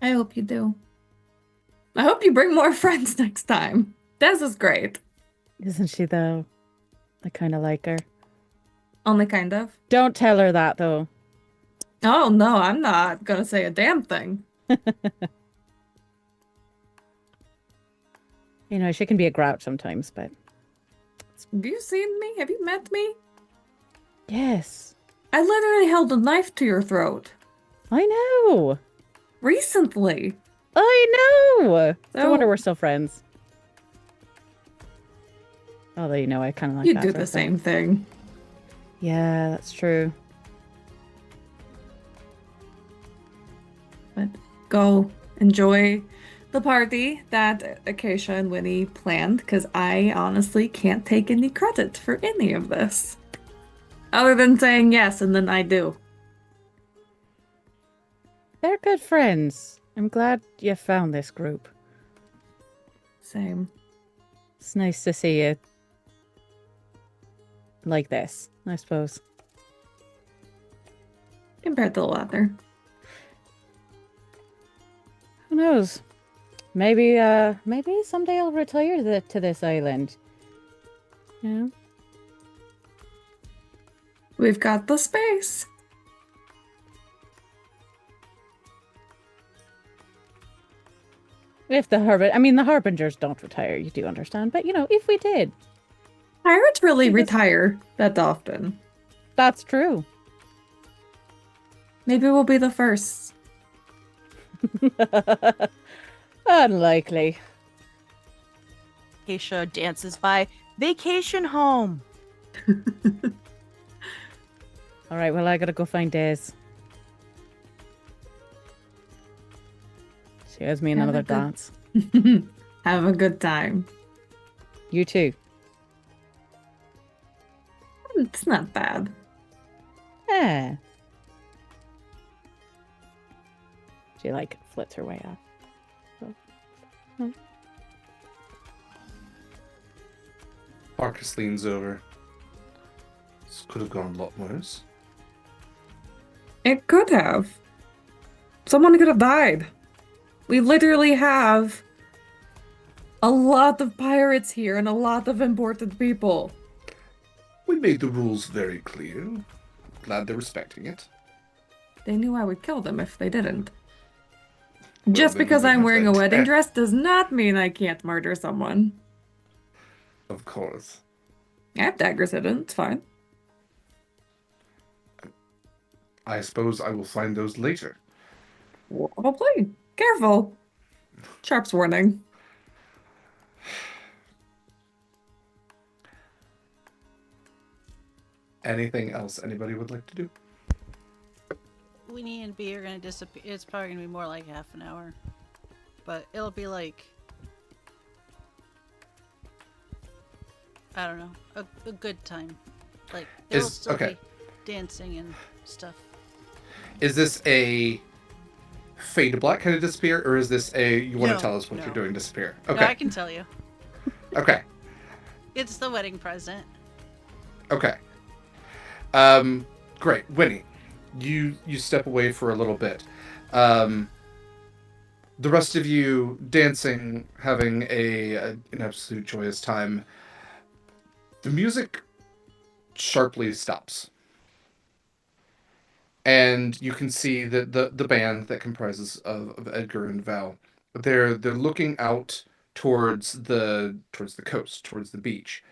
I hope you do. I hope you bring more friends next time. Des is great. Isn't she, though? I kind of like her. Only kind of. Don't tell her that, though. Oh, no, I'm not gonna say a damn thing. You know, she can be a grouch sometimes, but... Have you seen me? Have you met me? Yes. I literally held a knife to your throat. I know. Recently. I know. No So- wonder we're still friends. Although, you know, I kind of like You that do sort the of thing. same thing. Yeah, that's true. But go enjoy the party that Acacia and Winnie planned, because I honestly can't take any credit for any of this. Other than saying yes, and then I do. They're good friends. I'm glad you found this group. Same. It's nice to see you like this, I suppose. Compared to the other. Who knows? Maybe someday I'll retire to this island. Yeah. We've got the space. If the harbingers don't retire, you do understand. But, you know, if we did. Pirates really retire that often. That's true. Maybe we'll be the first. Unlikely. Acacia dances by. Vacation home. All right, well, I gotta go find Des. She owes me another dance. Have a good time. You too. It's not bad. Yeah. She, like, flits her way off. Oh. Marcus leans over. This could have gone a lot worse. It could have. Someone could have died. We literally have a lot of pirates here and a lot of important people. We made the rules very clear. Glad they're respecting it. They knew I would kill them if they didn't. Well, Just then we because would I'm have wearing a that wedding test. dress does not mean I can't murder someone. Of course. I have daggers hidden, it's fine. I suppose I will find those later. Probably. Careful. Sharp's warning. Anything else anybody would like to do? Winnie and B are gonna disappear. It's probably gonna be more like half an hour, but it'll be like, I don't know, a good time. Like it'll still okay. be dancing and stuff. Is this a fade to black kind of disappear, or is this you want No, to tell us what no. you're doing disappear? No, Okay. I can tell you. Okay. It's the wedding present. Okay. Great. Winnie, you step away for a little bit. The rest of you dancing, having an absolute joyous time. The music sharply stops. And you can see that the band that comprises of Edgar and Val, they're looking out towards the coast, towards the beach.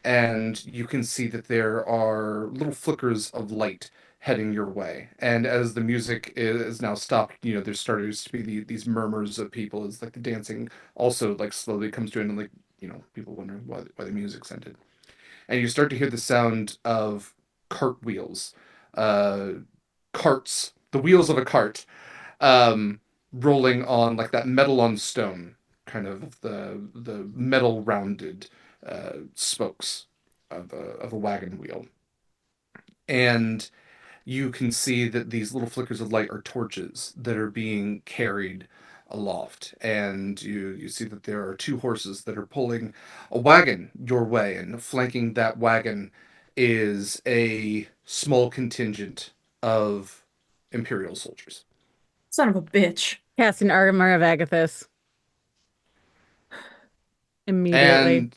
And you can see that there are little flickers of light heading your way. And as the music is now stopped, there's starting to be these murmurs of people as like the dancing also like slowly comes to an end, and like people wondering why the music's ended. And you start to hear the sound of cartwheels, uh, carts, the wheels of a cart, um, rolling on like that metal on stone, kind of the metal rounded spokes of a wagon wheel. And you can see that these little flickers of light are torches that are being carried aloft. And you see that there are two horses that are pulling a wagon your way, and flanking that wagon is a small contingent of Imperial soldiers. Son of a bitch. Casting Armor of Agathis. Immediately. And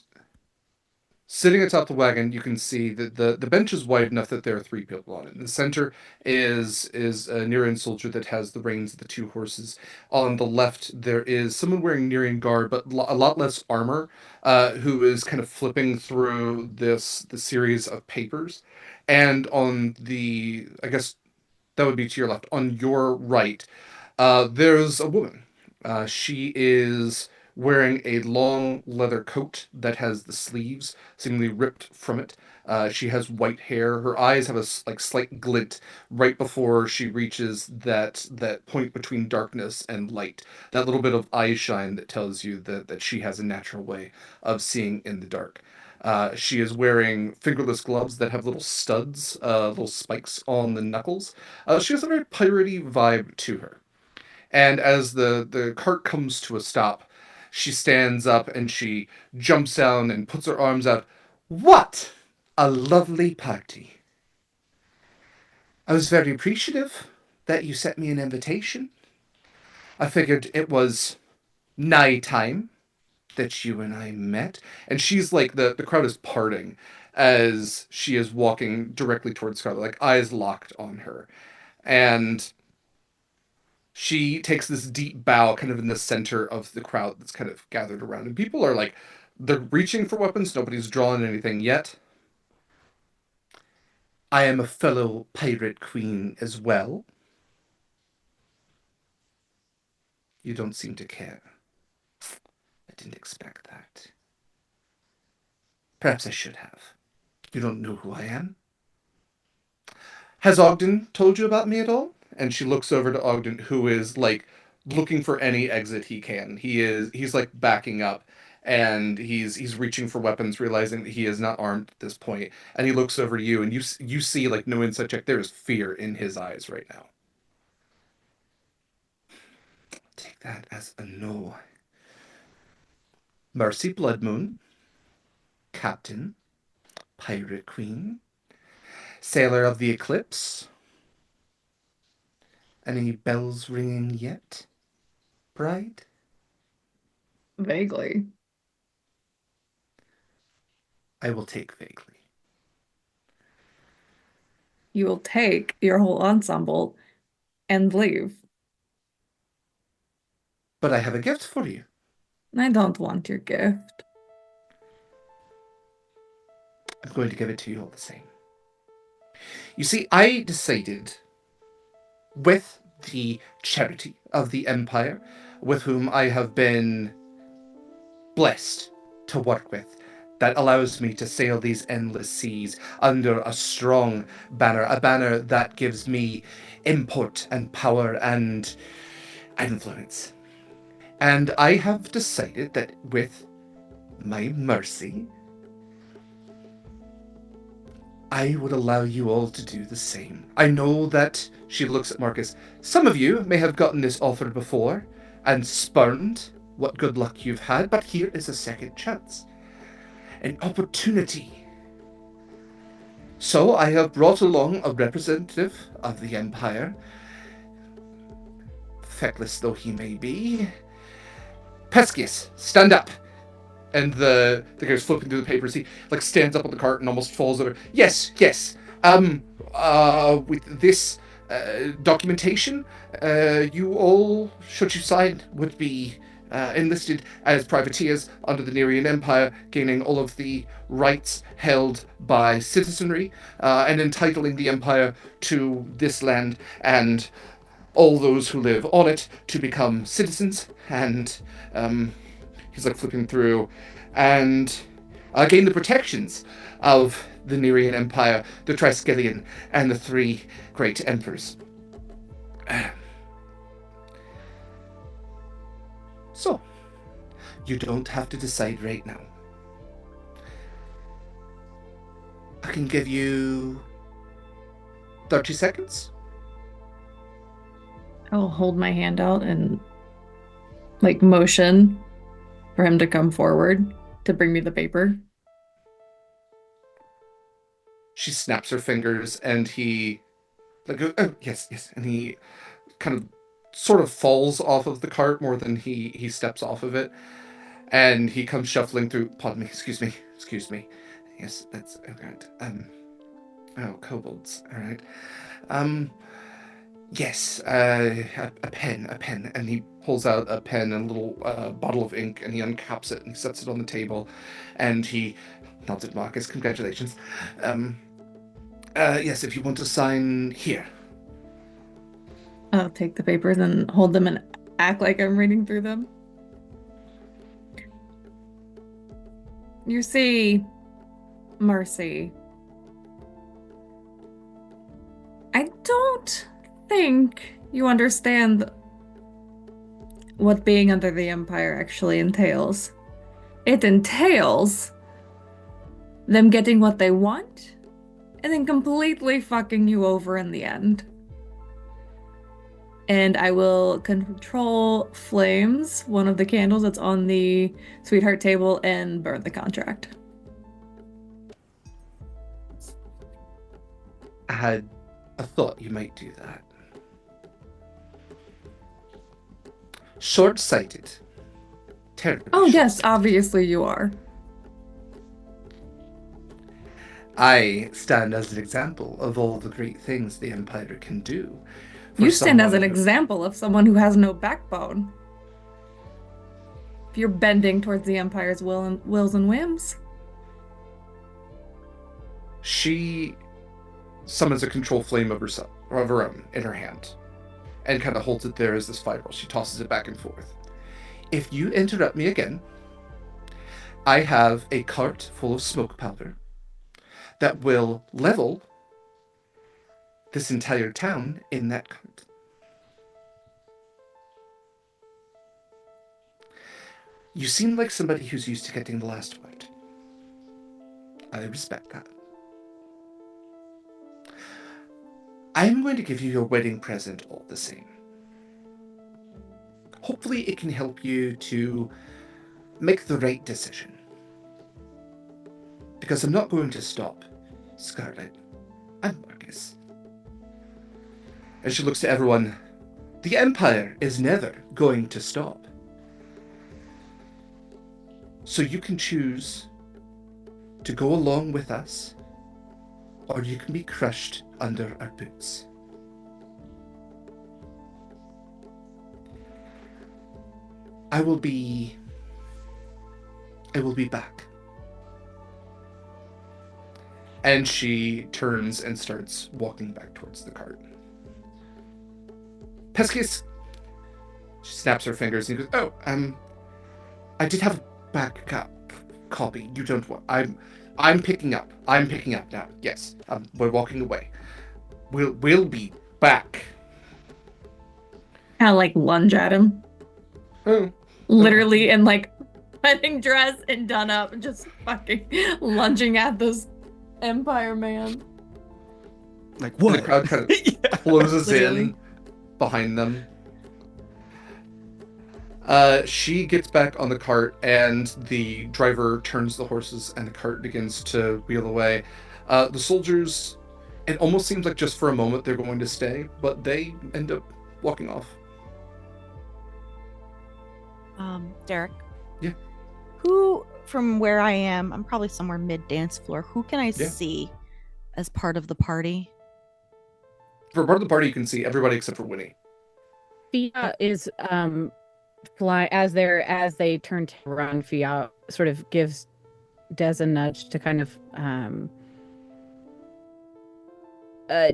sitting atop the wagon, you can see that the bench is wide enough that there are three people on it. In the center is a Nerian soldier that has the reins of the two horses. On the left, there is someone wearing Nerian garb, but a lot less armor, who is kind of flipping through the series of papers. And on I guess that would be to your left. On your right, there's a woman. She is wearing a long leather coat that has the sleeves seemingly ripped from it. She has white hair. Her eyes have a slight glint right before she reaches that point between darkness and light. That little bit of eye shine that tells you that she has a natural way of seeing in the dark. She is wearing fingerless gloves that have little studs, little spikes on the knuckles. She has a very piratey vibe to her. And as the cart comes to a stop, she stands up and she jumps down and puts her arms out. What a lovely party. I was very appreciative that you sent me an invitation. I figured it was nigh time that you and I met. And she's like, the crowd is parting as she is walking directly towards Scarlett, like eyes locked on her. And she takes this deep bow kind of in the center of the crowd that's kind of gathered around. And people are like, they're reaching for weapons. Nobody's drawn anything yet. I am a fellow pirate queen as well. You don't seem to care. I didn't expect that. Perhaps I should have. You don't know who I am? Has Ogden told you about me at all? And she looks over to Ogden, who is like looking for any exit he can. He's like backing up, and he's reaching for weapons, realizing that he is not armed at this point. And he looks over to you, and you see, like, no insight check. There is fear in his eyes right now. Take that as a no. Mercy Bloodmoon, Captain, Pirate Queen, Sailor of the Eclipse. Any bells ringing yet, bride? Vaguely. I will take vaguely. You will take your whole ensemble and leave. But I have a gift for you. I don't want your gift. I'm going to give it to you all the same. You see, I decided, with the charity of the Empire, with whom I have been blessed to work with, that allows me to sail these endless seas under a strong banner, a banner that gives me import and power and influence. And I have decided that with my mercy, I would allow you all to do the same. I know that, she looks at Marcus, some of you may have gotten this offer before and spurned what good luck you've had, but here is a second chance. An opportunity. So I have brought along a representative of the Empire, feckless though he may be. Peskius, stand up. And the guy's flipping through the papers. He like stands up on the cart and almost falls over. Yes. With this documentation, you all, should you sign, would be enlisted as privateers under the Nerian Empire, gaining all of the rights held by citizenry, and entitling the Empire to this land and all those who live on it to become citizens. And he's like flipping through, and gain the protections of the Nerian Empire, the Triskelion, and the three great emperors. So, you don't have to decide right now. I can give you 30 seconds. I'll hold my hand out and like motion for him to come forward to bring me the paper. She snaps her fingers, and he like, oh, yes, and he kind of sort of falls off of the cart more than he steps off of it, and he comes shuffling through. Pardon me, excuse me. Yes, that's alright. Oh, kobolds, alright. Yes, a pen, and he pulls out a pen and a little bottle of ink, and he uncaps it and he sets it on the table, and he nods at Marcus. Congratulations. Yes, if you want to sign here. I'll take the papers and hold them and act like I'm reading through them. You see, Mercy, I don't think you understand what being under the Empire actually entails. It entails them getting what they want and then completely fucking you over in the end. And I will control flames, one of the candles that's on the sweetheart table, and burn the contract. I had a thought you might do that. Short-sighted. Terribly Oh, yes, short-sighted. obviously you are. I stand as an example of all the great things the Empire can do. You stand as an someone who- example of someone who has no backbone. If you're bending towards the Empire's wills and whims. She summons a control flame of her own in her hand, and kind of holds it there as this fireball. She tosses it back and forth. If you interrupt me again, I have a cart full of smoke powder that will level this entire town in that cart. You seem like somebody who's used to getting the last word. I respect that. I'm going to give you your wedding present all the same. Hopefully it can help you to make the right decision. Because I'm not going to stop Scarlett and Marcus. And she looks to everyone. The Empire is never going to stop. So you can choose to go along with us, or you can be crushed under our boots. I will be back. And she turns and starts walking back towards the cart. Peskius! She snaps her fingers and goes, oh, I did have a backup copy. You don't want... I'm picking up. I'm picking up now. Yes. We're walking away. We'll be back. Kind of like lunge at him. Oh. Literally in like wedding dress and done up, just fucking lunging at this Empire Man. Like And what? the crowd kind of Yeah. closes Literally. in behind them. She gets back on the cart, and the driver turns the horses, and the cart begins to wheel away. The soldiers, it almost seems like just for a moment they're going to stay, but they end up walking off. Derek. Yeah. Who, from where I am, I'm probably somewhere mid dance floor. Who can I Yeah. see as part of the party? For part of the party, you can see everybody except for Winnie. Fia is fly as they turn to run. Fia sort of gives Des a nudge to kind of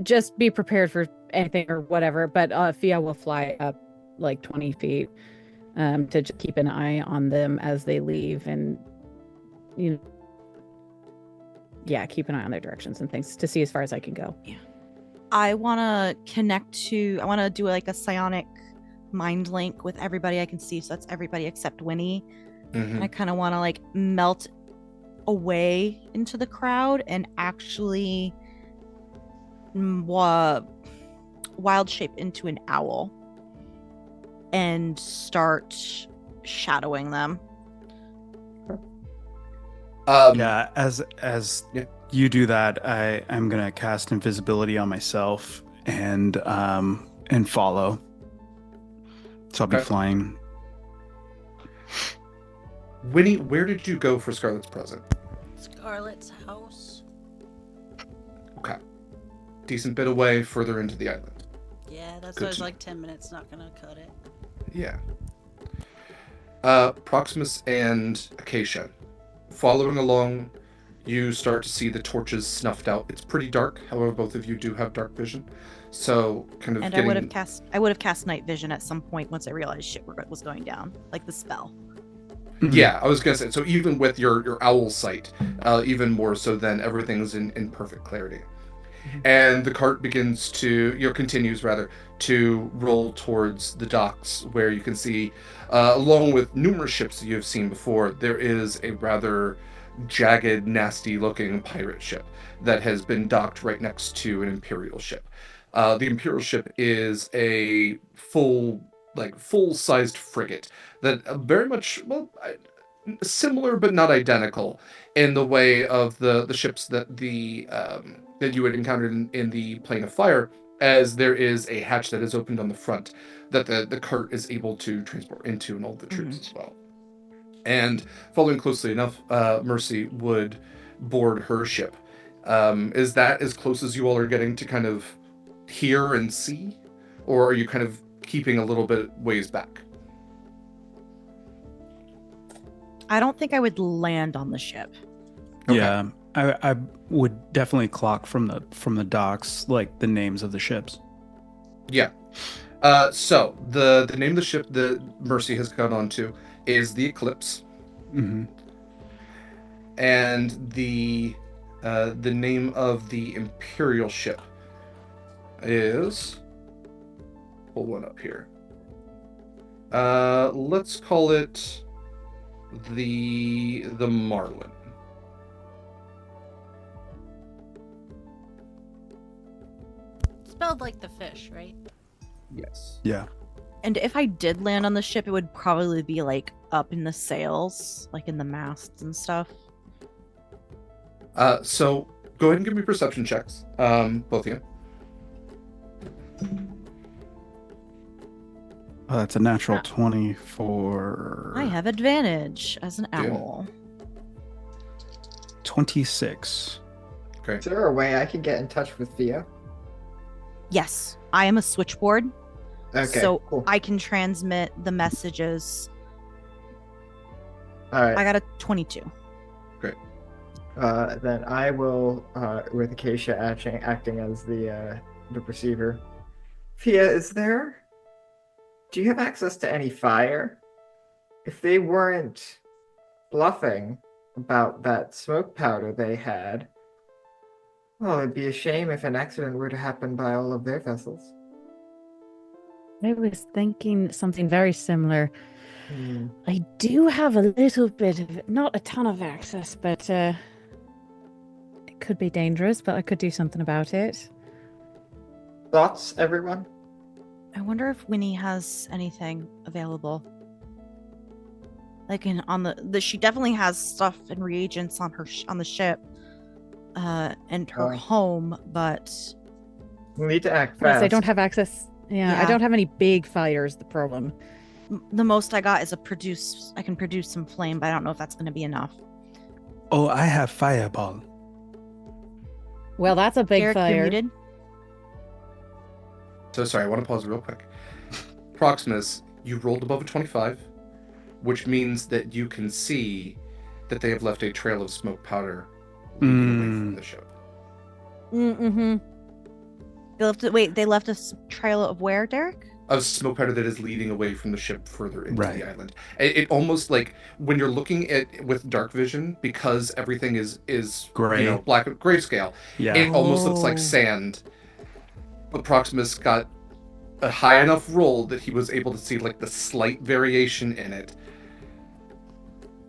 just be prepared for anything or whatever. But Fia will fly up like 20 feet to just keep an eye on them as they leave, and keep an eye on their directions and things to see as far as I can go. I want to do like a psionic mind link with everybody I can see. So that's everybody except Winnie. And I kind of want to like melt away into the crowd and actually wild shape into an owl and start shadowing them. Yeah, as Yeah. you do that, I'm gonna cast invisibility on myself and follow. So I'll be Okay. flying. Winnie, where did you go for Scarlett's present? Scarlett's house. Okay. Decent bit away, further into the island. Yeah, that's Good why I was to like 10 minutes, not gonna cut it. Yeah. Proximus and Acacia. Following along, you start to see the torches snuffed out. It's pretty dark, however, both of you do have dark vision. So, kind of And getting... I would have cast night vision at some point once I realized shit was going down, like the spell. Yeah, I was gonna say, so even with your owl sight, even more so then everything's in perfect clarity. And the cart continues to roll towards the docks, where you can see, along with numerous ships that you have seen before, there is a rather jagged, nasty-looking pirate ship that has been docked right next to an Imperial ship. The Imperial ship is a full-sized frigate that very much, similar but not identical in the way of the ships that that you had encountered in the Plane of Fire, as there is a hatch that is opened on the front that the cart is able to transport into, and all the troops as well. And following closely enough, Mercy would board her ship. Is that as close as you all are getting to kind of hear and see? Or are you kind of keeping a little bit ways back? I don't think I would land on the ship. Okay. Yeah, I would definitely clock from the docks like the names of the ships. Yeah. So the name of the ship that Mercy has gone on to is the Eclipse, Mm-hmm. and the name of the Imperial ship is, pull one up here. Let's call it the Marlin. Spelled like the fish, right? Yes. Yeah. And if I did land on the ship, it would probably be like up in the sails, like in the masts and stuff. So go ahead and give me perception checks, both of you. Oh, that's a natural 20 for I have advantage as an Yeah. owl. 26. Okay. Is there a way I can get in touch with Fia? Yes, I am a switchboard, Okay, so cool. I can transmit the messages. All right. I got a 22. Then I will, with Acacia acting as the receiver. Fia, do you have access to any fire? If they weren't bluffing about that smoke powder they had, well, it'd be a shame if an accident were to happen by all of their vessels. I was thinking something very similar. Hmm. I do have a little bit of, not a ton of access, but it could be dangerous, but I could do something about it. Thoughts, everyone? I wonder if Winnie has anything available. Like on the she definitely has stuff and reagents on her on the ship, and her home, but We need to act Yes, fast. I don't have access. Yeah, I Yeah. don't have any big fires. The problem. the most I got is I can produce some flame, but I don't know if that's going to be enough. Oh, I have fireball. Well, that's a big Derek, you're fire. muted. So sorry, I want to pause real quick. Proximus, you rolled above a 25, which means that you can see that they have left a trail of smoke powder leading away from the ship. Mm-hmm. They left a trail of where, Derek? Of smoke powder that is leading away from the ship further into Right. the island. It almost like when you're looking at with dark vision, because everything is Gray. black grayscale. Yeah. It almost looks like Oh. sand. But Proximus got a high enough roll that he was able to see like the slight variation in it.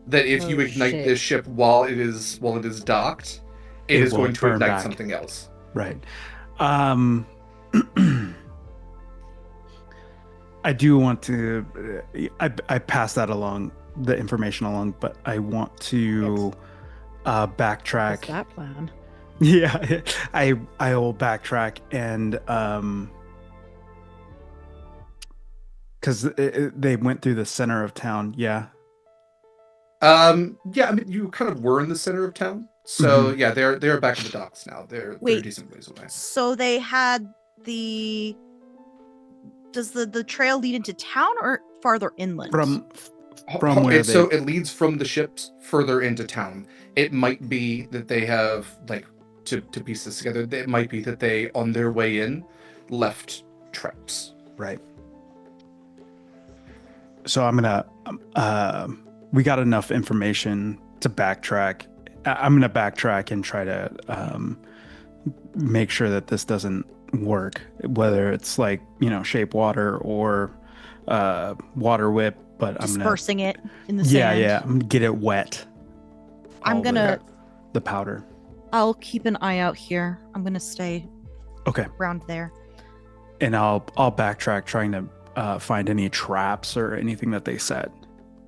That if you Oh, ignite shit. this ship while it is docked, it It is will going to burn ignite back. something else. Right. I do want to. I pass that along, the information along, but I want to What's backtrack. that plan? Yeah, I will backtrack and because they went through the center of town. Yeah. Yeah, I mean you kind of were in the center of town. So Mhm. yeah, they're back at the docks now. They're a Wait. decent ways away. So they had the. Does the trail lead into town or farther inland? From where So they. it leads from the ships further into town. It might be that they have like to piece this together. It might be that they on their way in left traps. Right. So I'm gonna. We got enough information to backtrack. I'm gonna backtrack and try to make sure that this doesn't work. Whether it's like shape water or water whip, but I'm gonna. Dispersing it in the Yeah, sand. yeah. I'm gonna get it wet. I'm All gonna. the powder. I'll keep an eye out here. I'm gonna stay Okay. around there. And I'll backtrack, trying to find any traps or anything that they set.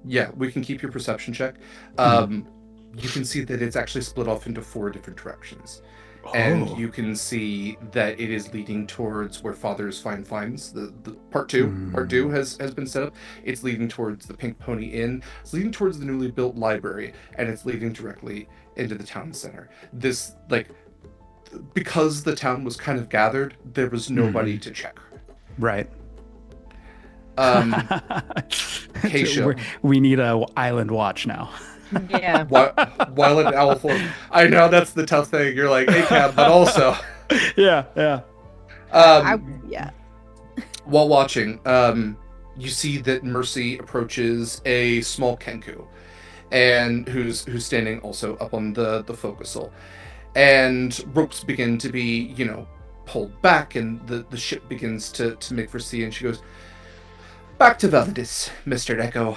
Yeah, we can keep your perception check. You can see that it's actually split off into 4 different directions. And Oh. you can see that it is leading towards where Father's Fine Finds. The part two has been set up. It's leading towards the Pink Pony Inn. It's leading towards the newly built library, and it's leading directly into the town center. This because the town was kind of gathered, there was nobody to check. Right. Acacia. We need a island watch now. Yeah. While in owl form, I know that's the tough thing. You're like, hey, Cab, but also, Yeah. Yeah. while watching, you see that Mercy approaches a small Kenku, and who's standing also up on the forecastle, and ropes begin to be pulled back, and the ship begins to make for sea, and she goes, "Back to Validus, Mr. Echo.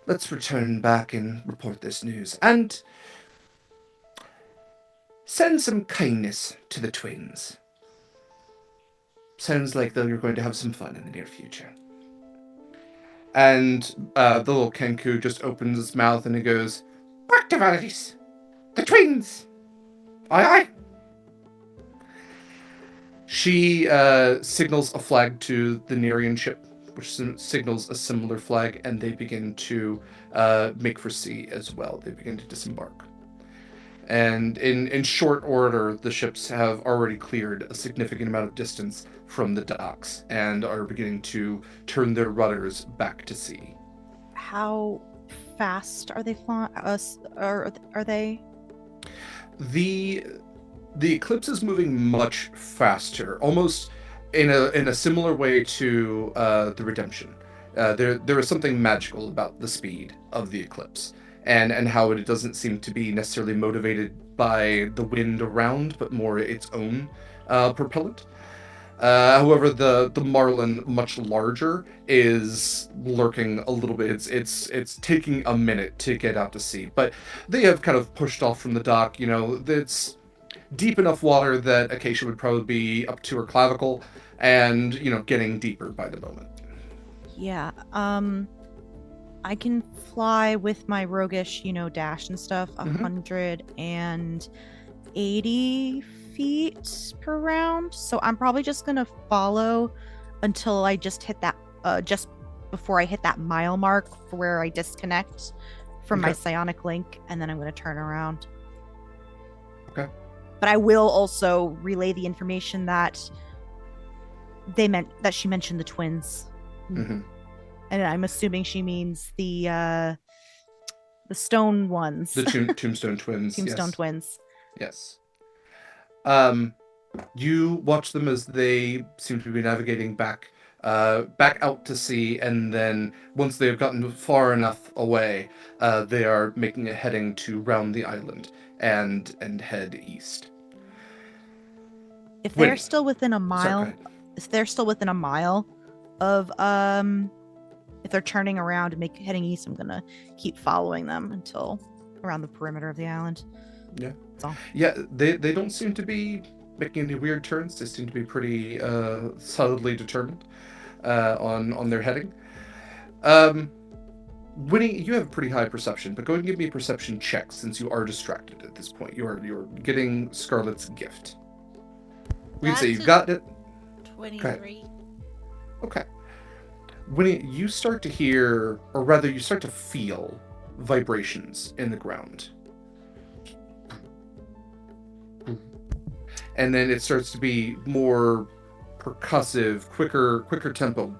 Let's return back and report this news, and send some kindness to the twins. Sounds like they're going to have some fun in the near future." And the little Kenku just opens his mouth and he goes, "Back to Validus, the twins. Aye, aye." She signals a flag to the Nerian ship, which signals a similar flag, and they begin to make for sea as well. They begin to disembark. And in short order, the ships have already cleared a significant amount of distance from the docks and are beginning to turn their rudders back to sea. How fast are they flying? Are they? The Eclipse is moving much faster, almost in a similar way to the Redemption. There is something magical about the speed of the Eclipse, and how it doesn't seem to be necessarily motivated by the wind around, but more its own propellant. However, the marlin, much larger, is lurking a little bit. It's taking a minute to get out to sea, but they have kind of pushed off from the dock. It's deep enough water that Acacia would probably be up to her clavicle, and getting deeper by the moment. Yeah. I can fly with my roguish, dash and stuff, Mhm. 180 feet per round. So I'm probably just gonna follow until I just hit that, just before I hit that mile mark for where I disconnect from my Okay. psionic link, and then I'm gonna turn around. Okay. But I will also relay the information that she mentioned the twins. Hmm. And I'm assuming she means the stone ones. The Tombstone Twins. Tombstone Yes. twins. Yes. You watch them as they seem to be navigating back out to sea, and then once they have gotten far enough away, they are making a heading to round the island and head east. If Winnie. they're still within a Sorry, go mile, ahead. if they're still within a mile of if they're turning around and heading east, I'm gonna keep following them until around the perimeter of the island. Yeah. That's all. Yeah, they don't seem to be making any weird turns. They seem to be pretty solidly determined on their heading. Winnie, you have a pretty high perception, but go ahead and give me a perception check since you are distracted at this point. You're getting Scarlett's gift. We can say That's you've a got it. 23. Okay. Winnie, you start to hear, or rather, you start to feel vibrations in the ground. And then it starts to be more percussive, quicker tempo.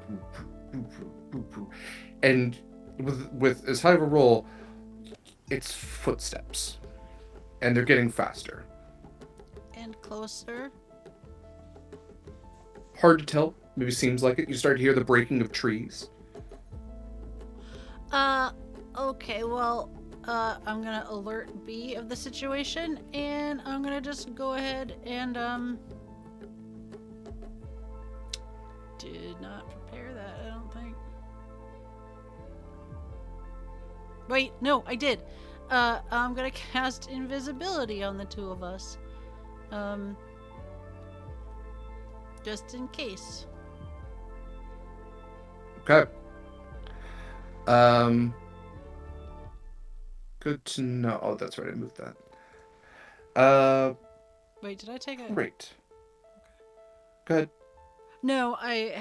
And with as high of a roll, it's footsteps. And they're getting faster. And closer. Hard to tell. Maybe seems like it. You start to hear the breaking of trees. Okay, well, I'm gonna alert B of the situation, and I'm gonna just go ahead and, did not prepare that, I don't think. Wait, no, I did. I'm gonna cast invisibility on the two of us. Just in case. Okay. Good to know. Oh, that's right. I moved that. Wait, did I take a... Great. Go ahead. No, I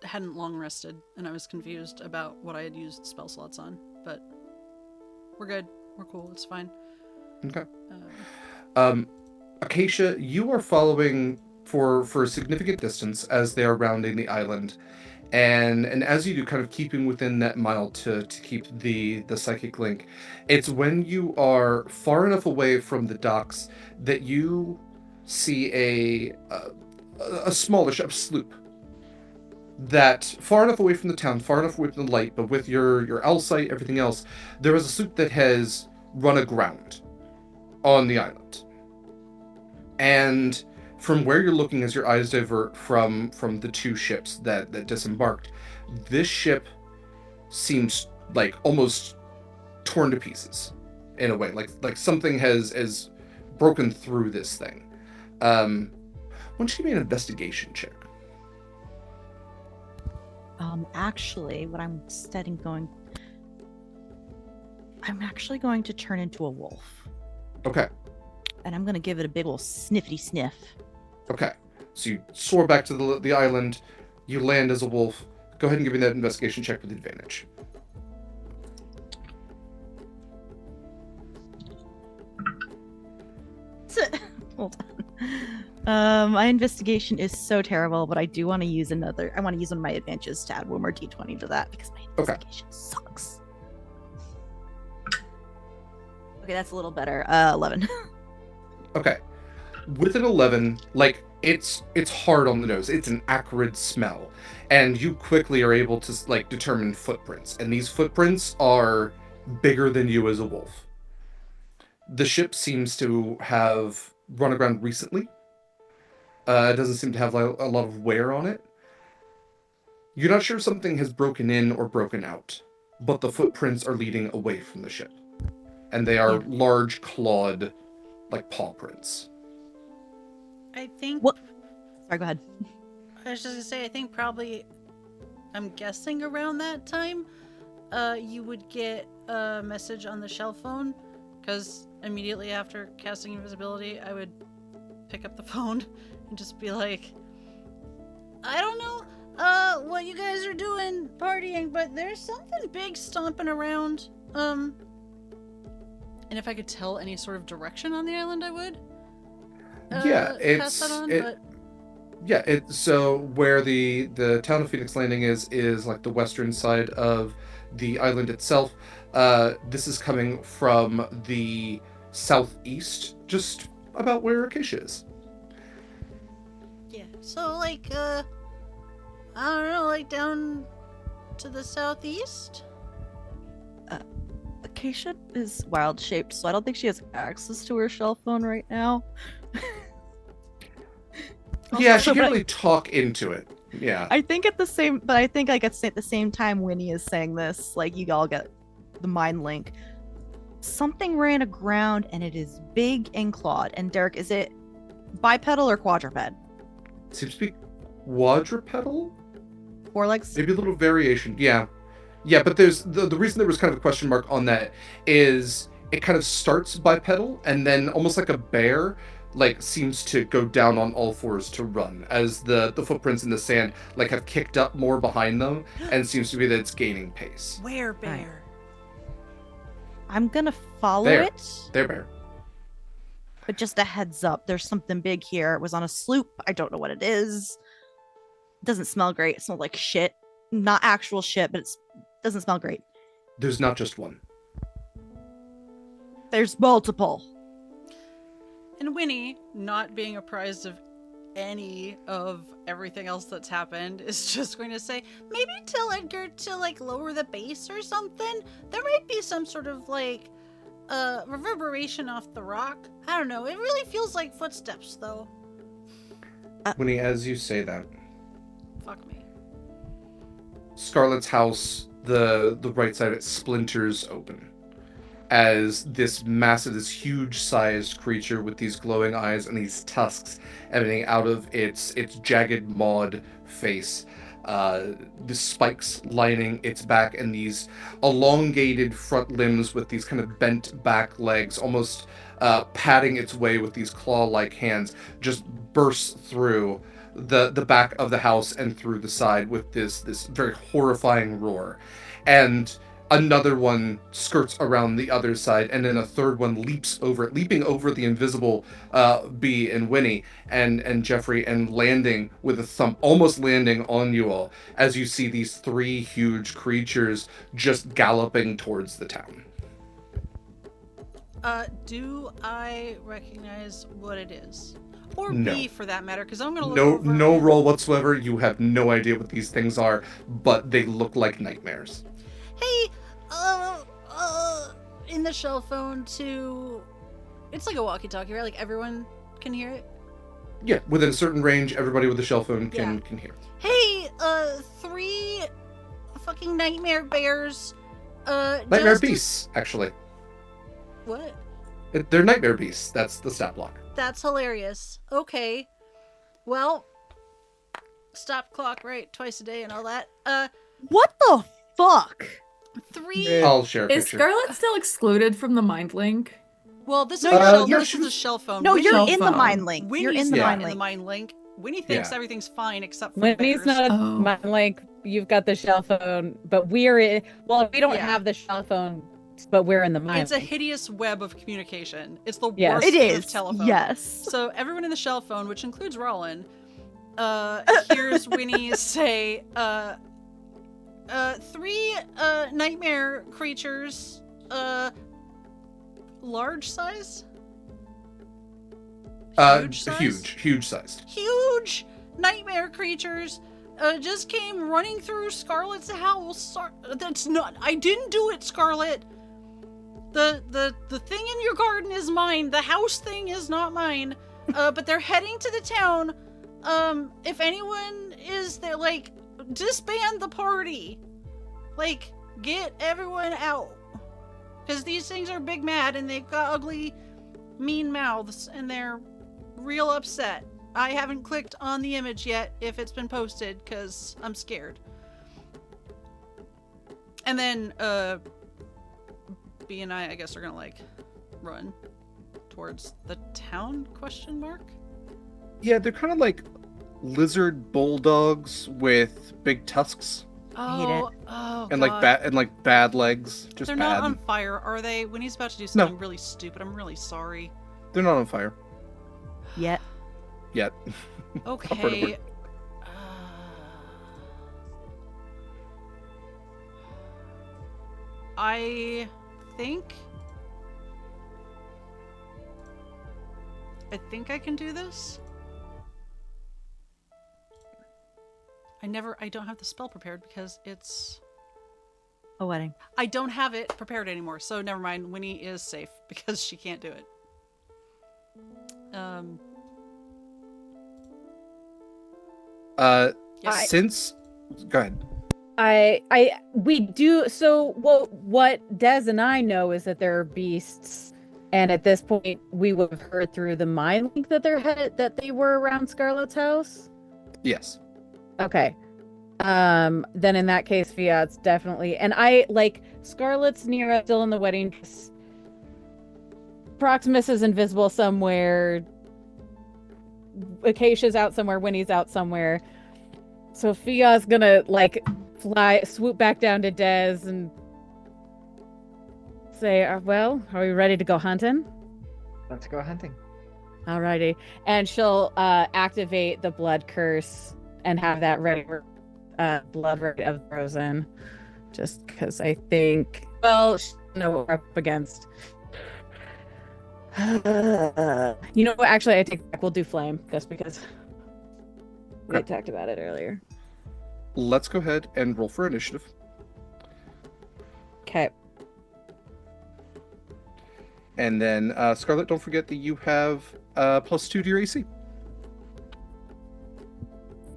hadn't long rested, and I was confused about what I had used spell slots on, but we're good. We're cool. It's fine. Okay. Acacia, you are following for a significant distance as they are rounding the island, and as you do, kind of keeping within that mile to keep the psychic link. It's when you are far enough away from the docks that you see a smallish sloop that far enough away from the town, far enough away from the light, but with your owl sight, everything else, there is a sloop that has run aground on the island. And from where you're looking as your eyes divert from the two ships that disembarked, this ship seems like almost torn to pieces in a way, like something has broken through this thing. Why don't you give me an investigation check? Actually, what I'm actually going to turn into a wolf. Okay. And I'm going to give it a big old sniffy sniff. Okay. So you soar back to the island. You land as a wolf. Go ahead and give me that investigation check with advantage. Hold on. My investigation is so terrible, but I do want to use another. I want to use one of my advantages to add one more d20 to that because my investigation sucks. Okay, that's a little better. 11. Okay. With an 11, like it's hard on the nose. It's an acrid smell, and you quickly are able to like determine footprints, and these footprints are bigger than you as a wolf. The ship seems to have run aground recently. It doesn't seem to have like, a lot of wear on it. You're not sure if something has broken in or broken out, but the footprints are leading away from the ship. And they are large, clawed, like paw prints. I think. What? Sorry, go ahead. I was just gonna say, I think probably, I'm guessing around that time, you would get a message on the shell phone, because immediately after casting invisibility, I would pick up the phone and just be like, I don't know what you guys are doing partying, but there's something big stomping around. And if I could tell any sort of direction on the island, I would. Yeah, pass that on, but yeah, so where the town of Phoenix Landing is like the western side of the island itself. This is coming from the southeast, just about where Acacia is. yeah. So like, I don't know, like down to the southeast. Acacia is wild shaped, so I don't think she has access to her shell phone right now. Yeah, she Also, can't but really talk into it. Yeah. I think at the same time Winnie is saying this, like you all get the mind link. Something ran aground and it is big and clawed. And Derek, is it bipedal or quadruped? Seems to be quadrupedal? Four legs? Maybe a little variation. Yeah. Yeah, but there's the reason there was kind of a question mark on that is it kind of starts bipedal and then almost like a bear like seems to go down on all fours to run as the footprints in the sand like have kicked up more behind them and seems to be that it's gaining pace. Where bear? Right. I'm gonna follow There. it. There, bear. But just a heads up, there's something big here. It was on a sloop. I don't know what it is. It doesn't smell great. It smells like shit. Not actual shit, but it doesn't smell great. There's not just one. There's multiple. And Winnie, not being apprised of any of everything else that's happened, is just going to say, maybe tell Edgar to like lower the base or something. There might be some sort of like reverberation off the rock. I don't know. It really feels like footsteps though. Winnie, as you say that, Fuck me. Scarlett's house, the right side of it splinters open as this massive, this huge-sized creature with these glowing eyes and these tusks emanating out of its jagged mawed face, the spikes lining its back and these elongated front limbs with these kind of bent back legs, almost padding its way with these claw-like hands, just bursts through the back of the house and through the side with this very horrifying roar. And another one skirts around the other side, and then a third one leaping over the invisible Bee and Winnie and Jeffrey, and landing with a thump, almost landing on you all, as you see these three huge creatures just galloping towards the town. Do I recognize what it is? Or No. B, for that matter, because I'm going to look over. No roll whatsoever. You have no idea what these things are, but they look like nightmares. Hey, in the shell phone to... It's like a walkie-talkie, right? Like everyone can hear it? Yeah, within a certain range, everybody with a shell phone can hear. Hey, 3 fucking nightmare bears, Nightmare just- beasts, actually. What? They're nightmare beasts. That's the stat block. That's hilarious. Okay. Well, stop clock, right? Twice a day and all that. What the fuck? 3... I'll share a Is picture. Scarlett still excluded from the mind link? Well, this is, No, this is a shell phone. No, you're Shell in the phone. mind link. You're Winnie's in the not mind in the link. mind link. Winnie thinks Yeah. everything's fine except for Winnie's bears. not Oh. my link. You've got the shell phone, but we're in. Well, we don't Yeah. have the shell phone, but we're in the mind. It's a hideous web of communication. It's the Yes. worst It kind is. of telephone. Yes. So everyone in the shell phone, which includes Rollin, hears Winnie say, 3 nightmare creatures, large size? Huge size? Huge sized. Huge nightmare creatures just came running through Scarlett's house. That's not... I didn't do it, Scarlett. The thing in your garden is mine. The house thing is not mine. But they're heading to the town. if anyone is there, like, disband the party. Like, get everyone out. Because these things are big mad and they've got ugly, mean mouths and they're real upset. I haven't clicked on the image yet if it's been posted because I'm scared. And then, B and I guess are gonna, like, run towards the town, question mark? Yeah, they're kind of like lizard bulldogs with big tusks Oh, oh, and God. like bad legs. Just They're bad. not on fire, are they? When he's about to do something really stupid, I'm really sorry. They're not on fire Yet. yet. Okay. I think I can do this. I don't have the spell prepared because it's... A wedding. I don't have it prepared anymore, so never mind. Winnie is safe because she can't do it. Yes. Since... Go ahead. We do so what Des and I know is that there are beasts, and at this point we would have heard through the mind link that they were around Scarlett's house. Yes. Okay. Then in that case, Fiat's definitely, and I like Scarlett's near us, still in the wedding dress. Proximus is invisible somewhere. Acacia's out somewhere. Winnie's out somewhere. So Fiat's gonna like swoop back down to Des and say, well, are we ready to go hunting? Let's go hunting. Alrighty. And she'll activate the blood curse and have that ready for blood right of Frozen. Just because I think, well, she doesn't know what we're up against. You know what? Actually, I take back. We'll do flame just because we talked about it earlier. Let's go ahead and roll for initiative. Okay. And then, Scarlett, don't forget that you have +2 to your AC.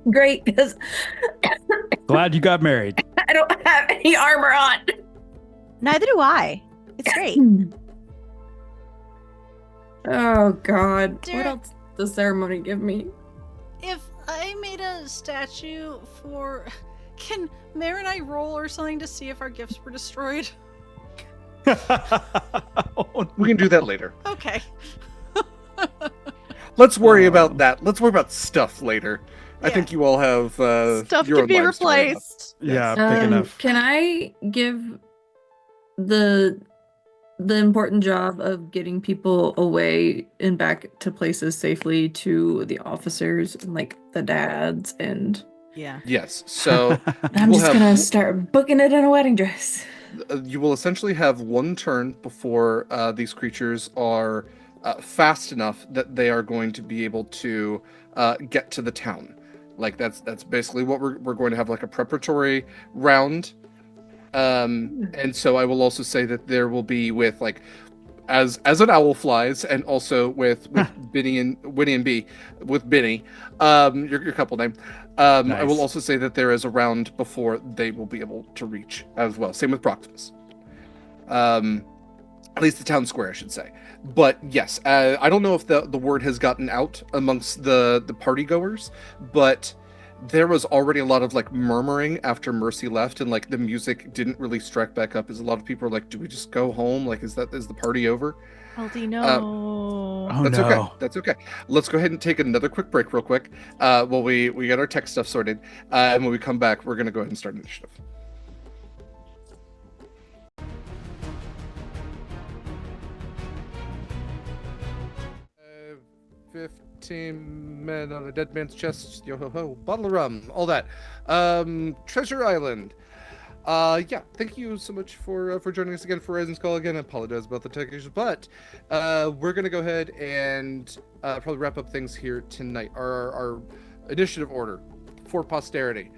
Great, because Glad you got married. I don't have any armor on. Neither do I. It's great. Oh God! Dear- What else does the ceremony give me? If I made a statue for... Can Mare and I roll or something to see if our gifts were destroyed? We can do that later. Okay. Let's worry about that. Let's worry about stuff later. I Yeah. think you all have Stuff your can own be lives to worry about. replaced. Yeah, big enough. Can I give the important job of getting people away and back to places safely to the officers and like the dads and Yeah. Yes. So I'm we'll just have- gonna start booking it in a wedding dress. you will essentially have one turn before these creatures are fast enough that they are going to be able to get to the town. Like that's basically what we're going to have, like a preparatory round. And so I will also say that there will be with like as an owl flies, and also with Winnie and B with Binny, your couple name. I will Nice. also say that there is a round before they will be able to reach as well. Same with Proximus. At least the town square, I should say. But yes, I don't know if the word has gotten out amongst the party goers, but there was already a lot of like murmuring after Mercy left, and like the music didn't really strike back up. As a lot of people are like, "Do we just go home? Like, is the party over?" LD, no. Oh That's no. okay. That's okay. Let's go ahead and take another quick break, real quick. While we get our tech stuff sorted, and when we come back, we're gonna go ahead and start initiative. Uh, 15 men on a dead man's chest. Yo ho ho. Bottle of rum. All that. Treasure Island. Yeah, thank you so much for joining us again for Rising's Call again. I apologize about the tech issues, but we're gonna go ahead and probably wrap up things here tonight. Our initiative order for posterity.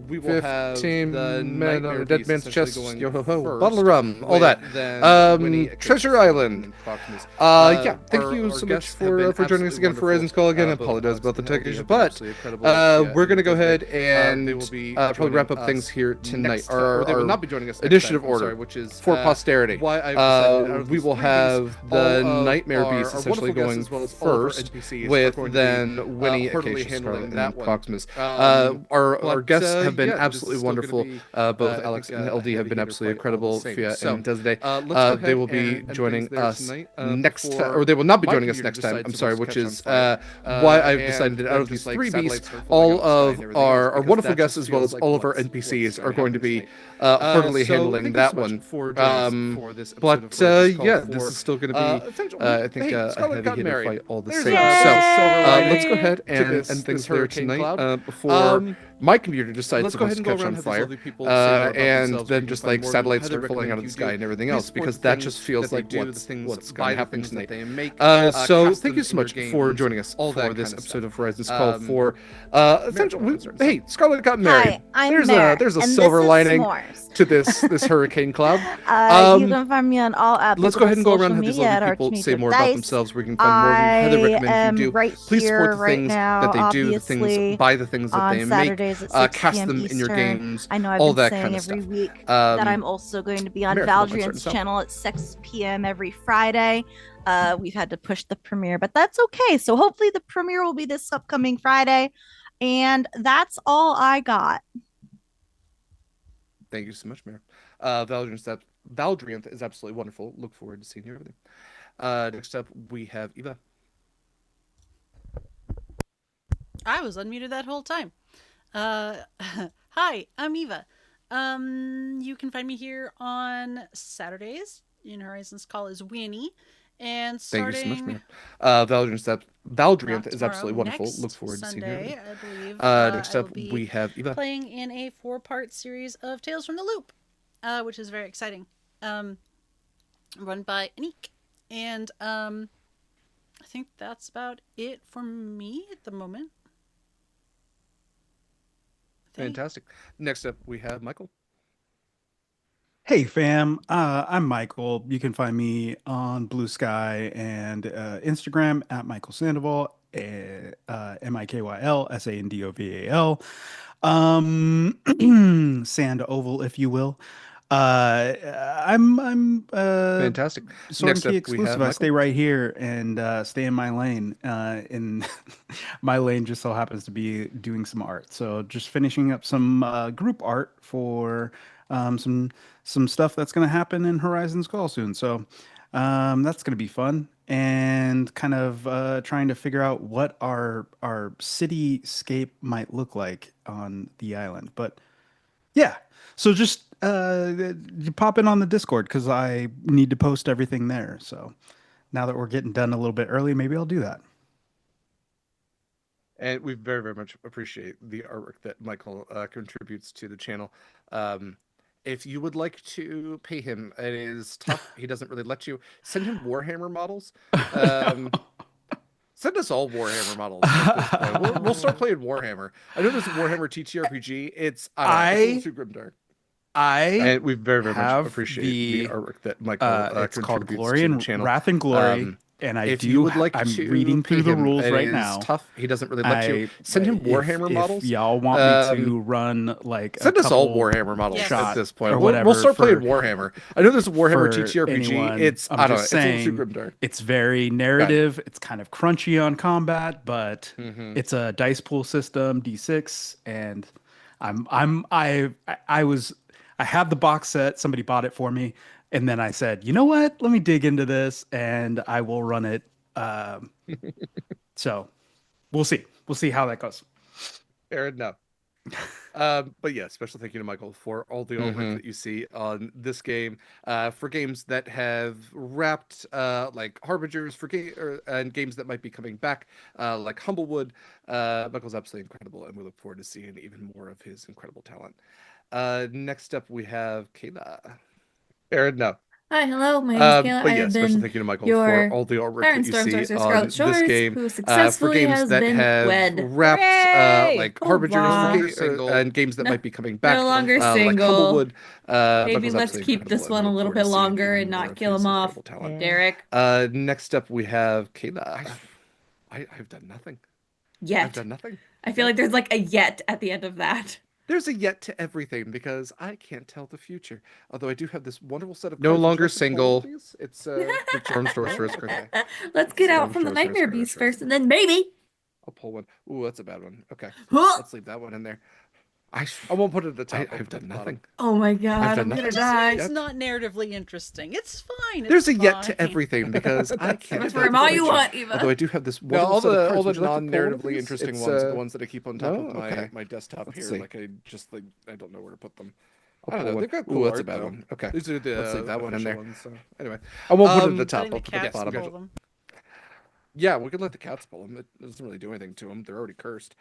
We will have 15 the men Nightmare on a dead Beast man's essentially chest. going Yo ho ho. first, Bottle of rum. All with that. then Winnie, Treasure Acacia, Island. and Proximus. Yeah. Thank Our you so much guests have been for joining us absolutely again for wonderful. Horizon's Call again. I Both apologize Alex about the and tech LD issues, have been but absolutely incredible. Yeah, we're gonna and go ahead they will and be probably wrap joining up things us here tonight. next time, or they will Our not be joining us next initiative time, I'm sorry, order which is for posterity. why I've decided out of We these will three have beasts, the all of Nightmare our Beast essentially wonderful going guests, as well as all of our first, NPCs, are with going to then be, Winnie, heartily Acacia, handling Scarlett, that and one. Proximus. Our Our guests have been yeah, but it's absolutely still gonna wonderful. be, Both I Alex think, and a LD have been heavy-hitter absolutely fight all the incredible. same. Fiach So, and Desidae. let's go ahead They will be and end joining things there us tonight, next, before or they will not be my joining us computer next time. decides I'm it sorry, wants which to catch is on fire. why I've And decided that out then of these just, like, three satellites beasts, start falling all out of the sky of and everything else, our because wonderful that guests, just as well feels as like all of our what's NPCs, gonna are going to happen be tonight. heartily So handling thank you that so much one. for joining us for this episode But of Horizon's Call yeah, for, this is still going to be, essentially, I think, hey, a Scarlett heavy got hitter married. fight all the There's same. a silver lining Let's go ahead to and this end things this there hurricane tonight cloud. before my computer decides Let's it go wants ahead to and go catch around on and have these fire, lovely people say more about and themselves. then We can just find like Morgan, satellites Heather start falling out of recommend the you sky do. and everything Please else, support because the that just things feels that they like do, the things, what's buy going to the happen things tonight. that they make. So Cast thank them you so in your much for games, joining us all for that this kind of episode stuff. of Horizon's Call for Mary, essentially. go on, sorry. Hey, Scarlett got married. Hi, I'm there's Mare, there's a and silver this is lining S'mores. to this hurricane cloud. You can find me on all Let's go ahead and go around social and have these media lovely at people say Archmage more of about Dice. themselves. Where you can find Morgan. Heather I recommends you am do. right Please support here, the right things now, that they do, the things, obviously, buy the things that on they make, Saturdays at 6 cast p.m. them in your Eastern. games, I know I've all been that saying kind of every stuff. week that I'm also going to be on Mare, if you'd like to start Valdrian's us out. channel at 6 p.m. every Friday. We've had to push the premiere, but that's okay. So hopefully the premiere will be this upcoming Friday. And that's all I got. Thank you so much, Mayor. Valdrianth is absolutely wonderful. Look forward to seeing you over there. Next up, we have Eva. I was unmuted that whole time. Hi, I'm Eva. You can find me here on Saturdays in Horizon's Call as Winnie. And Thank you starting so much, Mayor. Valdrianth not is tomorrow, absolutely wonderful. next Look forward to seeing you over Sunday, there. I believe. Next I up, will be we have Eva. playing in a 4-part series of Tales from the Loop, which is very exciting. Run by Anik. And I think that's about it for me at the moment. Fantastic. Next up, we have Mikyl. Hey fam, I'm Michael. You can find me on BlueSky and Instagram at Michael Sandoval, MIKYL SANDOVAL, Sand Oval, if you will. I'm Fantastic. Sword and Next Key up, we exclusive. have I Michael. stay right here and stay in my lane. In my lane just so happens to be doing some art. So just finishing up some group art for some stuff that's going to happen in Horizon's Call soon. So that's going to be fun and kind of trying to figure out what our cityscape might look like on the island. But yeah, so just you pop in on the Discord because I need to post everything there. So now that we're getting done a little bit early, maybe I'll do that. And we very, very much appreciate the artwork that Mikyl contributes to the channel. If you would like to pay him, it is tough. He doesn't really let you. Send him Warhammer models. Send us all Warhammer models at this point. We'll start playing Warhammer. I know there's a Warhammer TTRPG. It's, I don't know, it's a little too grimdark. And we very, very much appreciate the artwork that Mikyl it's called contributes Glory to the and channel. Wrath and Glory. And if you would like I'm to reading pay through the him, rules it right is now. tough. He doesn't really let you. Send him Warhammer models. If y'all want me to run like send a us all couple Warhammer models at this point. or We'll whatever start playing for- Warhammer. I know there's a Warhammer for TTRPG. anyone, It's I'm I don't know. just It's a saying little too grimdark. it's very narrative. It's kind of crunchy on combat, but it's a dice pool system, D6, and I have the box set. Somebody bought it for me, and then I said, you know what? Let me dig into this, and I will run it. So we'll see. We'll see how that goes. Fair enough. But yeah, special thank you to Mikyl for all the artwork that you see on this game. For games that have wrapped, like Harbingers, for and games that might be coming back, like Humblewood. Mykyl's absolutely incredible, and we look forward to seeing even more of his incredible talent. Next up, we have Kaila. Fair enough. Hi, hello. My name is Kaila. But I yeah, have special been thank you to Michael for your all the artwork Fire that and you Storm see Sorcerer on Scarlett this Shores, game. who For successfully games has that been have wed. wrapped, Hooray! like Hoorah. Harbingers No of longer Fate, and games that No, might be coming no back, longer like single. Humblewood. Maybe Michael's let's absolutely keep incredible, this and we one a look little forward to bit seeing longer even and more not of kill his him off. incredible talent. Derek. Next up we have Kayla. I've done nothing. I've Yet. done nothing. I feel like there's like a yet at the end of that. There's a yet to everything because I can't tell the future. Although I do have this wonderful set of No cards. Would you longer like to pull single. one, please? It's The Storm Sorcerer's okay. Let's get out Storm from the Sorcerer's Nightmare Scarlet Beast Shores. first, and then maybe. I'll pull one. Ooh, that's a bad one. Okay, Huh! let's leave that one in there. I won't put it at the top. I've done nothing. Oh my god, done I'm gonna nothing. die. It's not narratively interesting. It's fine. There's It's a yet to fine. everything because I can't Much tell for the all you future. want, Eva. Although I do have this No, wonderful all set of the cards. all the Would you like to pull one of non-narratively these? interesting It's, ones are the uh, ones that I keep on top no? of my Okay. my desktop Let's here. see. Like I don't know where to put them. I'll I don't pull know. one. They've got Ooh, cool that's a art, bad though. one. Okay, These are the let's leave that one in official there. ones. So anyway, I won't put it at the I top. think the I'll put it at cats the bottom. pull them. Yeah, we could let the cats pull them. It doesn't really do anything to them. They're already cursed.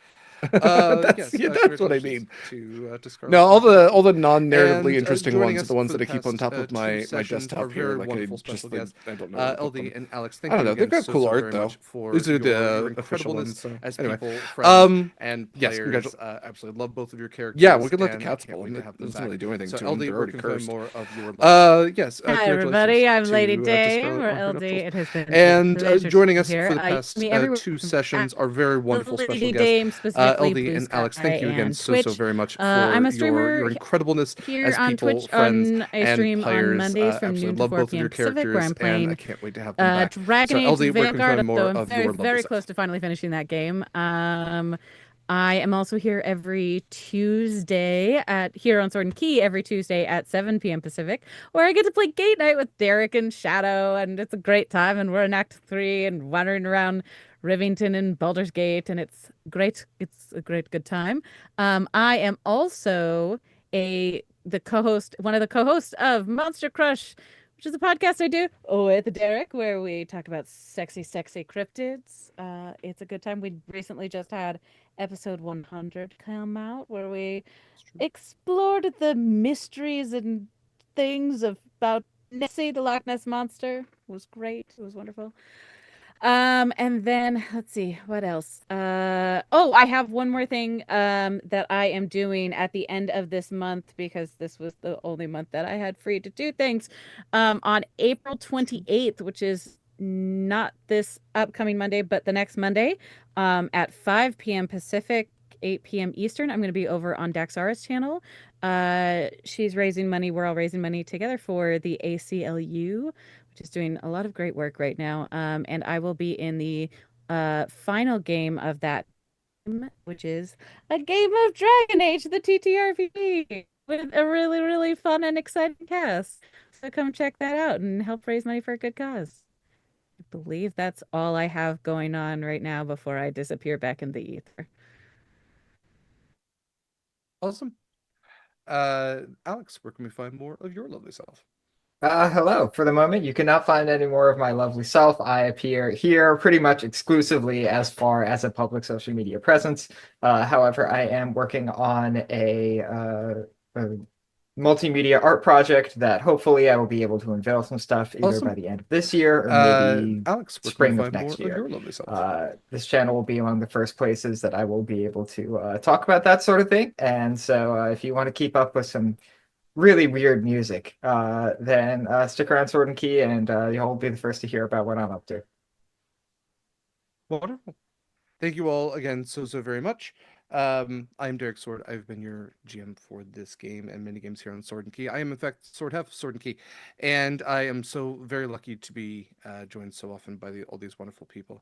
that's Yes, that's what I mean. To Scarlett. No, all the And non-narratively interesting joining ones are us the ones for that I the keep on past, top of 2 my sessions, desktop our here. very Like wonderful special guest, I don't know where to put LD them. and Alex. Thank I don't you know. They've again got cool so art very though. much for These are your the official incredibleness ones. So as anyway, people, friends, and yes, players. Absolutely love both of your characters. yeah, we could let the and I cats can't pull wait them. to It have them doesn't back. really do anything So to them. LD, They're where already can we find cursed. more of your life? Yes. Hi, Congratulations everybody. I'm Lady to Dame, Scarlett or on her LD. nuptials. It has been And a pleasure joining to us be here. for the You past can me everywhere 2 from sessions, our very wonderful special Lady guest, Dame, specifically LD and Alex. Thank you again and so Twitch. very much for I'm a your streamer incredibleness here as on people, Twitch friends, on I and stream on players. Mondays from Absolutely noon to love 4 both of your p.m. Pacific, where characters, I'm and I playing can't wait to have them back. Dragon So Age LD, where can we Vanguard, find more though I'm of very, your lovely very self? close to finally finishing that game. I am also here every Tuesday here on Sword and Key every Tuesday at 7 p.m. Pacific, where I get to play Gate Night with Derek and Shadow, and it's a great time. And we're in Act 3 and wandering around Rivington and Baldur's Gate, and it's great. It's a great good time. I am also one of the co-hosts of Monster Crush, which is a podcast I do with Derek, where we talk about sexy, sexy cryptids. It's a good time. We recently just had episode 100 come out, where we explored the mysteries and things about Nessie, the Loch Ness monster. It was great. It was wonderful. And then let's see what else. I have one more thing that I am doing at the end of this month, because this was the only month that I had free to do things. On April 28th, which is not this upcoming Monday, but the next Monday, at 5 p.m. Pacific, 8 p.m. Eastern, I'm going to be over on Daxara's channel. She's raising money. We're all raising money together for the ACLU, which is doing a lot of great work right now. And I will be in the final game of that, which is a game of Dragon Age, the TTRPG, with a really, really fun and exciting cast. So come check that out and help raise money for a good cause. I believe that's all I have going on right now before I disappear back in the ether. Awesome. Alex, where can we find more of your lovely self? Hello. For the moment, you cannot find any more of my lovely self. I appear here pretty much exclusively as far as a public social media presence. However, I am working on a multimedia art project that hopefully I will be able to unveil some stuff either Awesome. by the end of this year or maybe Alex, where spring can we of find more next of year. your lovely self? This channel will be among the first places that I will be able to talk about that sort of thing. And so if you want to keep up with some really weird music, then stick around Sword and Key, and you'll be the first to hear about what I'm up to. Wonderful. Thank you all again so very much. I'm Derek Sword. I've been your GM for this game and many games here on Sword and Key. I am, in fact, Sword Half Sword and Key, and I am so very lucky to be joined so often by all these wonderful people.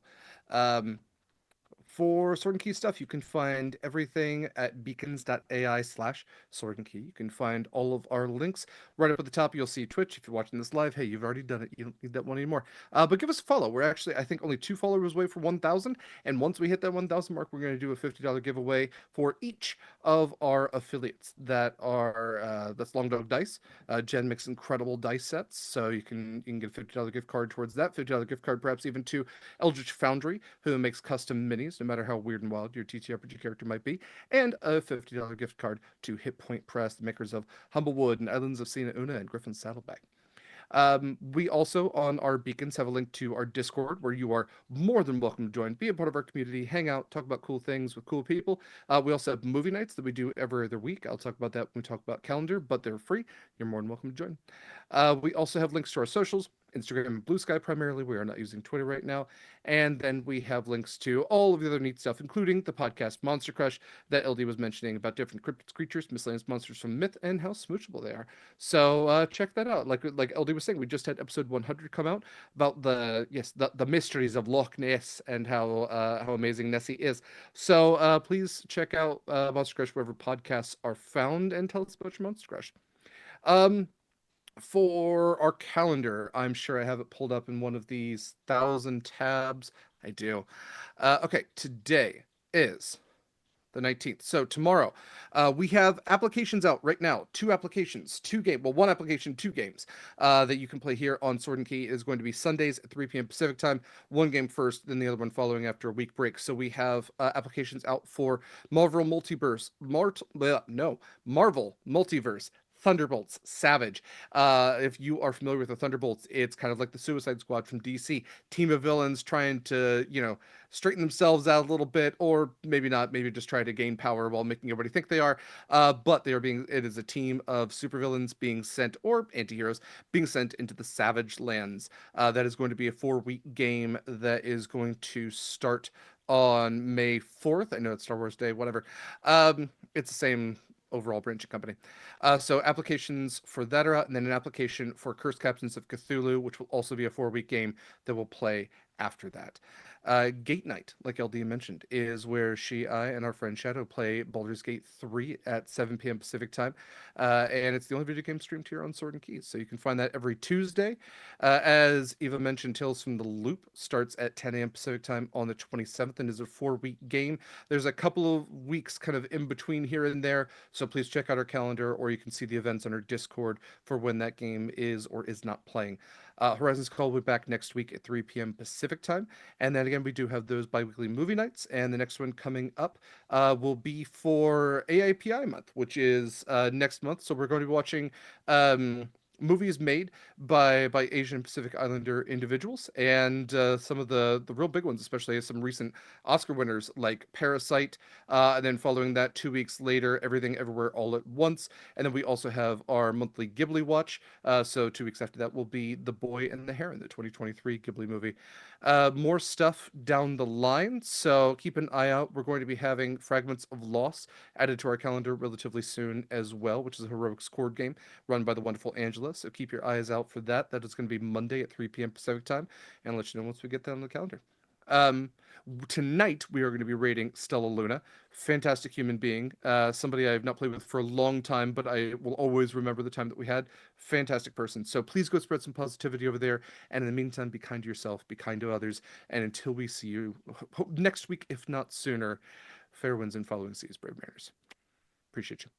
For Sword and Key stuff, you can find everything at beacons.ai/Sword and Key. You can find all of our links right up at the top. You'll see Twitch. If you're watching this live, hey, you've already done it. You don't need that one anymore. But give us a follow. We're actually, I think, only 2 followers away from 1,000. And once we hit that 1,000 mark, we're going to do a $50 giveaway for each of our affiliates that are, that's Long Dog Dice. Jen makes incredible dice sets, so you can get a $50 gift card towards that. $50 gift card, perhaps even to Eldritch Foundry, who makes custom minis, no matter how weird and wild your TTRPG character might be, and a $50 gift card to Hit Point Press, the makers of Humblewood and Islands of Sina Una and Griffin's Saddleback. We also, on our beacons, have a link to our Discord where you are more than welcome to join, be a part of our community, hang out, talk about cool things with cool people. We also have movie nights that we do every other week. I'll talk about that when we talk about calendar, but they're free. You're more than welcome to join. We also have links to our socials, Instagram and BlueSky primarily. We are not using Twitter right now. And then we have links to all of the other neat stuff, including the podcast Monster Crush that LD was mentioning about different cryptid creatures, miscellaneous monsters from myth, and how smoochable they are. So check that out. Like LD was saying, we just had episode 100 come out about the mysteries of Loch Ness and how amazing Nessie is. So please check out Monster Crush wherever podcasts are found and tell us about your Monster Crush. Um, for our calendar, I'm sure I have it pulled up in one of these 1,000 tabs. I do. Okay, today is the 19th. So tomorrow, we have applications out right now. Two applications, one application, two games that you can play here on Sword and Key. It is going to be Sundays at 3 p.m. Pacific time. One game first, then the other one following after a week break. So we have applications out for Marvel Multiverse, Marvel Multiverse. Thunderbolts, Savage. If you are familiar with the Thunderbolts, it's kind of like the Suicide Squad from DC. Team of villains trying to, straighten themselves out a little bit, or maybe not, maybe just try to gain power while making everybody think they are. But it is a team of supervillains being sent, or antiheroes, being sent into the Savage Lands. That is going to be a 4-week game that is going to start on May 4th. I know it's Star Wars Day, whatever. It's the same overall branching company. So applications for that are out, and then an application for Cursed Captains of Cthulhu, which will also be a 4-week game that will play after that. Gate Night, like LD mentioned, is where I, and our friend Shadow play Baldur's Gate 3 at 7 p.m. Pacific time. And it's the only video game streamed here on Sword and Keys. So you can find that every Tuesday. As Eva mentioned, Tales from the Loop starts at 10 a.m. Pacific time on the 27th and is a 4-week game. There's a couple of weeks kind of in between here and there. So please check out our calendar, or you can see the events on our Discord for when that game is or is not playing. Horizons Call will be back next week at 3 p.m. Pacific time. And then again, we do have those bi-weekly movie nights. And the next one coming up will be for AIPI month, which is next month. So we're going to be watching movies made by Asian Pacific Islander individuals, and some of the real big ones, especially some recent Oscar winners like Parasite, and then following that 2 weeks later, Everything Everywhere All at Once, and then we also have our monthly Ghibli watch. So 2 weeks after that will be The Boy and the Heron, the 2023 Ghibli movie. More stuff down the line, so keep an eye out. We're going to be having Fragments of Loss added to our calendar relatively soon as well, which is a heroics cord game run by the wonderful Angela. So keep your eyes out for that. That is going to be Monday at 3 p.m. Pacific time, and I'll let you know once we get that on the calendar. Tonight we are going to be rating Stella Luna, fantastic human being, somebody I've not played with for a long time, but I will always remember the time that we had. Fantastic person. So please go spread some positivity over there, and in the meantime, be kind to yourself, be kind to others, and until we see you next week, if not sooner, fair winds and following seas, brave mariners. Appreciate you.